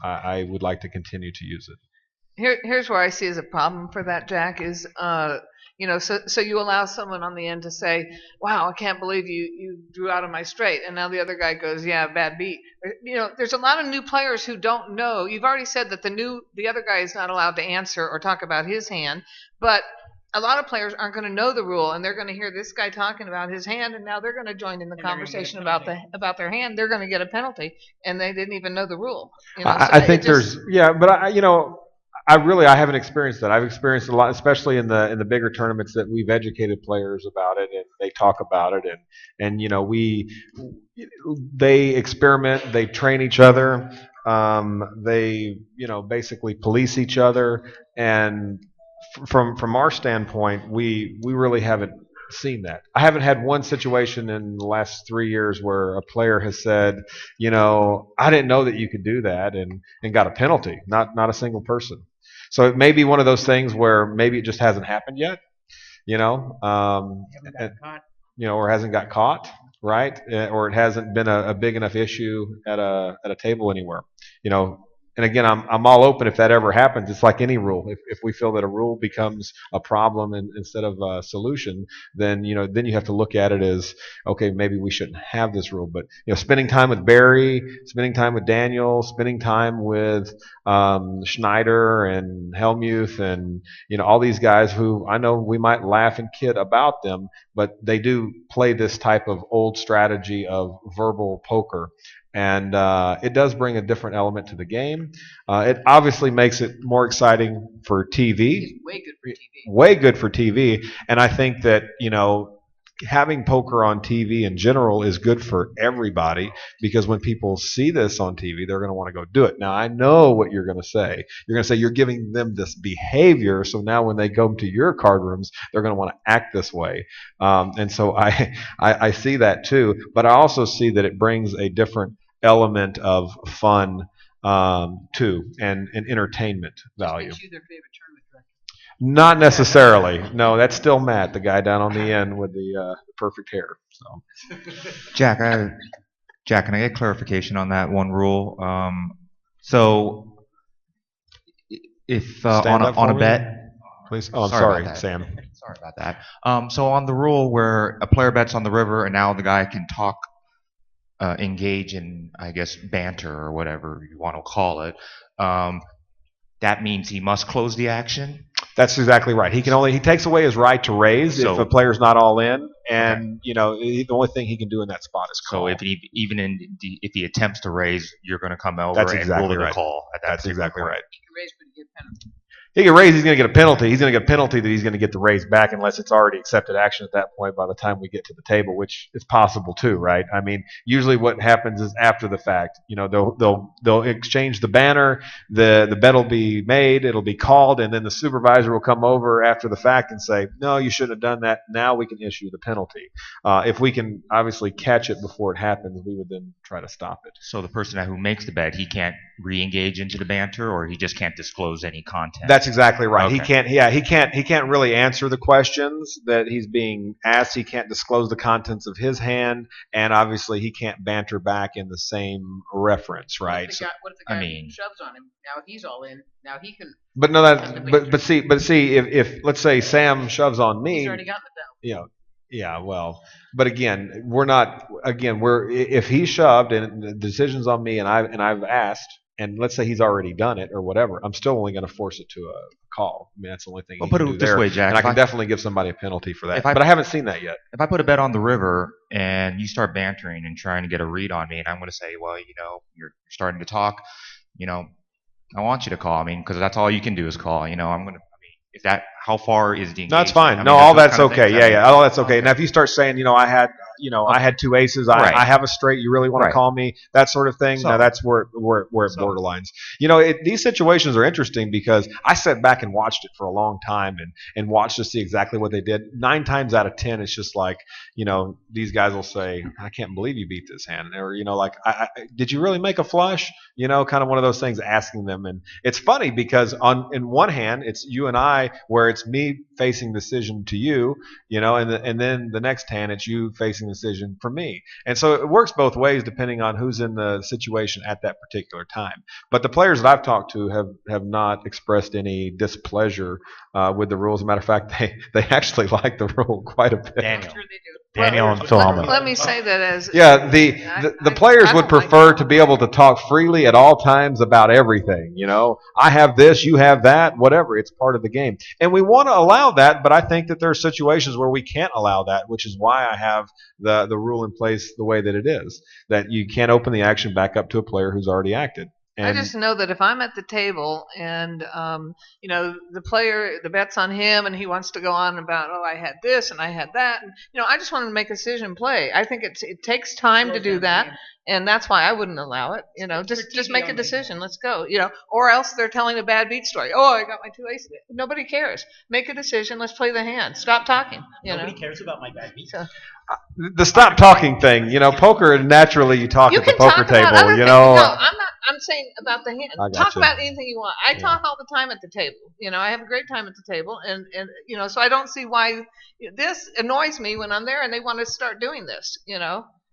I would like to continue to use it. Here's where I see as a problem for that, Jack, is So you allow someone on the end to say, "Wow, I can't believe you drew out of my straight," and now the other guy goes, "Yeah, bad beat." There's a lot of new players who don't know. You've already said that the other guy is not allowed to answer or talk about his hand, but a lot of players aren't going to know the rule, and they're going to hear this guy talking about his hand, and now they're going to join in the conversation about their hand. They're going to get a penalty, and they didn't even know the rule. I think but I haven't experienced that. I've experienced a lot, especially in the bigger tournaments that we've educated players about it, and they talk about it, and they experiment, they train each other, they basically police each other, and from our standpoint, we really haven't seen that. I haven't had one situation in the last 3 years where a player has said, I didn't know that you could do that, and got a penalty. Not a single person. So it may be one of those things where maybe it just hasn't happened yet, or hasn't got caught, right? Or it hasn't been a big enough issue at a table anywhere, you know. And again, I'm all open if that ever happens. It's like any rule. If we feel that a rule becomes a problem instead of a solution, then then you have to look at it as, okay, maybe we shouldn't have this rule. But spending time with Barry, spending time with Daniel, spending time with Schneider and Helmuth, and all these guys who I know we might laugh and kid about them, but they do play this type of old strategy of verbal poker. And it does bring a different element to the game. It obviously makes it more exciting for TV. Way good for TV. Way good for TV. And I think that, having poker on TV in general is good for everybody, because when people see this on TV, they're going to want to go do it. Now, I know what you're going to say. You're going to say you're giving them this behavior, so now when they go to your card rooms, they're going to want to act this way. And so I see that too, but I also see that it brings a different element of fun too, and entertainment value. Not necessarily. No, that's still Matt, the guy down on the end with the perfect hair. So, Jack, can I get clarification on that one rule? So, if on a bet, please. Oh, I'm sorry, Sam. Sorry about that. So on the rule where a player bets on the river and now the guy can talk, engage in, I guess, banter or whatever you want to call it, that means he must close the action. That's exactly right. He takes away his right to raise if a player's not all in, and the only thing he can do in that spot is call. So if he attempts to raise, you're going to come over That's and exactly rule right. the call. That's exactly right. He can raise, but he get penalty. He can raise, he's going to get a penalty. He's going to get a penalty that he's going to get the raise back unless it's already accepted action at that point by the time we get to the table, which is possible too, right? I mean, usually what happens is after the fact. They'll exchange the banner, the bet will be made, it'll be called, and then the supervisor will come over after the fact and say, no, you shouldn't have done that. Now we can issue the penalty. If we can obviously catch it before it happens, we would then try to stop it. So the person who makes the bet, he can't re-engage into the banter, or he just can't disclose any content. That's exactly right. Okay. He can't really answer the questions that he's being asked. He can't disclose the contents of his hand, and obviously he can't banter back in the same reference, right? What if the guy shoves on him? Now he's all in. Now he can. But no, but see, if let's say Sam shoves on me, he's already got the belt. Yeah, well, but again, if he shoved and the decision's on me, and I've asked, and let's say he's already done it or whatever, I'm still only going to force it to a call. I mean, that's the only thing. Well, he put can it do this there. way, Jack. And I can definitely give somebody a penalty for that. But I haven't seen that yet. If I put a bet on the river and you start bantering and trying to get a read on me, and I'm going to say, well, you're starting to talk, I want you to call. I mean, because that's all you can do is call. Is that how far is the engagement? No, it's fine. I mean, all that's kind of okay. things. Yeah. All that's okay. Now, if you start saying, I had, I had two aces, Right. I have a straight, you really want to Right. call me, that sort of thing. So- Now, that's where it borderlines. These situations are interesting because I sat back and watched it for a long time and watched to see exactly what they did. 9 times out of 10, it's just like, these guys will say, I can't believe you beat this hand. Or, did you really make a flush? Kind of one of those things, asking them. And it's funny because in one hand, it's you and I, where it's me facing the decision to you, and then the next hand, it's you facing decision for me. And so it works both ways depending on who's in the situation at that particular time. But the players that I've talked to have not expressed any displeasure with the rules. As a matter of fact, they actually like the rule quite a bit. Daniel Well, and Phil Hellman. let me say that as Yeah, the players would prefer to be able to talk freely at all times about everything. You know, I have this, you have that, whatever. It's part of the game, and we want to allow that. But I think that there are situations where we can't allow that, which is why I have the rule in place the way that it is. That you can't open the action back up to a player who's already acted. I just know that if I'm at the table and the player, the bet's on him, and he wants to go on about, oh, I had this and I had that, and I just want to make a decision and play. I think it takes time to do that, and that's why I wouldn't allow it. Just make a decision. Let's go. Or else they're telling a bad beat story. Oh, I got my 2 aces. Nobody cares. Make a decision. Let's play the hand. Stop talking. Nobody cares about my bad beat. The stop talking thing. Poker naturally you talk at the poker table. No, I'm not. I'm saying about the hand. Talk you. about anything you want. I talk all the time at the table. I have a great time at the table, and so I don't see why this annoys me when I'm there and they want to start doing this.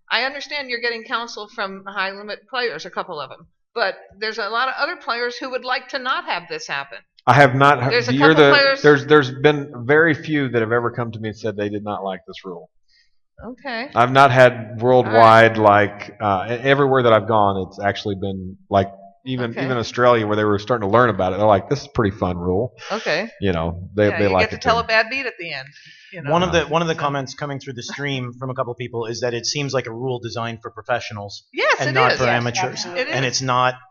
I understand you're getting counsel from high limit players, a couple of them, but there's a lot of other players who would like to not have this happen. I have not. There's a couple players. There's been very few that have ever come to me and said they did not like this rule. Okay. I've not had worldwide everywhere that I've gone. It's actually been like even Australia where they were starting to learn about it. They're like, this is a pretty fun rule. Okay. They you like get to it tell too. a bad beat at the end. One of the comments coming through the stream from a couple of people is that it seems like a rule designed for professionals Yes, and it not is. for Yes, amateurs. it And is.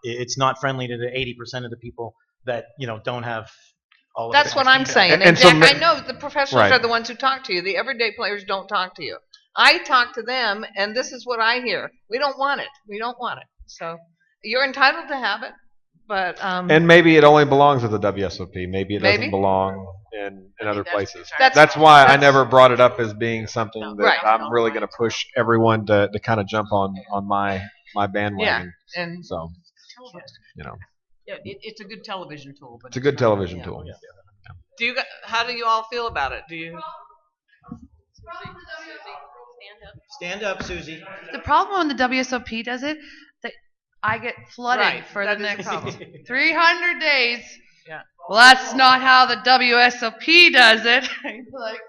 it's not friendly to the 80% of the people that don't have all of That's it. what I'm saying. And so Jack, I know the professionals Right. are the ones who talk to you. The everyday players don't talk to you. I talk to them, and this is what I hear. We don't want it. We don't want it. So you're entitled to have it, but And maybe it only belongs with the WSOP. Maybe it Maybe. doesn't belong in other places. That's why I that's- never brought it up as being something that Right. I'm really going to push everyone to kind of jump on my bandwagon. Yeah, and So Yeah, it's a good television tool. But it's a good television tool. how do you all feel about it? Do you? Stand up, Susie. The problem when the WSOP does it, that I get flooded Right, for that the is the next problem. 300 days. Yeah. Well, that's not how the WSOP does it. It's like,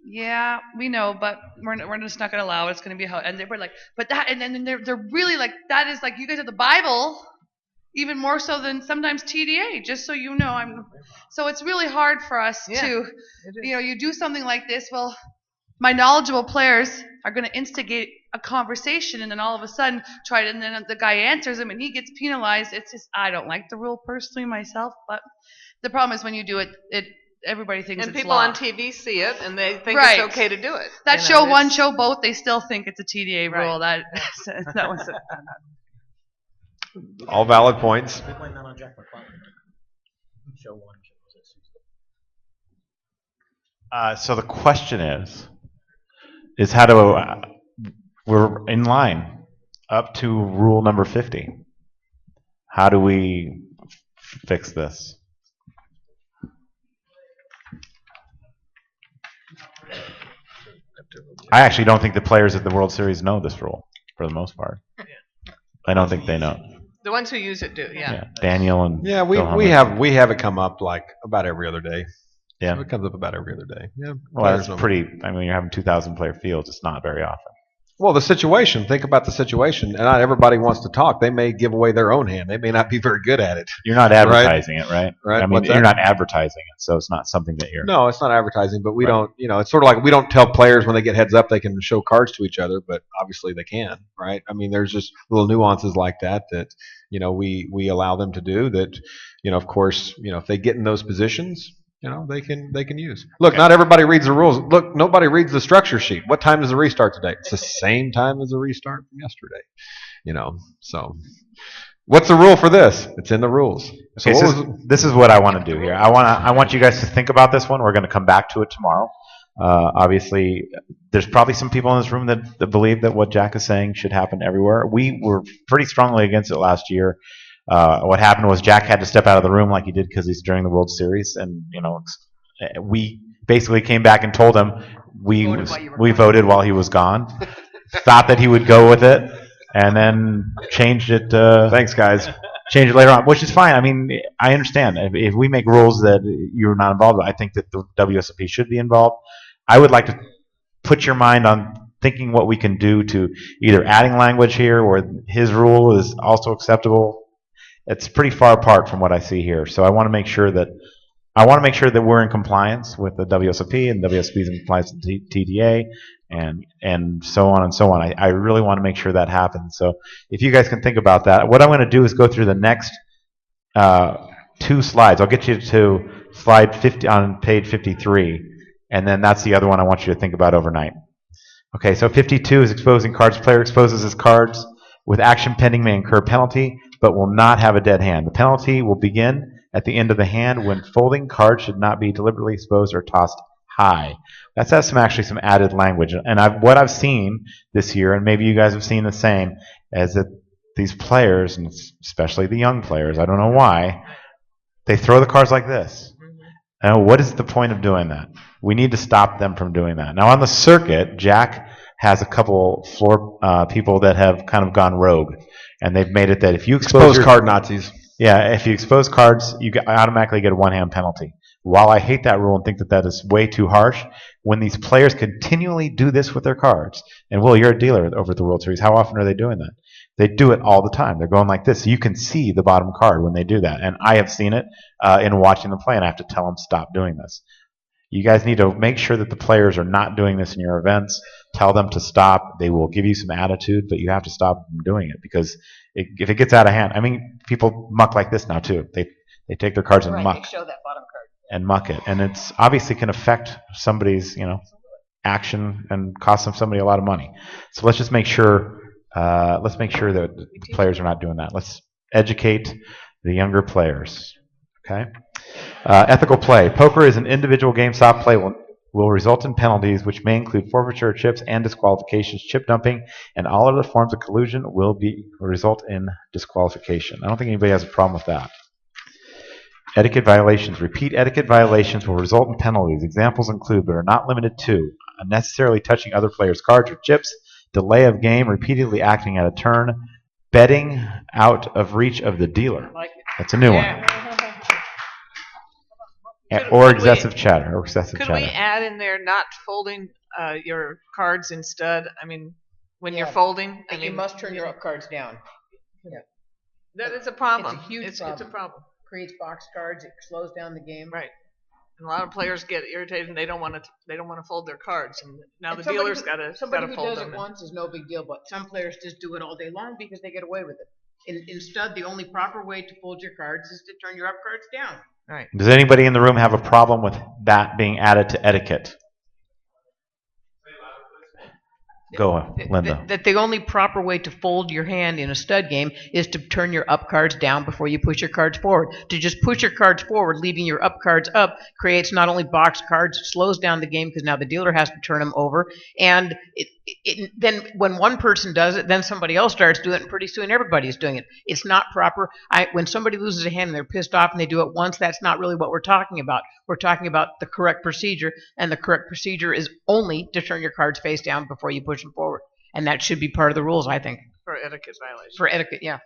yeah, we know, but we're just not going to allow it. It's going to be how, and they were like, but that, and then they're really like, that is like, you guys have the Bible, even more so than sometimes TDA. Just so you know, so it's really hard for us to, you do something like this. Well, my knowledgeable players are going to instigate a conversation, and then all of a sudden and then the guy answers him and he gets penalized. It's just, I don't like the rule personally myself, but the problem is when you do it, everybody thinks And it's people law. on TV see it, and they think Right. it's okay to do it. That You know, show one, it's- show both, they still think it's a TDA Right. rule. That was it. All valid points. We blame that on Jack McClellan. Show one. So the question is how to, we're in line up to rule number 50. How do we fix this? I actually don't think the players at the World Series know this rule for the most part. I don't think they know. The ones who use it do, yeah. Daniel and Yeah, we Phil Hellman. have it come up like about every other day. Yeah. So it comes up about every other day. Yeah. Well, players that's know. pretty. I mean, you're having 2,000 player fields. It's not very often. Well, the situation. Think about the situation. And not everybody wants to talk. They may give away their own hand. They may not be very good at it. You're not advertising it, right? Right. I mean, What's you're that? not advertising it, so it's not something that you're. No, it's not advertising, but we don't. It's sort of like we don't tell players when they get heads up they can show cards to each other, but obviously they can, right? I mean, there's just little nuances like that we allow them to do. That of course, if they get in those positions, they can use. Look, not everybody reads the rules. Look, nobody reads the structure sheet. What time is the restart today? It's the same time as the restart from yesterday. So what's the rule for this? It's in the rules. So Okay, this is what I want to do here. I want you guys to think about this one. We're going to come back to it tomorrow. Obviously, there's probably some people in this room that believe that what Jack is saying should happen everywhere. We were pretty strongly against it last year. What happened was Jack had to step out of the room like he did because he's during the World Series, and we basically came back and told him we voted while he was gone. Thought that he would go with it, and then changed it. Thanks, guys. Changed it later on, which is fine. I mean, I understand. If we make rules that you're not involved with, I think that the WSOP should be involved. I would like to put your mind on thinking what we can do to either adding language here or his rule is also acceptable. It's pretty far apart from what I see here. So I want to make sure that we're in compliance with the WSOP and WSOP is in compliance with TDA and so on and so on. I really want to make sure that happens. So if you guys can think about that, what I'm going to do is go through the next 2 slides. I'll get you to slide 50 on page 53, and then that's the other one I want you to think about overnight. Okay, so 52 is exposing cards. Player exposes his cards with action pending may incur penalty, but will not have a dead hand. The penalty will begin at the end of the hand when folding cards should not be deliberately exposed or tossed high. That's actually some added language. And what I've seen this year, and maybe you guys have seen the same, is that these players, and especially the young players, I don't know why, they throw the cards like this. And what is the point of doing that? We need to stop them from doing that. Now on the circuit, Jack has a couple floor people that have kind of gone rogue, and they've made it that if you expose card Nazis. Yeah, if you expose cards, you automatically get a one-hand penalty. While I hate that rule and think that that is way too harsh, when these players continually do this with their cards, and Will, you're a dealer over at the World Series, how often are they doing that? They do it all the time. They're going like this. So you can see the bottom card when they do that. And I have seen it in watching them play, and I have to tell them stop doing this. You guys need to make sure that the players are not doing this in your events. Tell them to stop. They will give you some attitude, but you have to stop them doing it because if it gets out of hand, I mean, people muck like this now too. They take their cards and muck. They show that bottom card. And muck it, and it's obviously can affect somebody's action and cost somebody a lot of money. So let's just make sure. Let's make sure that the players are not doing that. Let's educate the younger players. Okay. Ethical play. Poker is an individual game. Soft play will result in penalties, which may include forfeiture, chips, and disqualifications. Chip dumping and all other forms of collusion will result in disqualification. I don't think anybody has a problem with that. Etiquette violations. Repeat etiquette violations will result in penalties. Examples include, but are not limited to, unnecessarily touching other players' cards or chips, delay of game, repeatedly acting out of turn, betting out of reach of the dealer. That's a new one. Or excessive chatter. Could we add in there not folding your cards in stud? I mean, when you're folding, You must turn your up cards down. Yeah. That is a problem. It's a huge problem. It's a problem. Creates box cards. It slows down the game. Right. And a lot of players get irritated and they don't want to fold their cards, and now the dealer's got to fold them. Somebody who does it once is no big deal, but some players just do it all day long because they get away with it. In stud, the only proper way to fold your cards is to turn your up cards down. Right. Does anybody in the room have a problem with that being added to etiquette? Go, Linda. That the only proper way to fold your hand in a stud game is to turn your up cards down before you push your cards forward. To just push your cards forward, leaving your up cards up, creates not only box cards, it slows down the game because now the dealer has to turn them over. And then when one person does it, then somebody else starts doing it, and pretty soon everybody's doing it. It's not proper. When somebody loses a hand and they're pissed off and they do it once, that's not really what we're talking about. We're talking about the correct procedure, and the correct procedure is only to turn your cards face down before you push them forward. And that should be part of the rules, I think. For etiquette violations. For etiquette, yeah.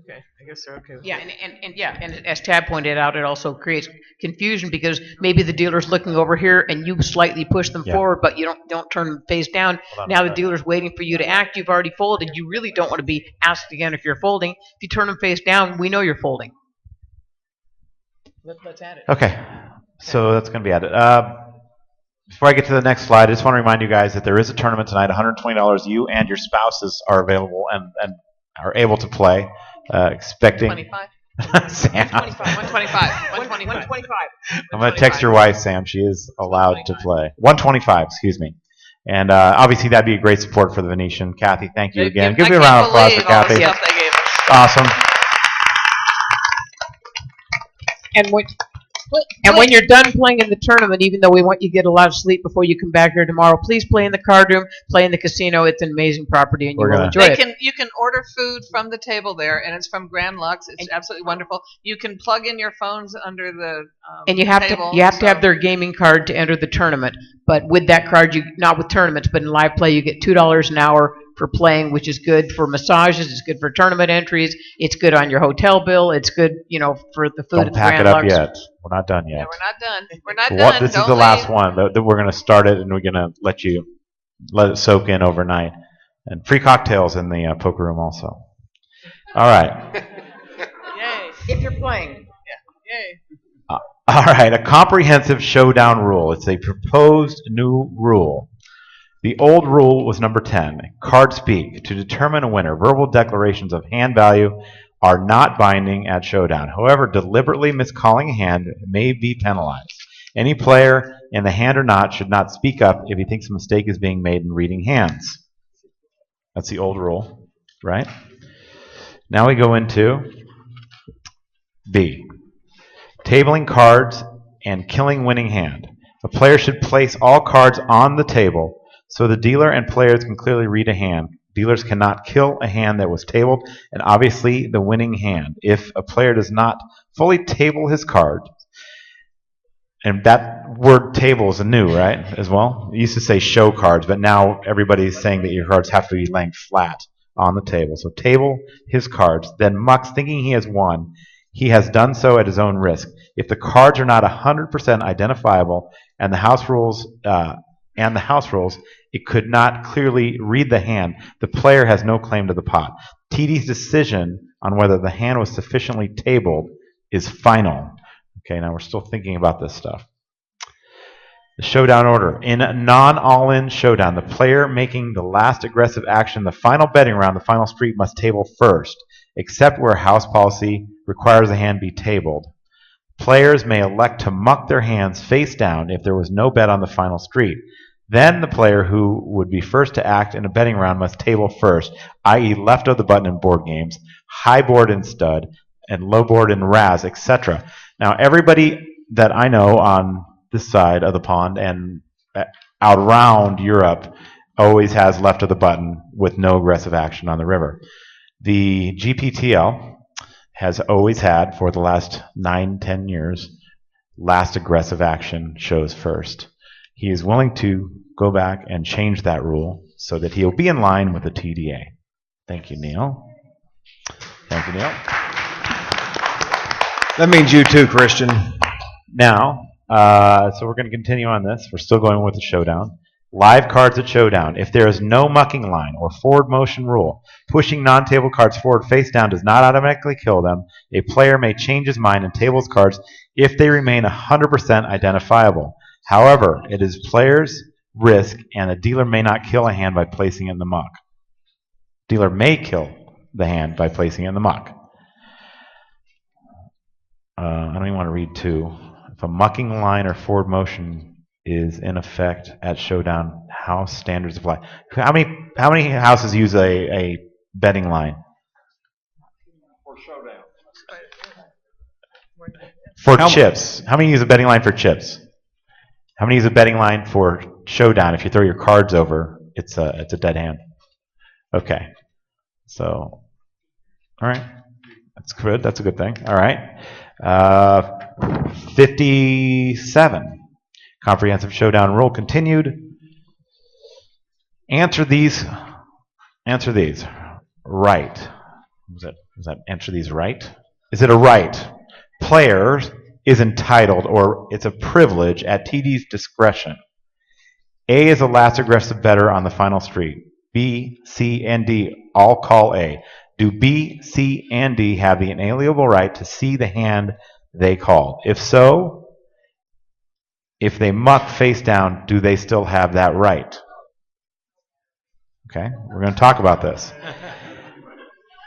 Okay, I guess they're okay with Yeah, and as Tab pointed out, it also creates confusion because maybe the dealer's looking over here and you slightly push them forward, but you don't turn them face down. Now the dealer's waiting for you to act. You've already folded. You really don't want to be asked again if you're folding. If you turn them face down, we know you're folding. Let's add it. Okay, so that's going to be added. Before I get to the next slide, I just want to remind you guys that there is a tournament tonight. $120. You and your spouses are available and are able to play. Expecting 125. Sam. 125. I'm going to text your wife, Sam. She is allowed to play. 125, excuse me. And obviously that'd be a great support for the Venetian. Kathy, thank you again. Give me a round of applause for Kathy. Awesome. And And when you're done playing in the tournament, even though we want you to get a lot of sleep before you come back here tomorrow, please play in the card room, play in the casino. It's an amazing property, and you will enjoy it. You can order food from the table there, and it's from Grand Lux. It's absolutely wonderful. You can plug in your phones under the And you have table. to have their gaming card to enter the tournament. But with that card, you not with tournaments, but in live play, you get $2 an hour for playing, which is good for massages. It's good for tournament entries. It's good on your hotel bill. It's good, for the food Don't at the pack Grand it up Lux. yet. We're not done yet. Yeah, we're not done. We're not done. This is Don't the last leave. one. We're going to start it, and we're going to let it soak in overnight. And free cocktails in the poker room also. All right. Yay. If you're playing. Yeah. Yay. All right. A comprehensive showdown rule. It's a proposed new rule. The old rule was number 10. Card speak. To determine a winner, verbal declarations of hand value are not binding at showdown. However, deliberately miscalling a hand may be penalized. Any player in the hand or not should not speak up if he thinks a mistake is being made in reading hands. That's the old rule, right? Now we go into B. Tabling cards and killing winning hand. A player should place all cards on the table so the dealer and players can clearly read a hand. Dealers cannot kill a hand that was tabled, and obviously the winning hand. If a player does not fully table his card, and that word table is new, right, as well? It used to say show cards, but now everybody's saying that your cards have to be laying flat on the table. So table his cards, then mucks thinking he has won. He has done so at his own risk. If the cards are not 100% identifiable and the house rules, it could not clearly read the hand, the player has no claim to the pot. TD's decision on whether the hand was sufficiently tabled is final. Okay, now we're still thinking about this stuff. The showdown order. In a non-all-in showdown, the player making the last aggressive action, the final betting round, the final street, must table first, except where house policy requires the hand be tabled. Players may elect to muck their hands face down if there was no bet on the final street. Then the player who would be first to act in a betting round must table first, i.e. left of the button in board games, high board in stud, and low board in Raz, etc. Now, everybody that I know on this side of the pond and out around Europe always has left of the button with no aggressive action on the river. The GPTL has always had, for the last 9-10 years, last aggressive action shows first. He is willing to go back and change that rule so that he'll be in line with the TDA. Thank you, Neil. Thank you, Neil. That means you too, Christian. Now, so we're going to continue on this. We're still going with the showdown. Live cards at showdown. If there is no mucking line or forward motion rule, pushing non-table cards forward face down does not automatically kill them. A player may change his mind and tables cards if they remain 100% identifiable. However, it is player's risk, and a dealer may not kill a hand by placing it in the muck. Dealer may kill the hand by placing it in the muck. I don't even want to read 2. If a mucking line or forward motion is in effect at showdown, house standards apply. How many houses use a betting line? For showdown. For chips. How many use a betting line for chips? How many use a betting line for showdown? If you throw your cards over, it's a dead hand. Okay. So, all right. That's good. That's a good thing. All right. 57. Comprehensive showdown rule continued. Answer these. Right. Was that answer these right? Is it a right? Player is entitled, or it's a privilege at TD's discretion. A is the last aggressive bettor on the final street. B, C, and D all call A. Do B, C, and D have the inalienable right to see the hand they call? If so, if they muck face down, do they still have that right? Okay, we're going to talk about this.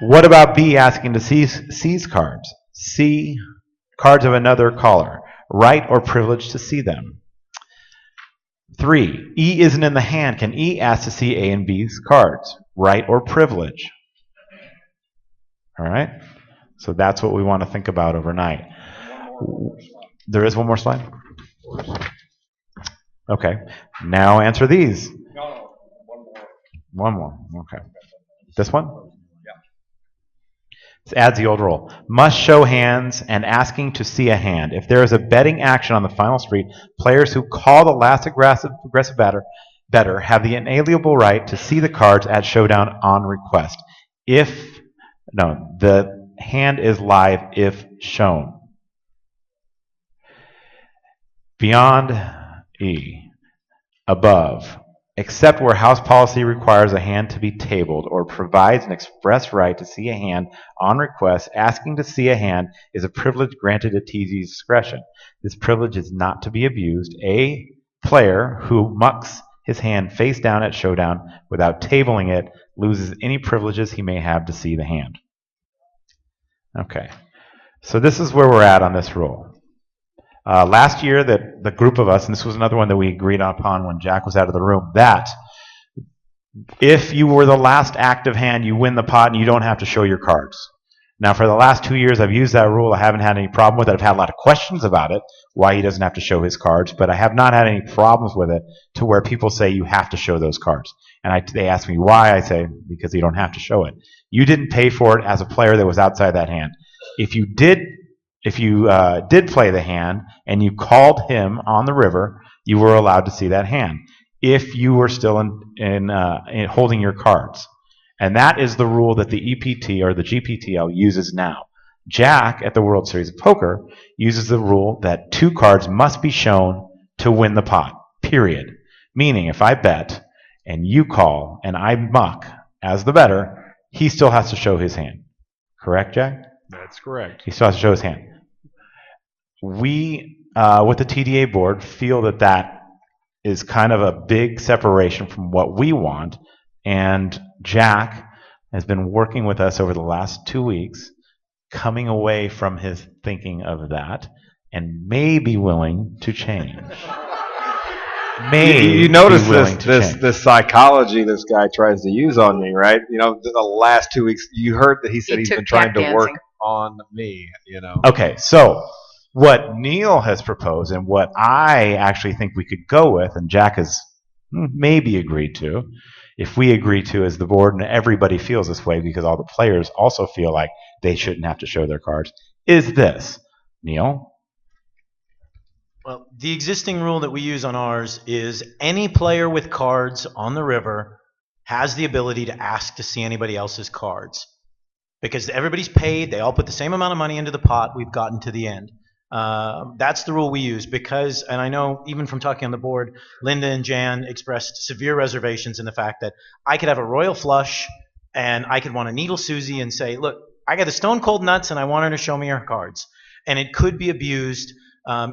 What about B asking to seize cards? C, cards of another caller. Right or privilege to see them? 3, E isn't in the hand. Can E ask to see A and B's cards? Right or privilege? All right, so that's what we want to think about overnight. There is one more slide? Okay. Now answer these. No, one more. One more. Okay. This one? This adds the old rule. Must show hands and asking to see a hand. If there is a betting action on the final street, players who call the last aggressive better have the inalienable right to see the cards at showdown on request. The hand is live if shown. Beyond E. Above. Except where house policy requires a hand to be tabled or provides an express right to see a hand on request, asking to see a hand is a privilege granted at TZ's discretion. This privilege is not to be abused. A player who mucks his hand face down at showdown without tabling it loses any privileges he may have to see the hand. Okay, so this is where we're at on this rule. Last year, the group of us, and this was another one that we agreed upon when Jack was out of the room, that if you were the last active hand, you win the pot and you don't have to show your cards. Now, for the last 2 years, I've used that rule. I haven't had any problem with it. I've had a lot of questions about it, why he doesn't have to show his cards, but I have not had any problems with it to where people say you have to show those cards. And they ask me why. I say, because you don't have to show it. You didn't pay for it as a player that was outside that hand. If you did play the hand and you called him on the river, you were allowed to see that hand if you were still in holding your cards. And that is the rule that the EPT or the GPTL uses now. Jack at the World Series of Poker uses the rule that 2 cards must be shown to win the pot, period. Meaning if I bet and you call and I muck as the bettor, he still has to show his hand. Correct, Jack? That's correct. He still has to show his hand. We, with the TDA board, feel that is kind of a big separation from what we want, and Jack has been working with us over the last 2 weeks, coming away from his thinking of that, and may be willing to change. You notice this psychology this guy tries to use on me, right? You know, the last 2 weeks, you heard that he said he's been trying to work on me, you know. Okay, so what Neil has proposed and what I actually think we could go with, and Jack has maybe agreed to, if we agree to as the board, and everybody feels this way because all the players also feel like they shouldn't have to show their cards, is this. Neil? Well, the existing rule that we use on ours is any player with cards on the river has the ability to ask to see anybody else's cards. Because everybody's paid, they all put the same amount of money into the pot, we've gotten to the end. That's the rule we use because, and I know even from talking on the board, Linda and Jan expressed severe reservations in the fact that I could have a royal flush and I could want to needle Susie and say, look, I got the stone cold nuts and I want her to show me her cards. And it could be abused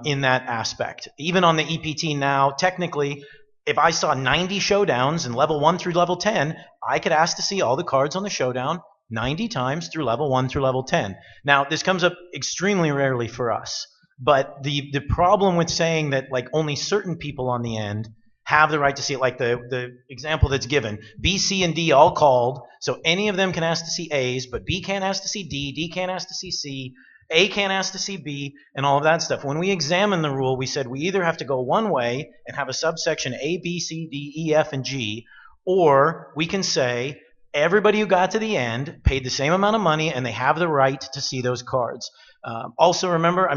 in that aspect. Even on the EPT now, technically, if I saw 90 showdowns in level 1 through level 10, I could ask to see all the cards on the showdown 90 times through level 1 through level 10. Now, this comes up extremely rarely for us, but the problem with saying that like only certain people on the end have the right to see it, like the example that's given, B, C, and D all called, so any of them can ask to see A's, but B can't ask to see D, D can't ask to see C, A can't ask to see B, and all of that stuff. When we examined the rule, we said we either have to go one way and have a subsection A, B, C, D, E, F, and G, or we can say everybody who got to the end paid the same amount of money and they have the right to see those cards. Also remember,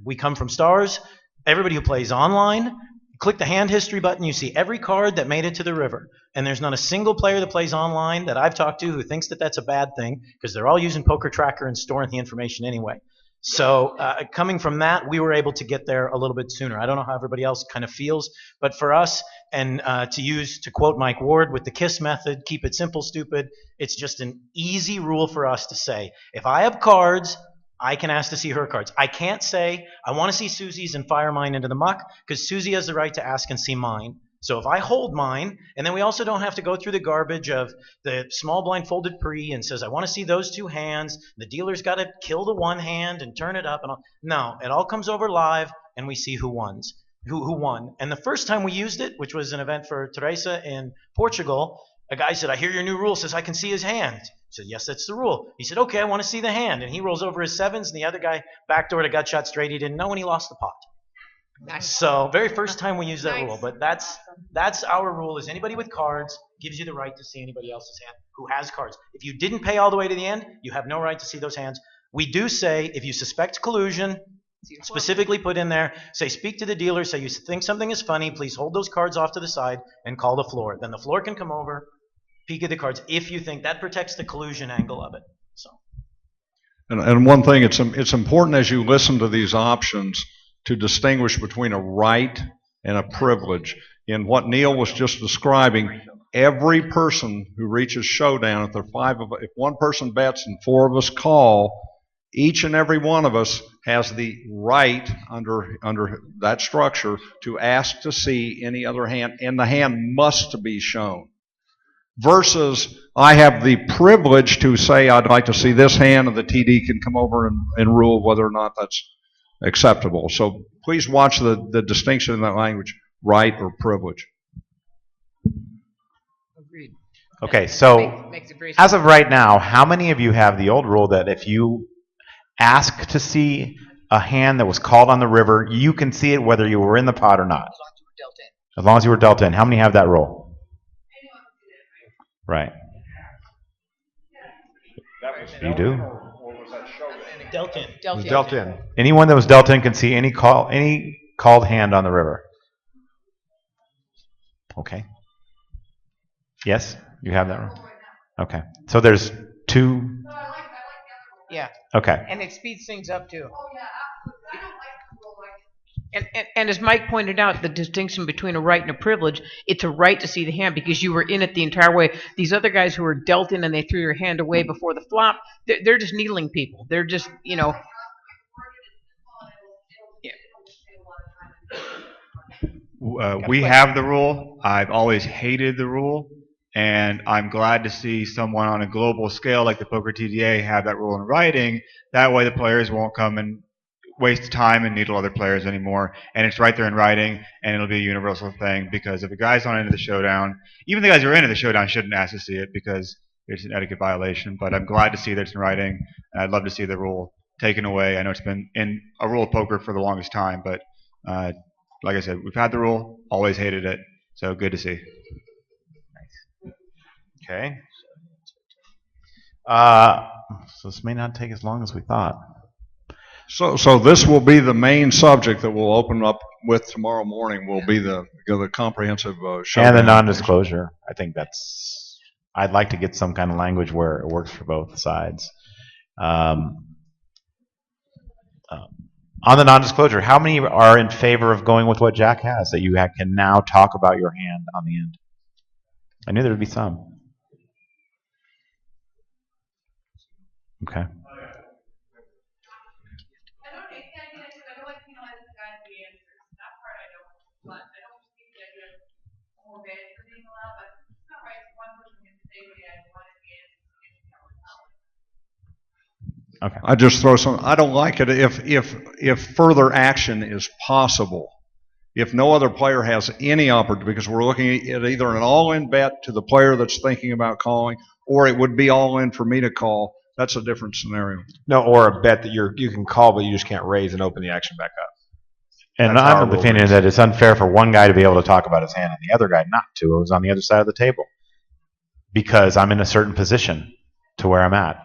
we come from Stars. Everybody who plays online, click the hand history button, you see every card that made it to the river. And there's not a single player that plays online that I've talked to who thinks that that's a bad thing because they're all using Poker Tracker and storing the information anyway. So coming from that, we were able to get there a little bit sooner. I don't know how everybody else kind of feels, but for us, and to quote Mike Ward with the KISS method, keep it simple, stupid, it's just an easy rule for us to say, if I have cards, I can ask to see her cards. I can't say, I want to see Susie's and fire mine into the muck, because Susie has the right to ask and see mine. So if I hold mine, and then we also don't have to go through the garbage of the small blind folded pre and says, I want to see those 2 hands. The dealer's got to kill the 1 hand and turn it up. And all. No, it all comes over live, and we see who won. And the first time we used it, which was an event for Teresa in Portugal, a guy said, I hear your new rule says I can see his hand. said, yes, that's the rule. He said, okay, I want to see the hand. And he rolls over his sevens, and the other guy backdoored a gut shot straight. He didn't know, and he lost the pot. Nice. So very first time we use that rule, but that's our rule is anybody with cards gives you the right to see anybody else's hand who has cards. If you didn't pay all the way to the end, you have no right to see those hands. We do say if you suspect collusion, specifically put in there, say speak to the dealer, say you think something is funny, please hold those cards off to the side and call the floor. Then the floor can come over, peek at the cards if you think that protects the collusion angle of it. So. And one thing, it's important as you listen to these options to distinguish between a right and a privilege. In what Neil was just describing, every person who reaches showdown, if one person bets and 4 of us call, each and every one of us has the right under that structure to ask to see any other hand, and the hand must be shown. Versus, I have the privilege to say I'd like to see this hand, and the TD can come over and rule whether or not that's acceptable. So please watch the distinction in that language, right or privilege. Agreed. Okay, so as of right now, how many of you have the old rule that if you ask to see a hand that was called on the river, you can see it whether you were in the pot or not? As long as you were dealt in. How many have that rule? Right. You do? Dealt in. It was dealt in. Anyone that was dealt in can see any called hand on the river. Okay. Yes, you have that rule. Okay. So there's 2. Yeah. Okay. And it speeds things up too. And as Mike pointed out, the distinction between a right and a privilege, it's a right to see the hand because you were in it the entire way. These other guys who were dealt in and they threw your hand away before the flop, they're just needling people. They're just, Yeah. We have the rule. I've always hated the rule, and I'm glad to see someone on a global scale like the Poker TDA have that rule in writing. That way the players won't come and waste time and needle other players anymore, and it's right there in writing, and it'll be a universal thing, because if a guy's not into the showdown, even the guys who are into the showdown shouldn't ask to see it because it's an etiquette violation. But I'm glad to see that it's in writing, and I'd love to see the rule taken away. I know it's been in a rule of poker for the longest time, but like I said, we've had the rule, always hated it, so good to see. Okay. So this may not take as long as we thought. So this will be the main subject that we'll open up with tomorrow morning. Will be the comprehensive showdown. And the non-disclosure. I think I'd like to get some kind of language where it works for both sides. On the non-disclosure, how many are in favor of going with what Jack has, that you can now talk about your hand on the end? I knew there would be some. Okay. Okay. I just throw some. I don't like it if further action is possible. If no other player has any opportunity, because we're looking at either an all-in bet to the player that's thinking about calling, or it would be all-in for me to call. That's a different scenario. No, or a bet that you can call, but you just can't raise and open the action back up. And I'm of the opinion that it's unfair for one guy to be able to talk about his hand and the other guy not to. It was on the other side of the table because I'm in a certain position to where I'm at.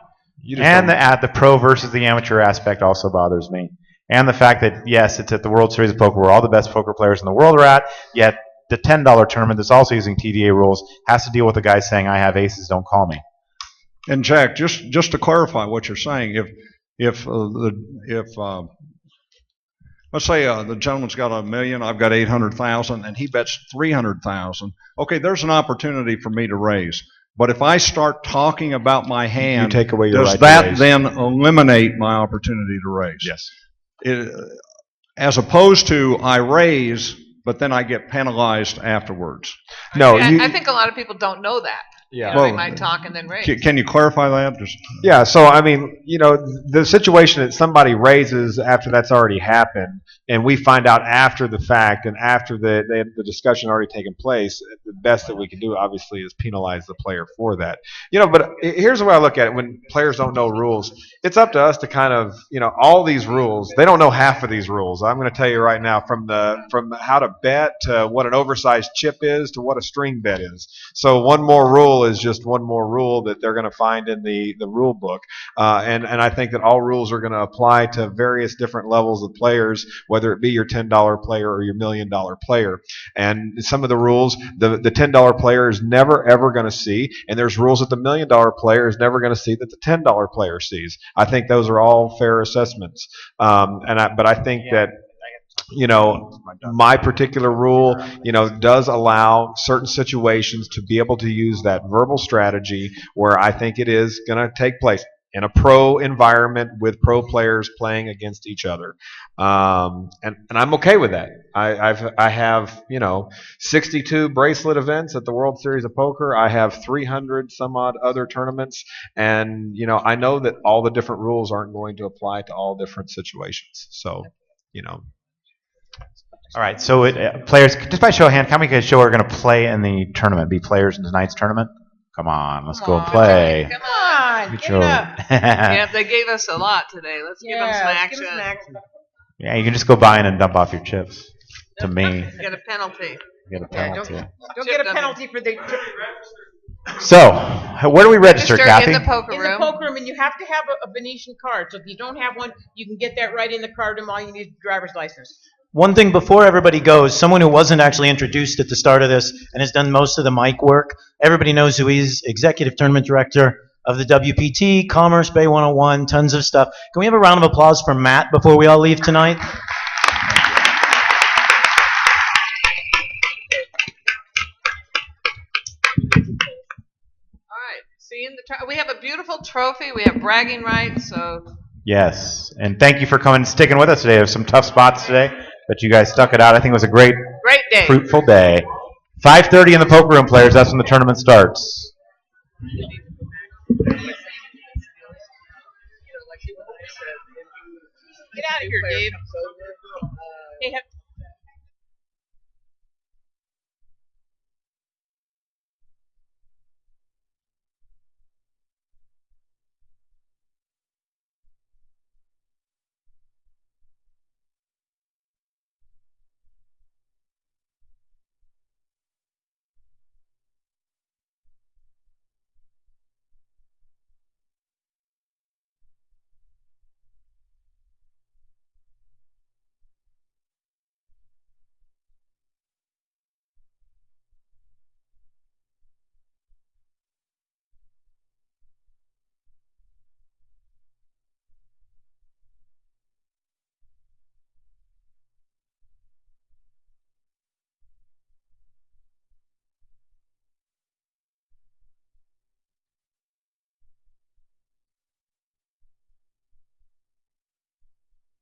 And the pro versus the amateur aspect also bothers me. And the fact that, yes, it's at the World Series of Poker where all the best poker players in the world are at, yet the $10 tournament that's also using TDA rules has to deal with the guy saying, I have aces, don't call me. And Jack, just to clarify what you're saying, if let's say the gentleman's got $1 million, I've got 800,000, and he bets 300,000. Okay, there's an opportunity for me to raise. But if I start talking about my hand, you take away your does right that to raise. then eliminate my opportunity to raise? Yes. As opposed to I raise, but then I get penalized afterwards. I think a lot of people don't know that. Yeah. They might talk and then raise. Can you clarify that? Just Yeah, so I mean, the situation that somebody raises after that's already happened, and we find out after the fact and after the discussion already taken place, the best that we can do, obviously, is penalize the player for that. But here's the way I look at it: when players don't know rules, it's up to us to kind of, all these rules. They don't know half of these rules. I'm going to tell you right now, from how to bet to what an oversized chip is to what a string bet is. So one more rule is just one more rule that they're going to find in the rule book. And I think that all rules are going to apply to various different levels of players, whether it be your $10 player or your $1 million player. And some of the rules, the $10 player is never, ever going to see, and there's rules that the $1 million player is never going to see that the $10 player sees. I think those are all fair assessments. But I think that my particular rule, does allow certain situations to be able to use that verbal strategy where I think it is going to take place in a pro environment with pro players playing against each other. And I'm okay with that. I have 62 bracelet events at the World Series of Poker. I have 300 some odd other tournaments, and I know that all the different rules aren't going to apply to all different situations. So All right, so players, just by show of hand, how many guys show are going to play in the tournament, be players in tonight's tournament? Come on, let's go and play. Come on, get it up. Yeah, they gave us a lot today. Let's give them some action. Yeah, you can just go buy in and dump off your chips to me. Get a penalty. Get a penalty. Don't get a penalty for the. So, where do we register, Kathy? In the poker room. In the poker room, and you have to have a Venetian card. So if you don't have one, you can get that right in the card room. All you need is a driver's license. One thing before everybody goes, someone who wasn't actually introduced at the start of this and has done most of the mic work, everybody knows who he is, Executive Tournament Director of the WPT, Commerce Bay 101, tons of stuff. Can we have a round of applause for Matt before we all leave tonight? All right. See, we have a beautiful trophy. We have bragging rights. So. Yes, and thank you for coming and sticking with us today. There's some tough spots today, but you guys stuck it out. I think it was a great day. Fruitful day. 5:30 in the poker room, players. That's when the tournament starts. Get out of here, Dave.